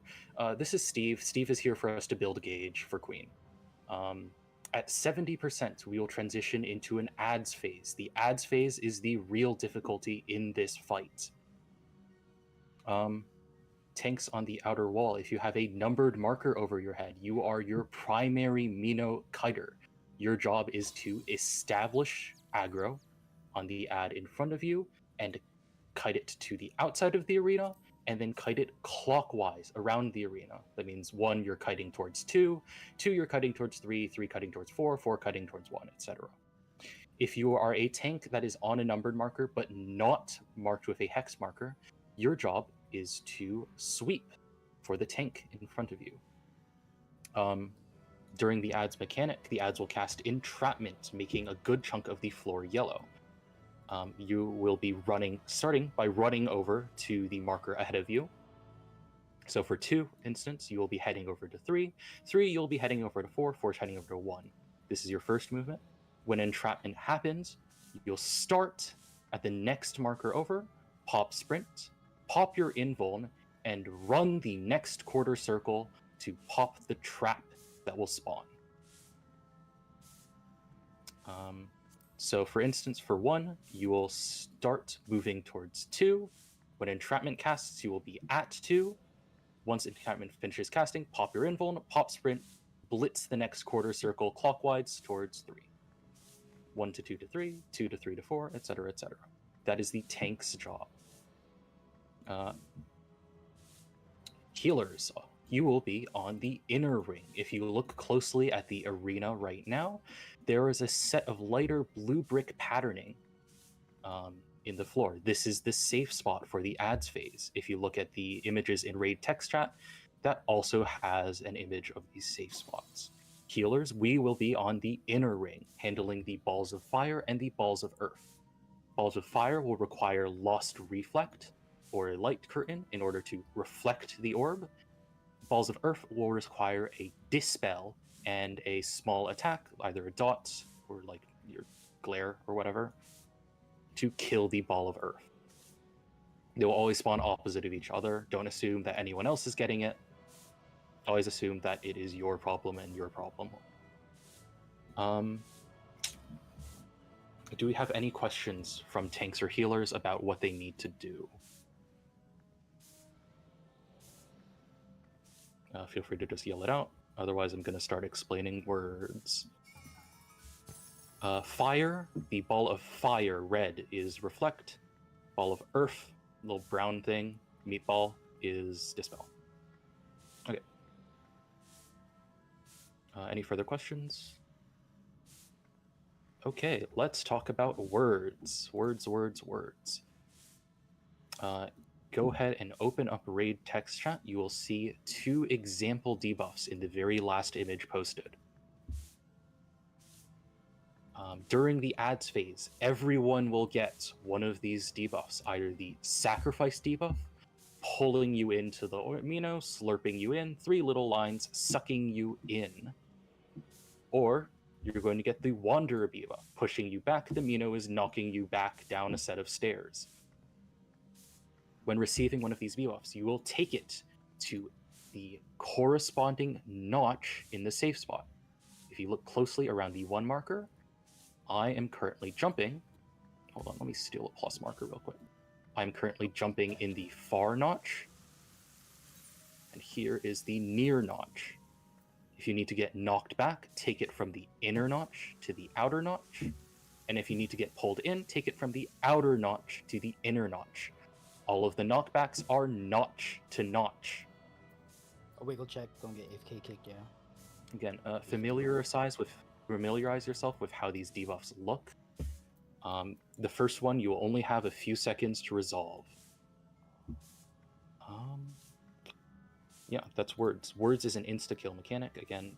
This is Steve. Steve is here for us to build a gauge for Queen. At 70%, we will transition into an ads phase. The ads phase is the real difficulty in this fight. Tanks on the outer wall. If you have a numbered marker over your head, you are your primary Mino kiter. Your job is to establish aggro on the ad in front of you and kite it to the outside of the arena, and then kite it clockwise around the arena. That means 1, you're kiting towards 2, 2, you're kiting towards 3, 3 kiting towards 4, 4 kiting towards 1, etc. If you are a tank that is on a numbered marker but not marked with a hex marker, your job is to sweep for the tank in front of you. During the ads mechanic, the ads will cast Entrapment, making a good chunk of the floor yellow. You will be starting by running over to the marker ahead of you. So for 2 instance, you will be heading over to 3. 3, you'll be heading over to 4. 4 is heading over to 1. This is your first movement. When entrapment happens, you'll start at the next marker over, pop sprint, pop your invuln, and run the next quarter circle to pop the trap that will spawn. So for instance, for 1, you will start moving towards 2. When entrapment casts, you will be at 2. Once entrapment finishes casting, pop your invuln, pop sprint, blitz the next quarter circle clockwise towards 3. 1 to 2 to 3, 2 to 3 to 4, etc., etc. That is the tank's job. Healers, you will be on the inner ring. If you look closely at the arena right now, there is a set of lighter blue brick patterning in the floor. This is the safe spot for the ads phase. If you look at the images in Raid text chat, that also has an image of these safe spots. Healers, we will be on the inner ring, handling the balls of fire and the balls of earth. Balls of fire will require Lost Reflect or a Light Curtain in order to reflect the orb. Balls of earth will require a Dispel and a small attack, either a dot or like your glare or whatever, to kill the ball of earth. They will always spawn opposite of each other. Don't assume that anyone else is getting it. Always assume that it is your problem and your problem. Do we have any questions from tanks or healers about what they need to do? Feel free to just yell it out. Otherwise, I'm going to start explaining words. Fire, the ball of fire, red, is reflect. Ball of earth, little brown thing, meatball, is dispel. Okay. Any further questions? Okay, let's talk about words. Words. Go ahead and open up Raid text chat. You will see 2 example debuffs in the very last image posted. During the ads phase, everyone will get one of these debuffs, either the sacrifice debuff, pulling you into the amino, slurping you in, 3 little lines, sucking you in, or you're going to get the wanderer debuff, pushing you back. The amino is knocking you back down a set of stairs. When receiving one of these debuffs, you will take it to the corresponding notch in the safe spot. If you look closely around the 1 marker, I am currently jumping. Hold on, let me steal a plus marker real quick. I'm currently jumping in the far notch. And here is the near notch. If you need to get knocked back, take it from the inner notch to the outer notch. And if you need to get pulled in, take it from the outer notch to the inner notch. All of the knockbacks are notch to notch. A wiggle check, don't get AFK kicked, yeah. Again, familiarize yourself with how these debuffs look. The first one, you will only have a few seconds to resolve. Yeah, that's words. Words is an insta-kill mechanic. Again,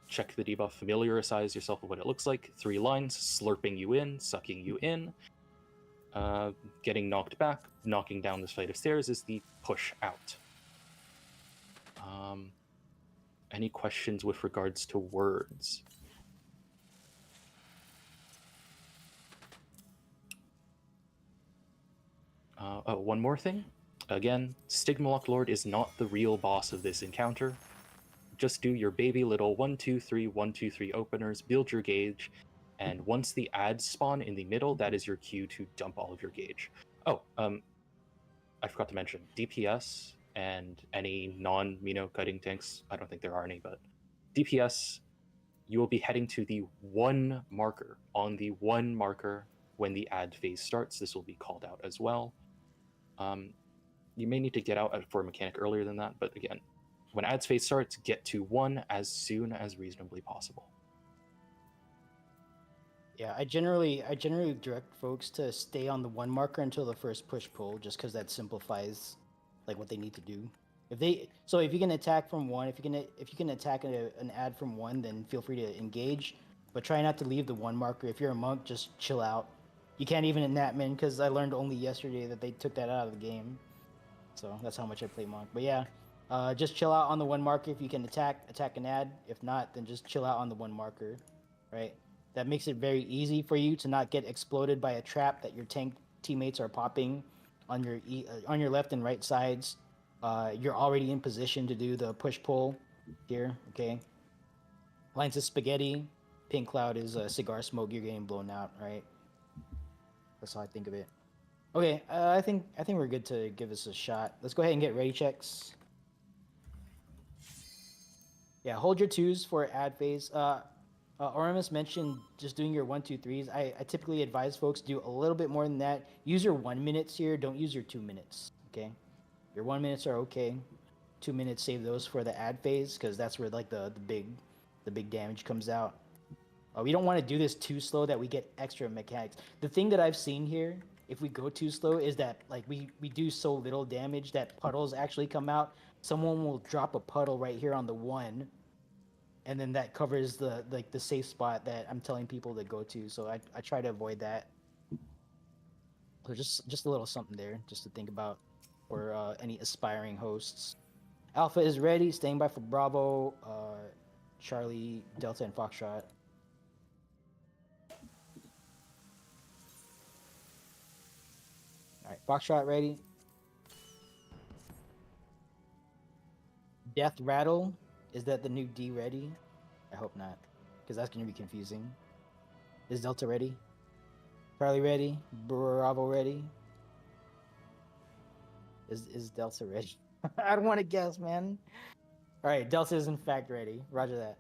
check the debuff, familiarize yourself with what it looks like. 3 lines, slurping you in, sucking you in. Getting knocked back, knocking down this flight of stairs is the push out. Any questions with regards to words? Oh, one more thing. Again, Stigmalock Lord is not the real boss of this encounter. Just do your baby little 1, 2, 3, 1, 2, 3 openers, build your gauge, and once the ads spawn in the middle, that is your cue to dump all of your gauge. Oh, I forgot to mention, DPS and any non-Mino cutting tanks, I don't think there are any, but DPS, you will be heading to the 1 marker. On the 1 marker, when the ad phase starts, this will be called out as well. You may need to get out for a mechanic earlier than that, but again, when ads phase starts, get to 1 as soon as reasonably possible. Yeah, I generally direct folks to stay on the 1 marker until the first push pull, just because that simplifies like what they need to do. If you can attack from 1, if you can attack an ad from 1, then feel free to engage, but try not to leave the 1 marker. If you're a monk, just chill out. You can't even in Natman, because I learned only yesterday that they took that out of the game. So that's how much I play monk. But yeah, just chill out on the 1 marker. If you can attack an ad. If not, then just chill out on the 1 marker, right? That makes it very easy for you to not get exploded by a trap that your tank teammates are popping on your left and right sides. You're already in position to do the push pull here, okay? Lines of spaghetti. Pink cloud is cigar smoke. You're getting blown out, right? That's how I think of it. Okay, I think we're good to give this a shot. Let's go ahead and get ready checks. Yeah, hold your 2s for ad phase. Oramus mentioned just doing your 1, 2, 3s. I typically advise folks do a little bit more than that. Use your 1 minutes here. Don't use your 2 minutes. Okay, your 1 minutes are okay. 2 minutes, save those for the ad phase, because that's where like the big damage comes out. We don't want to do this too slow that we get extra mechanics. The thing that I've seen here, if we go too slow, is that like we do so little damage that puddles actually come out. Someone will drop a puddle right here on the 1. And then that covers the safe spot that I'm telling people to go to. So I try to avoid that. So just a little something there, just to think about for any aspiring hosts. Alpha is ready, staying by for Bravo, Charlie, Delta, and Foxtrot. All right, Foxtrot ready. Death Rattle. Is that the new D ready? I hope not, because that's going to be confusing. Is Delta ready? Charlie ready? Bravo ready? Is Delta ready? I don't want to guess, man. All right, Delta is in fact ready. Roger that.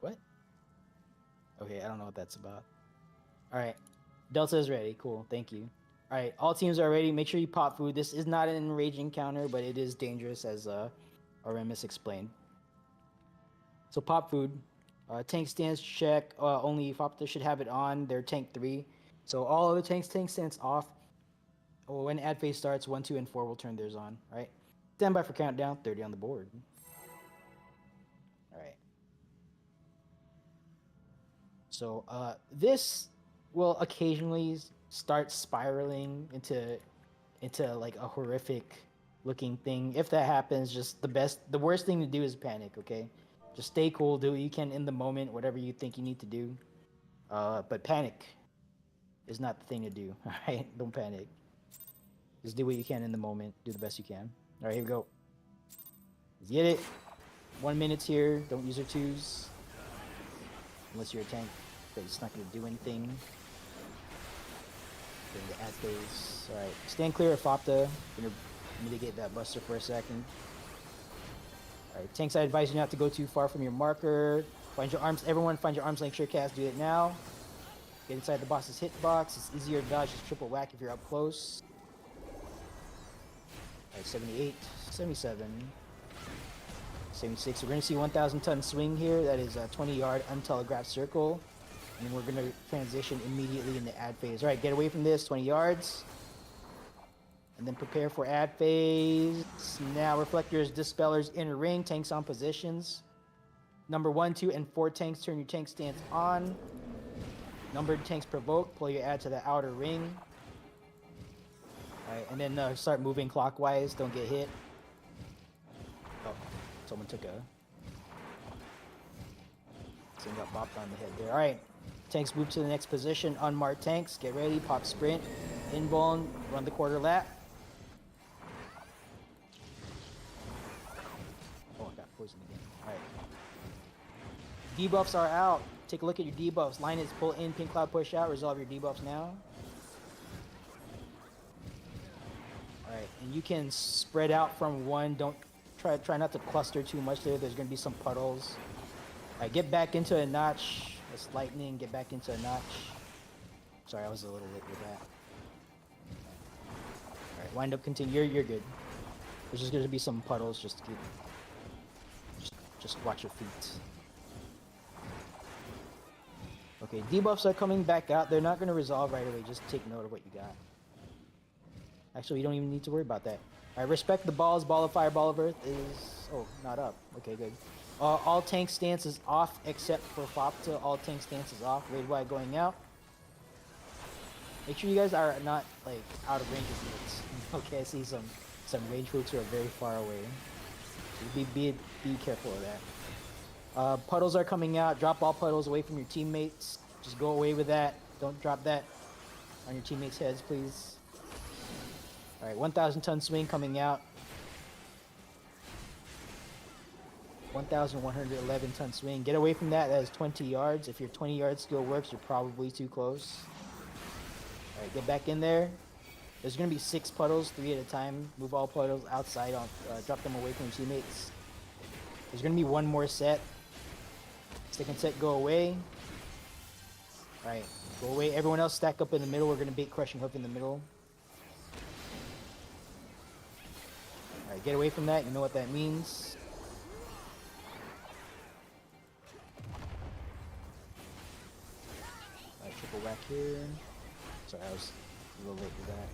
What? Okay, I don't know what that's about. All right, Delta is ready. Cool, thank you. All right, all teams are ready. Make sure you pop food. This is not an enrage encounter, but it is dangerous, as Aramis explained. So pop food. Tank stance check. Only Fopta should have it on. They're tank 3. So all other tank stance off. When ad phase starts, 1, 2, and 4 will turn theirs on. Right. Stand by for countdown. 30 on the board. All right. So this will occasionally start spiraling into like a horrific looking thing. If that happens, just the worst thing to do is panic. Okay, just stay cool, do what you can in the moment, whatever you think you need to do. But panic is not the thing to do. All right, don't panic. Just do what you can in the moment. Do the best you can. All right, here we go. Let's get it. 1 minute here. Don't use your twos. Unless you're a tank. But it's not going to do anything. During the ad phase. Alright. Stand clear of Fopta. Gonna mitigate that buster for a second. Alright. Tanks, I advise you not to go too far from your marker. Find your arms. Everyone find your arms length sure cast. Do it now. Get inside the boss's hitbox. It's easier to dodge. Just triple whack if you're up close. Alright. 78. 77. 76. We're going to see 1,000 ton swing here. That is a 20-yard untelegraphed circle. And then we're going to transition immediately into ad phase. All right, get away from this. 20 yards. And then prepare for ad phase. Now, reflectors, dispellers, inner ring, tanks on positions. Number 1, 2, and 4 tanks, turn your tank stance on. Numbered tanks provoke, pull your ad to the outer ring. All right, and then start moving clockwise. Don't get hit. Oh, someone took a... Someone got bopped on the head there. All right, tanks move to the next position. Unmarked tanks, get ready. Pop sprint, invuln, run the quarter lap. Oh, I got poisoned again. All right. Debuffs are out. Take a look at your debuffs. Line is pull in, pink cloud push out. Resolve your debuffs now. All right, and you can spread out from one. Don't try not to cluster too much there. There's going to be some puddles. All right, get back into a notch. That's lightning. Get back into a notch. Sorry, I was a little late with that. All right, wind up, continue. You're good. There's just going to be some puddles. Just watch your feet. Okay, debuffs are coming back out. They're not going to resolve right away. Just take note of what you got. Actually, you don't even need to worry about that. All right, respect the balls. Ball of fire, ball of earth is... Oh, not up. Okay, good. All tank stance is off except for Fopta. All tank stance is off. Raid wide going out. Make sure you guys are not, like, out of range of mates. Okay, I see some range folks who are very far away. Be careful of that. Puddles are coming out. Drop all puddles away from your teammates. Just go away with that. Don't drop that on your teammates' heads, please. All right, 1,000 ton swing coming out. 1,111 ton swing. Get away from that. That is 20 yards. If your 20 yards still works, you're probably too close. All right, get back in there. There's going to be 6 puddles, 3 at a time. Move all puddles outside. Drop them away from your teammates. There's going to be 1 more set. Second set, go away. Alright, go away. Everyone else stack up in the middle. We're going to bait crushing hoof in the middle. Alright, get away from that. You know what that means. Alright, triple whack here. Sorry, I was a little late with that.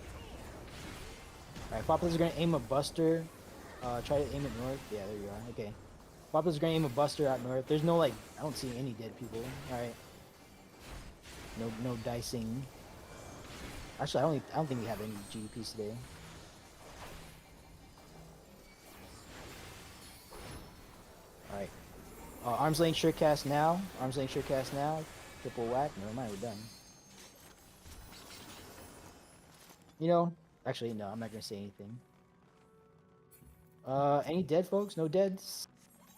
Alright, Foppa's going to aim a buster. Try to aim it north. Yeah, there you are. Okay. Foppa's going to aim a buster out north. There's no, like, I don't see any dead people. Alright. No dicing. Actually, I don't think we have any GDPs today. Alright. Arms length sure cast now. Arms length sure cast now. Triple whack. Never mind, we're done. You know, actually, no, I'm not going to say anything. Any dead folks? No deads?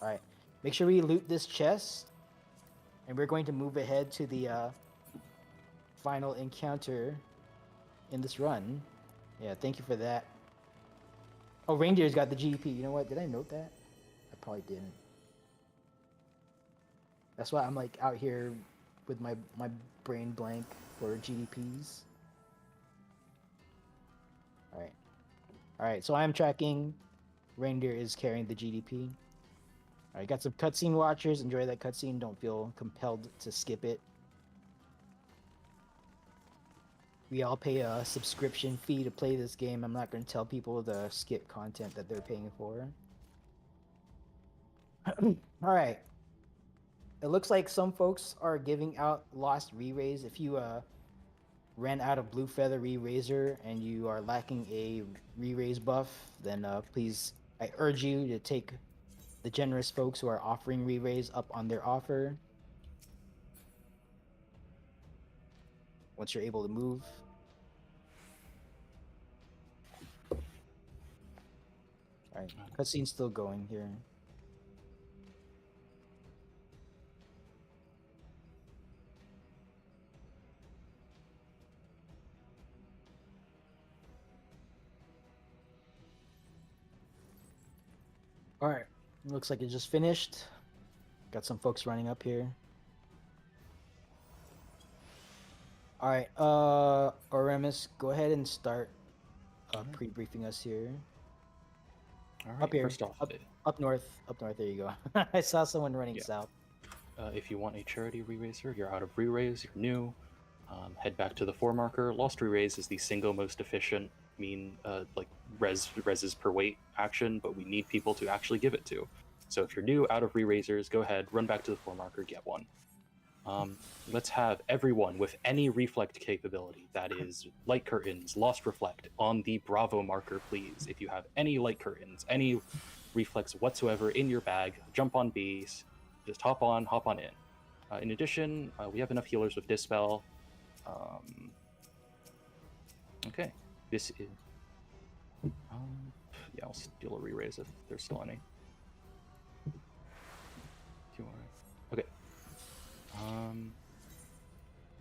Alright. Make sure we loot this chest. And we're going to move ahead to the final encounter in this run. Yeah, thank you for that. Oh, Reindeer's got the GP. You know what? Did I note that? I probably didn't. That's why I'm like out here with my brain blank for GDPs. Alright. Alright, so I'm tracking. Reindeer is carrying the GDP. Alright, got some cutscene watchers. Enjoy that cutscene. Don't feel compelled to skip it. We all pay a subscription fee to play this game. I'm not going to tell people to skip content that they're paying for. Alright. It looks like some folks are giving out lost re-raise. If you ran out of blue feather re-raiser and you are lacking a re-raise buff, then please, I urge you to take the generous folks who are offering re-raise up on their offer. Once you're able to move. Alright, cutscene's still going here. Alright, looks like it just finished. Got some folks running up here. Alright, Oremus, go ahead and start pre-briefing us here. All right. Up here, First off, up north, there you go. I saw someone running Yeah. south. if you want a charity re-raiser, you're out of re-raise, you're new. Head back to the 4 marker. Lost re-raise is the single most efficient like reses per weight action, but we need people to actually give it to. So if you're new, out of re-raisers, go ahead, run back to the 4 marker, get one. Let's have everyone with any reflect capability, that is light curtains, lost reflect, on the Bravo marker, please. If you have any light curtains, any reflex whatsoever in your bag, jump on B's, just hop on in. In addition, we have enough healers with Dispel. Okay, this is... yeah, I'll steal a re-raise if there's still any. Okay.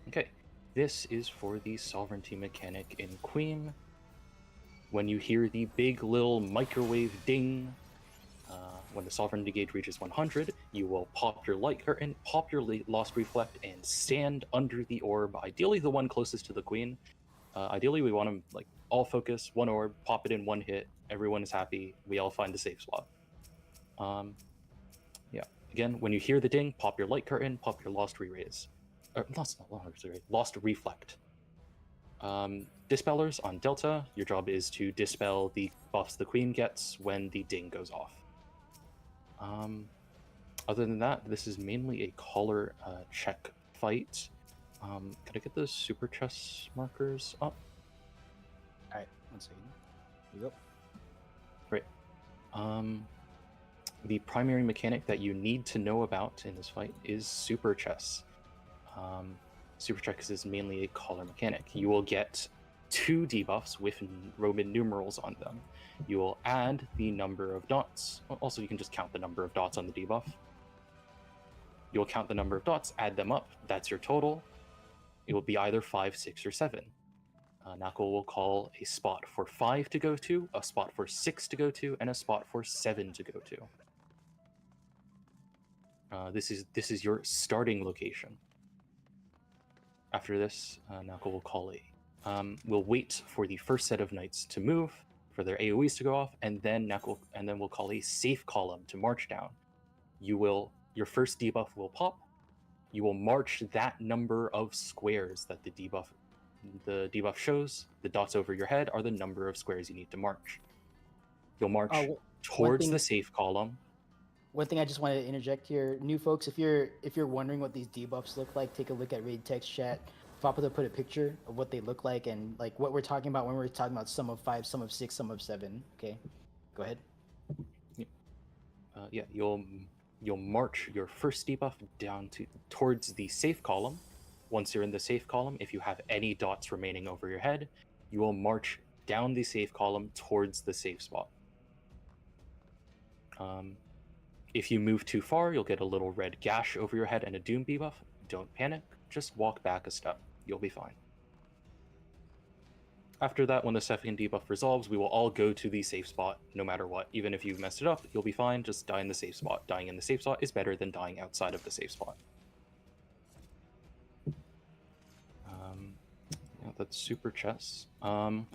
Okay, this is for the sovereignty mechanic in Queen. When you hear the big little microwave ding, when the sovereignty gauge reaches 100, you will pop your light curtain, pop your lost reflect, and stand under the orb, ideally the one closest to the Queen. Ideally, we want to like all focus, one orb, pop it in one hit, everyone is happy, we all find a safe spot. Yeah. Again, when you hear the ding, pop your light curtain, pop your lost re-raise. Lost reflect. Dispellers on Delta, your job is to dispel the buffs the Queen gets when the ding goes off. Other than that, this is mainly a collar check fight. Could I get those super chess markers up? Alright, 1 second. Here you go. Great. The primary mechanic that you need to know about in this fight is super chess. Super chess is mainly a collar mechanic. You will get 2 debuffs with Roman numerals on them. You will add the number of dots. Also, you can just count the number of dots on the debuff. You'll count the number of dots, add them up. That's your total. It will be either 5, 6, or 7. Nacl will call a spot for 5 to go to, a spot for 6 to go to, and a spot for 7 to go to. This is your starting location. After this, Nacl will call we'll wait for the first set of knights to move, for their AoEs to go off, and then we'll call a safe column to march down. Your first debuff will pop. You will march that number of squares that the debuff shows. The dots over your head are the number of squares you need to march. You'll march towards the safe column. One thing I just wanted to interject here, new folks, if you're wondering what these debuffs look like, take a look at Raid Text Chat. Fapa put a picture of what they look like and like what we're talking about when we're talking about sum of 5, sum of 6, sum of 7. Okay, go ahead. Yeah, you'll march your first debuff down towards the safe column. Once you're in the safe column, if you have any dots remaining over your head, you will march down the safe column towards the safe spot. If you move too far, you'll get a little red gash over your head and a doom debuff. Don't panic, just walk back a step. You'll be fine. After that, when the second debuff resolves, we will all go to the safe spot, no matter what. Even if you've messed it up, you'll be fine, just die in the safe spot. Dying in the safe spot is better than dying outside of the safe spot. Yeah, that's super chess. Hold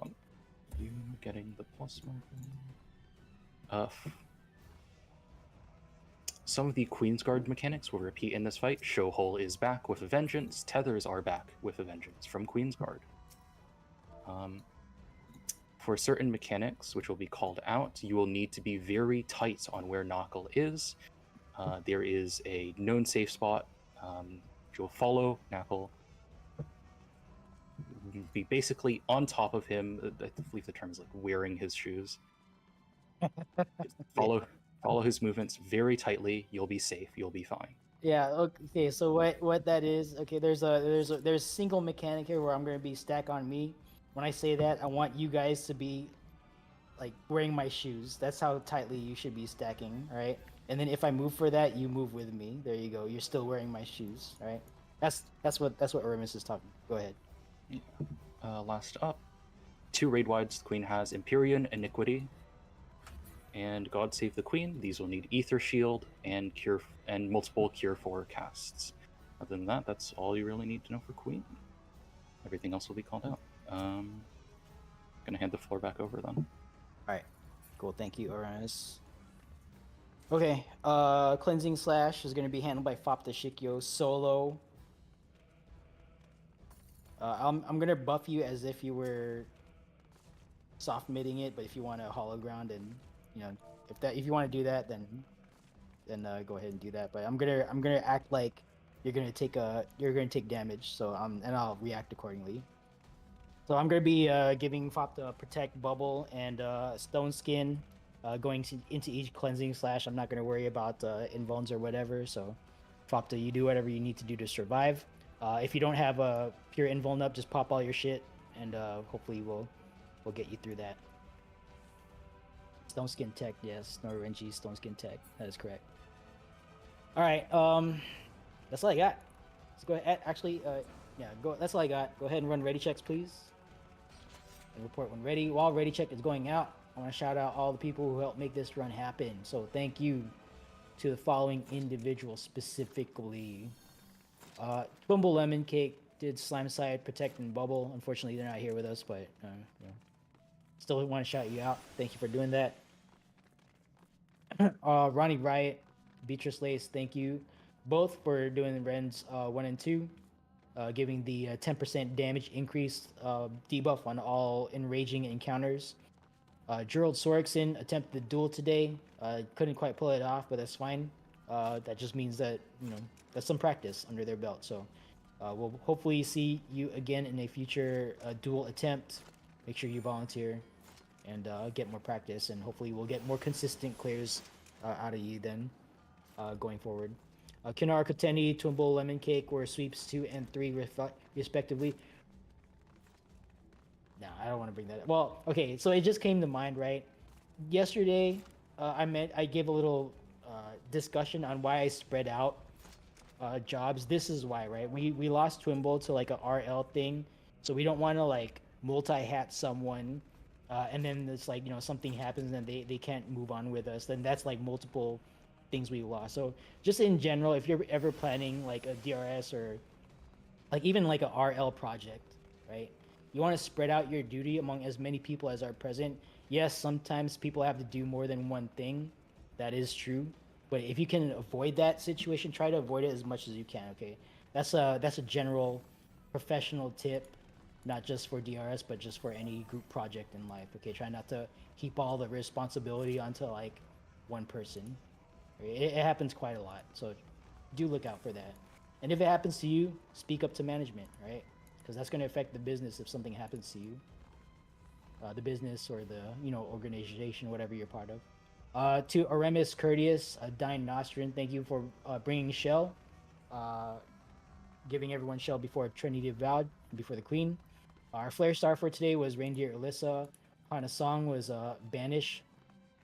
on. You getting the plus marker? Some of the Queensguard mechanics will repeat in this fight. Showhole is back with a vengeance. Tethers are back with a vengeance from Queensguard. For certain mechanics, which will be called out, you will need to be very tight on where Nacl is. there is a known safe spot. You'll follow Nacl. Be basically on top of him. I believe the term is like wearing his shoes. Just follow his movements very tightly. You'll be safe. You'll be fine. Yeah. Okay. So what that is? Okay. There's single mechanic here where I'm gonna be stack on me. When I say that, I want you guys to be like wearing my shoes. That's how tightly you should be stacking. All right. And then if I move for that, you move with me. There you go. You're still wearing my shoes. All right. That's what Aramis is talking. Go ahead. Last up, 2 raid wides. The Queen has Empyrean, Iniquity, and God Save the Queen. These will need Ether Shield and Cure and multiple Cure 4 casts. Other than that, that's all you really need to know for Queen. Everything else will be called out. Gonna hand the floor back over then. All right. Cool. Thank you, Aramis. Okay. Cleansing Slash is gonna be handled by Fopta Shikyo solo. I'm gonna buff you as if you were soft midding it, but if you want to hollow ground and if you want to do that, then go ahead and do that. But I'm gonna act like you're gonna take damage, so and I'll react accordingly. So I'm gonna be giving Fopta Protect, Bubble, and Stone Skin, going into each Cleansing Slash. I'm not gonna worry about invulns or whatever. So Fopta, you do whatever you need to do to survive. If you don't have a pure invuln up, just pop all your shit, and hopefully we'll get you through that. Stone Skin Tech, yes. No RNG, Stone Skin Tech. That is correct. All right, that's all I got. Let's go ahead. Actually, yeah, go. That's all I got. Go ahead and run ready checks, please. And report when ready. While ready check is going out, I want to shout out all the people who helped make this run happen. So thank you to the following individuals specifically. Twimble Lemon Cake did Slime Side, Protect, and Bubble. Unfortunately, they're not here with us, but still want to shout you out. Thank you for doing that. Ronnie Riot, Beatrice Lace, thank you both for doing the Rens 1 and 2, giving the 10% damage increase debuff on all enraging encounters. Gerald Sorikson attempted the duel today. Couldn't quite pull it off, but that's fine. That just means that that's some practice under their belt. So we'll hopefully see you again in a future duel attempt. Make sure you volunteer and get more practice, and hopefully we'll get more consistent clears out of you then going forward. Kinar Koteni, Twimble Lemon Cake were sweeps 2 and 3 respectively. No, I don't want to bring that up. Well, okay, so it just came to mind, right? Yesterday, I gave a little discussion on why I spread out jobs. This is why, right? We lost Twimble to like a RL thing, so we don't want to like multi-hat someone, and then it's like something happens and they can't move on with us. Then that's like multiple things we lost. So just in general, if you're ever planning like a DRS or like even like a RL project, right? You want to spread out your duty among as many people as are present. Yes, sometimes people have to do more than one thing. That is true. But if you can avoid that situation, try to avoid it as much as you can, okay? That's a general professional tip, not just for DRS, but just for any group project in life, okay? Try not to keep all the responsibility onto like one person. It happens quite a lot, so do look out for that. And if it happens to you, speak up to management, right? Because that's going to affect the business if something happens to you. The business or the organization, whatever you're part of. To Aramis Courteous, Dine Nostrin, thank you for bringing Shell, giving everyone Shell before Trinity Vowed, before the Queen. Our Flare Star for today was Reindeer Alyssa. Hana Song was Banish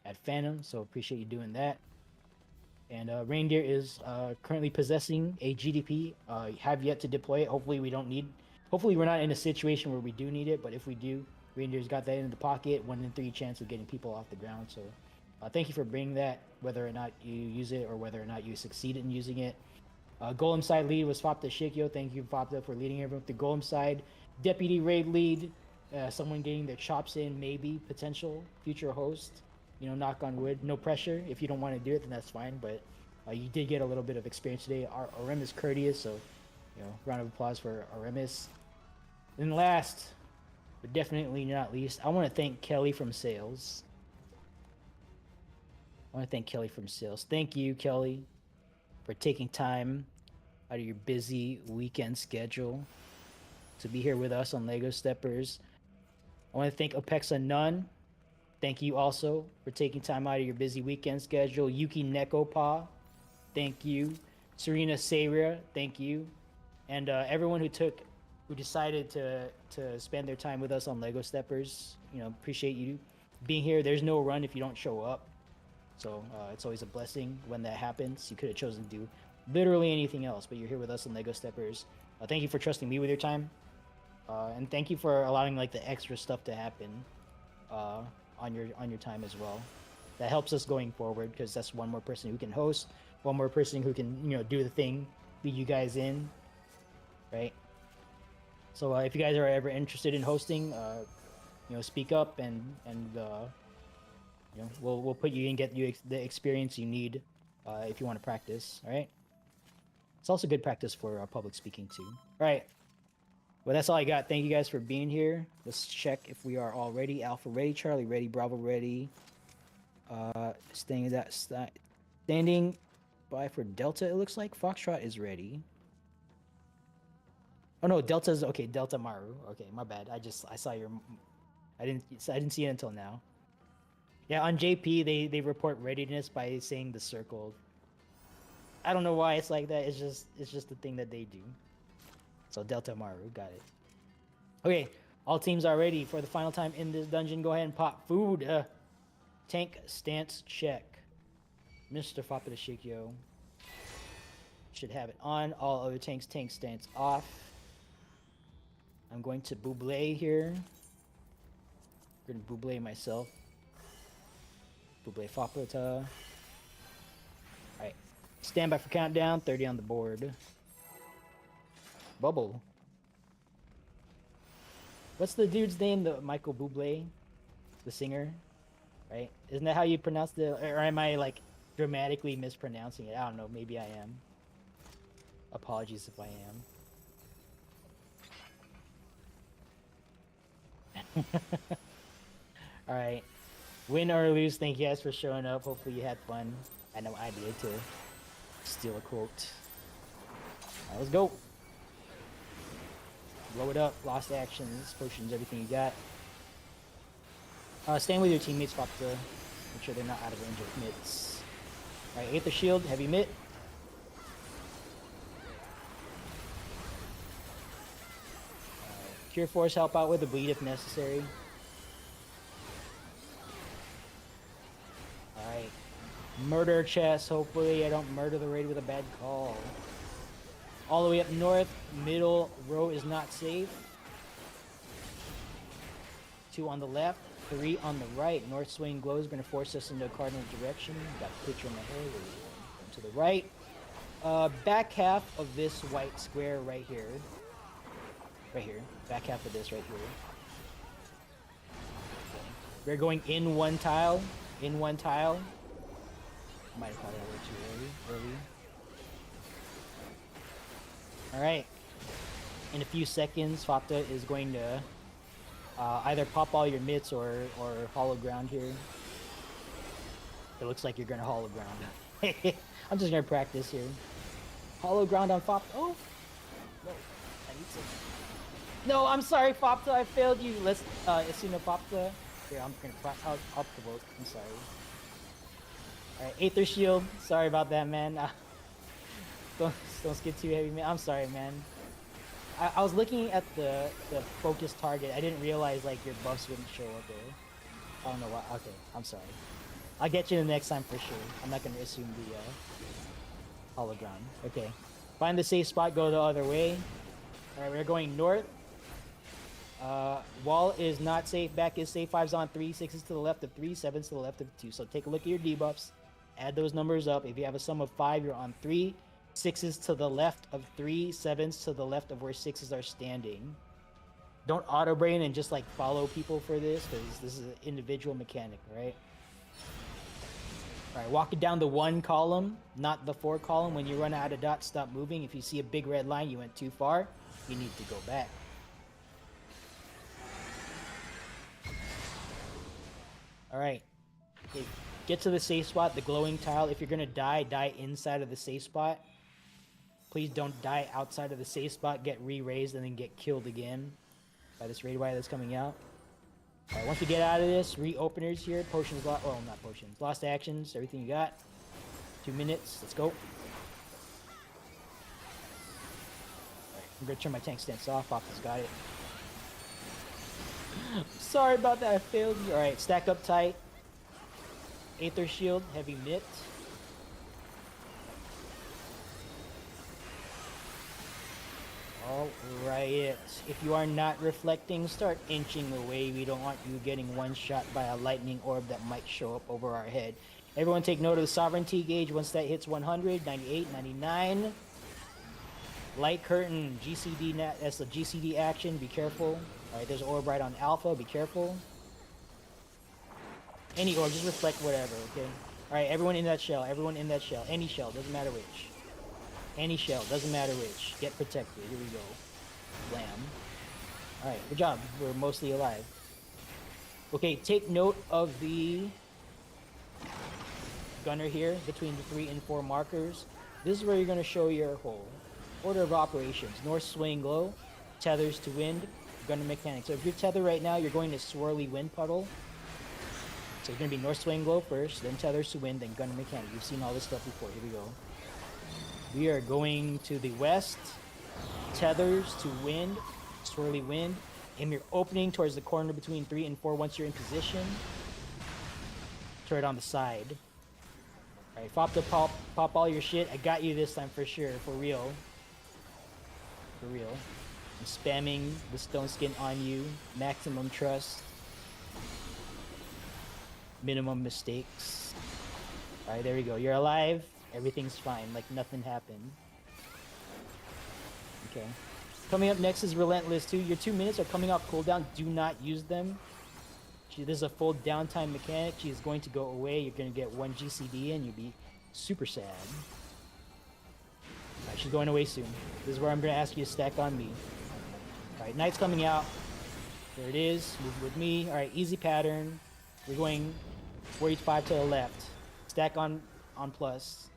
at Phantom, so appreciate you doing that. And Reindeer is currently possessing a GDP. Have yet to deploy it. Hopefully we're not in a situation where we do need it, but if we do, Reindeer's got that in the pocket. 1 in 3 chance of getting people off the ground. So thank you for bringing that, whether or not you use it or whether or not you succeed in using it. Golem side lead was Fopta Shikyo. Thank you, Fopta, for leading everyone with the Golem side. Deputy raid lead, someone getting their chops in, maybe, potential future host. Knock on wood. No pressure. If you don't want to do it, then that's fine. But you did get a little bit of experience today. Aramis Courteous, so round of applause for Aramis. And last, but definitely not least, I want to thank Kelly from Sales. Thank you, Kelly. for taking time out of your busy weekend schedule to be here with us on Lego Steppers. I want to thank Apexa Nunn. Thank you also for taking time out of your busy weekend schedule. Yuki Nekopa, thank you. Serena Saria, thank you. And everyone who decided to spend their time with us on Lego Steppers, appreciate you being here. There's no run if you don't show up. So it's always a blessing when that happens. You could have chosen to do literally anything else, but you're here with us on Lego Steppers. Thank you for trusting me with your time. And thank you for allowing like the extra stuff to happen on your time as well. That helps us going forward because that's one more person who can host, one more person who can do the thing, lead you guys in, right? So if you guys are ever interested in hosting, speak up and we'll put you in, get you the experience you need if you want to practice. All right. It's also good practice for public speaking too. All right. Well, that's all I got. Thank you guys for being here. Let's check if we are all ready. Alpha ready, Charlie ready, Bravo ready. Standing by for Delta. It looks like Foxtrot is ready. Oh no, Delta's okay. Delta Maru. Okay, my bad. I saw your. I didn't see it until now. Yeah, on JP they report readiness by saying the circle. I don't know why it's like that. It's just the thing that they do. So Delta Maru, got it. Okay, all teams are ready for the final time in this dungeon. Go ahead and pop food. Tank stance check. Mr. Fapita Shikyo should have it on. All other tanks tank stance off. I'm going to Buble here. I'm going to Buble myself. Buble Fapita. Alright. Stand by for countdown. 30 on the board. Bubble. What's the dude's name? The Michael Bublé, the singer, right? Isn't that how you pronounce the? Or am I like dramatically mispronouncing it? I don't know. Maybe I am. Apologies if I am. All right. Win or lose, thank you guys for showing up. Hopefully you had fun. I know I did to steal a quote. All right, let's go. Blow it up, lost actions, potions, everything you got. Stand with your teammates, Pop to make sure they're not out of range of mitts. Alright, Aether Shield, heavy mitt. Cure Force, help out with the bleed if necessary. Alright. Murder chest, hopefully I don't murder the raid with a bad call. All the way up north, middle row is not safe. 2 on the left, 3 on the right. North swing glow is going to force us into a cardinal direction. Got the picture in my head. Going to the right. Back half of this white square right here. Right here. Back half of this right here. Okay. We're going in one tile. In one tile. Might have thought that a little too early. Alright, in a few seconds, Fapta is going to either pop all your mitts or hollow ground here. It looks like you're going to hollow ground. I'm just going to practice here. Hollow ground on Fapta. Oh! No, I need to... No, I'm sorry, Fapta, I failed you. Let's, Asuna Fapta. Here, I'm going to... I'll provoke. I'm sorry. Alright, Aether Shield. Sorry about that, man. Don't get too heavy, man. I'm sorry, man. I was looking at the focus target. I didn't realize like your buffs wouldn't show up there. I don't know why. Okay, I'm sorry. I'll get you the next time for sure. I'm not gonna assume the hollow ground. Okay. Find the safe spot. Go the other way. All right, we're going north. Wall is not safe. Back is safe. 5's on 3. 6's to the left of 3. 7's to the left of 2. So take a look at your debuffs. Add those numbers up. If you have a sum of 5, you're on 3. 6's to the left of 3, 7's to the left of where 6's are standing. Don't auto brain and just like follow people for this because this is an individual mechanic, right? All right, walk it down the 1 column, not the 4 column. When you run out of dots, stop moving. If you see a big red line, you went too far, you need to go back. All right, okay. Get to the safe spot, the glowing tile. If you're gonna die, die inside of the safe spot. Please don't die outside of the safe spot, get re-raised, and then get killed again by this raid wire that's coming out. Alright, once we get out of this, re-openers here, potions, well, not potions, lost actions, everything you got. 2 minutes, let's go. Alright, I'm gonna turn my tank stance off, Optus got it. Sorry about that, I failed you. Alright, stack up tight. Aether Shield, Heavy Mitt. Alright, if you are not reflecting, start inching away. We don't want you getting one shot by a lightning orb that might show up over our head. Everyone take note of the sovereignty gauge once that hits 100, 98, 99. Light curtain, GCD, that's a GCD action, be careful. Alright, there's an orb right on alpha, be careful. Any orb, just reflect whatever, okay? Alright, everyone in that shell, everyone in that shell. Any shell, doesn't matter which. Any shell, doesn't matter which. Get protected, here we go. Blam. Alright, good job, we're mostly alive. Okay, take note of the gunner here, between the 3 and 4 markers. This is where you're gonna show your whole order of operations. North swing low, tethers to wind, gunner mechanics. So if you're tethered right now, you're going to swirly wind puddle. So it's going to be north swing low first, then tethers to wind, then gunner mechanic. You've seen all this stuff before. Here we go. We are going to the west, tethers to wind, swirly wind. Aim your opening towards the corner between 3 and 4 once you're in position. Turret on the side. Alright, pop all your shit. I got you this time for sure, for real. For real. I'm spamming the stone skin on you. Maximum trust. Minimum mistakes. Alright, there we go. You're alive. Everything's fine. Like nothing happened. Okay. Coming up next is Relentless 2. Your 2 minutes are coming off cooldown. Do not use them. This is a full downtime mechanic. She is going to go away. You're going to get 1 GCD and you'll be super sad. Alright, she's going away soon. This is where I'm going to ask you to stack on me. Alright, Knight's coming out. There it is. Move with me. Alright, easy pattern. We're going 45 to the left. Stack on plus.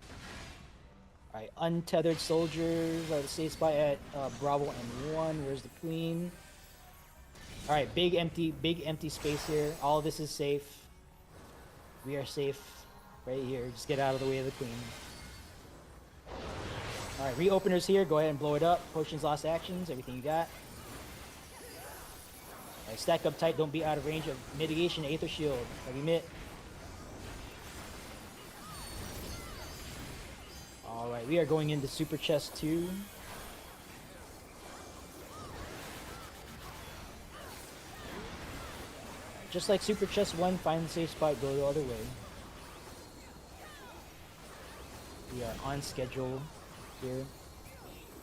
Alright, untethered soldiers are the safe spot at Bravo and 1. Where's the queen? Alright, big empty space here. All of this is safe. We are safe right here. Just get out of the way of the queen. Alright, reopeners here. Go ahead and blow it up. Potions, lost actions, everything you got. Alright, stack up tight. Don't be out of range of mitigation. Aether Shield. Heavy mitt. Alright, we are going into Super Chest 2. Just like Super Chest 1, find the safe spot, go the other way. We are on schedule here.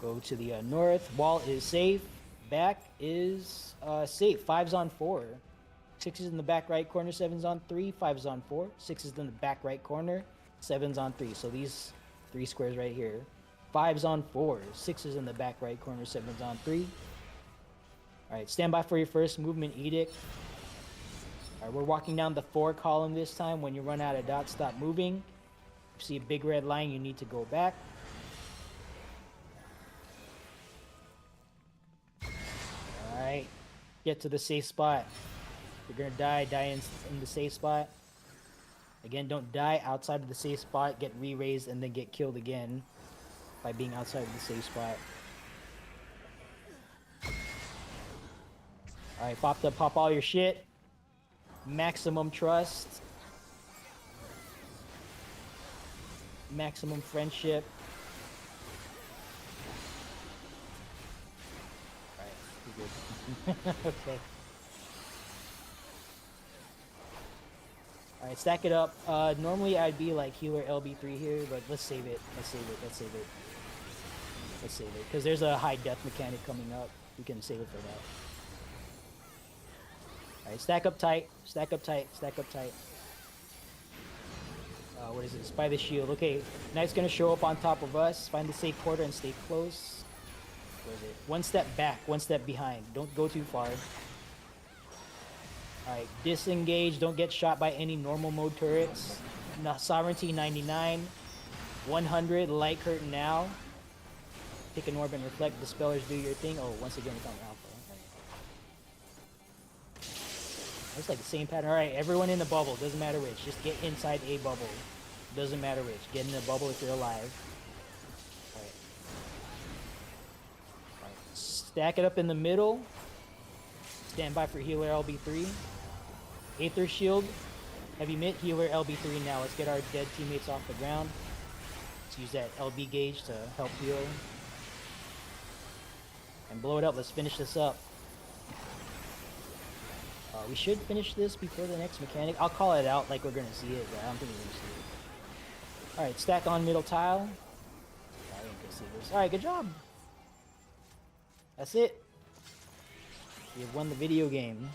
Go to the north. Wall is safe. Back is safe. 5's on 4. 6 is in the back right corner. 7's on 3. 5's on 4. 6 is in the back right corner. 7's on 3. So these 3 squares right here. 5's on 4. 6 is in the back right corner. 7's on 3. Alright, stand by for your first movement edict. Alright, we're walking down the 4 column this time. When you run out of dots, stop moving. If you see a big red line, you need to go back. Alright, get to the safe spot. If you're gonna die in the safe spot. Again, don't die outside of the safe spot, get re-raised, and then get killed again by being outside of the safe spot. Alright, pop all your shit. Maximum trust. Maximum friendship. Alright, you're good. Okay. Alright, stack it up. Normally I'd be like healer LB3 here, but let's save it. Let's save it. Because there's a high death mechanic coming up. We can save it for that. Alright, stack up tight. What is this? By the shield. Okay, Knight's gonna show up on top of us. Find the safe quarter and stay close. Where is it? 1 step back, 1 step behind. Don't go too far. Alright, disengage. Don't get shot by any normal mode turrets. Sovereignty 99, 100 light curtain now. Pick an orb and reflect. Dispellers, do your thing. Oh, once again, it's on alpha. It's like the same pattern. All right, everyone in the bubble. Doesn't matter which. Just get inside a bubble. Doesn't matter which. Get in the bubble if you're alive. All right. All right. Stack it up in the middle. Stand by for healer LB3. Aether shield. Heavy mitt. Healer LB3 now. Let's get our dead teammates off the ground. Let's use that LB gauge to help heal. And blow it up. Let's finish this up. We should finish this before the next mechanic. I'll call it out like we're going to see it, but I don't think we're going to see it. Alright, stack on middle tile. I didn't go see this. Alright, good job. That's it. You've won the video game.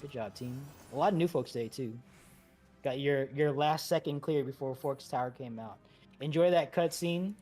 Good job, team. A lot of new folks today, too. Got your last second clear before Forks Tower came out. Enjoy that cutscene.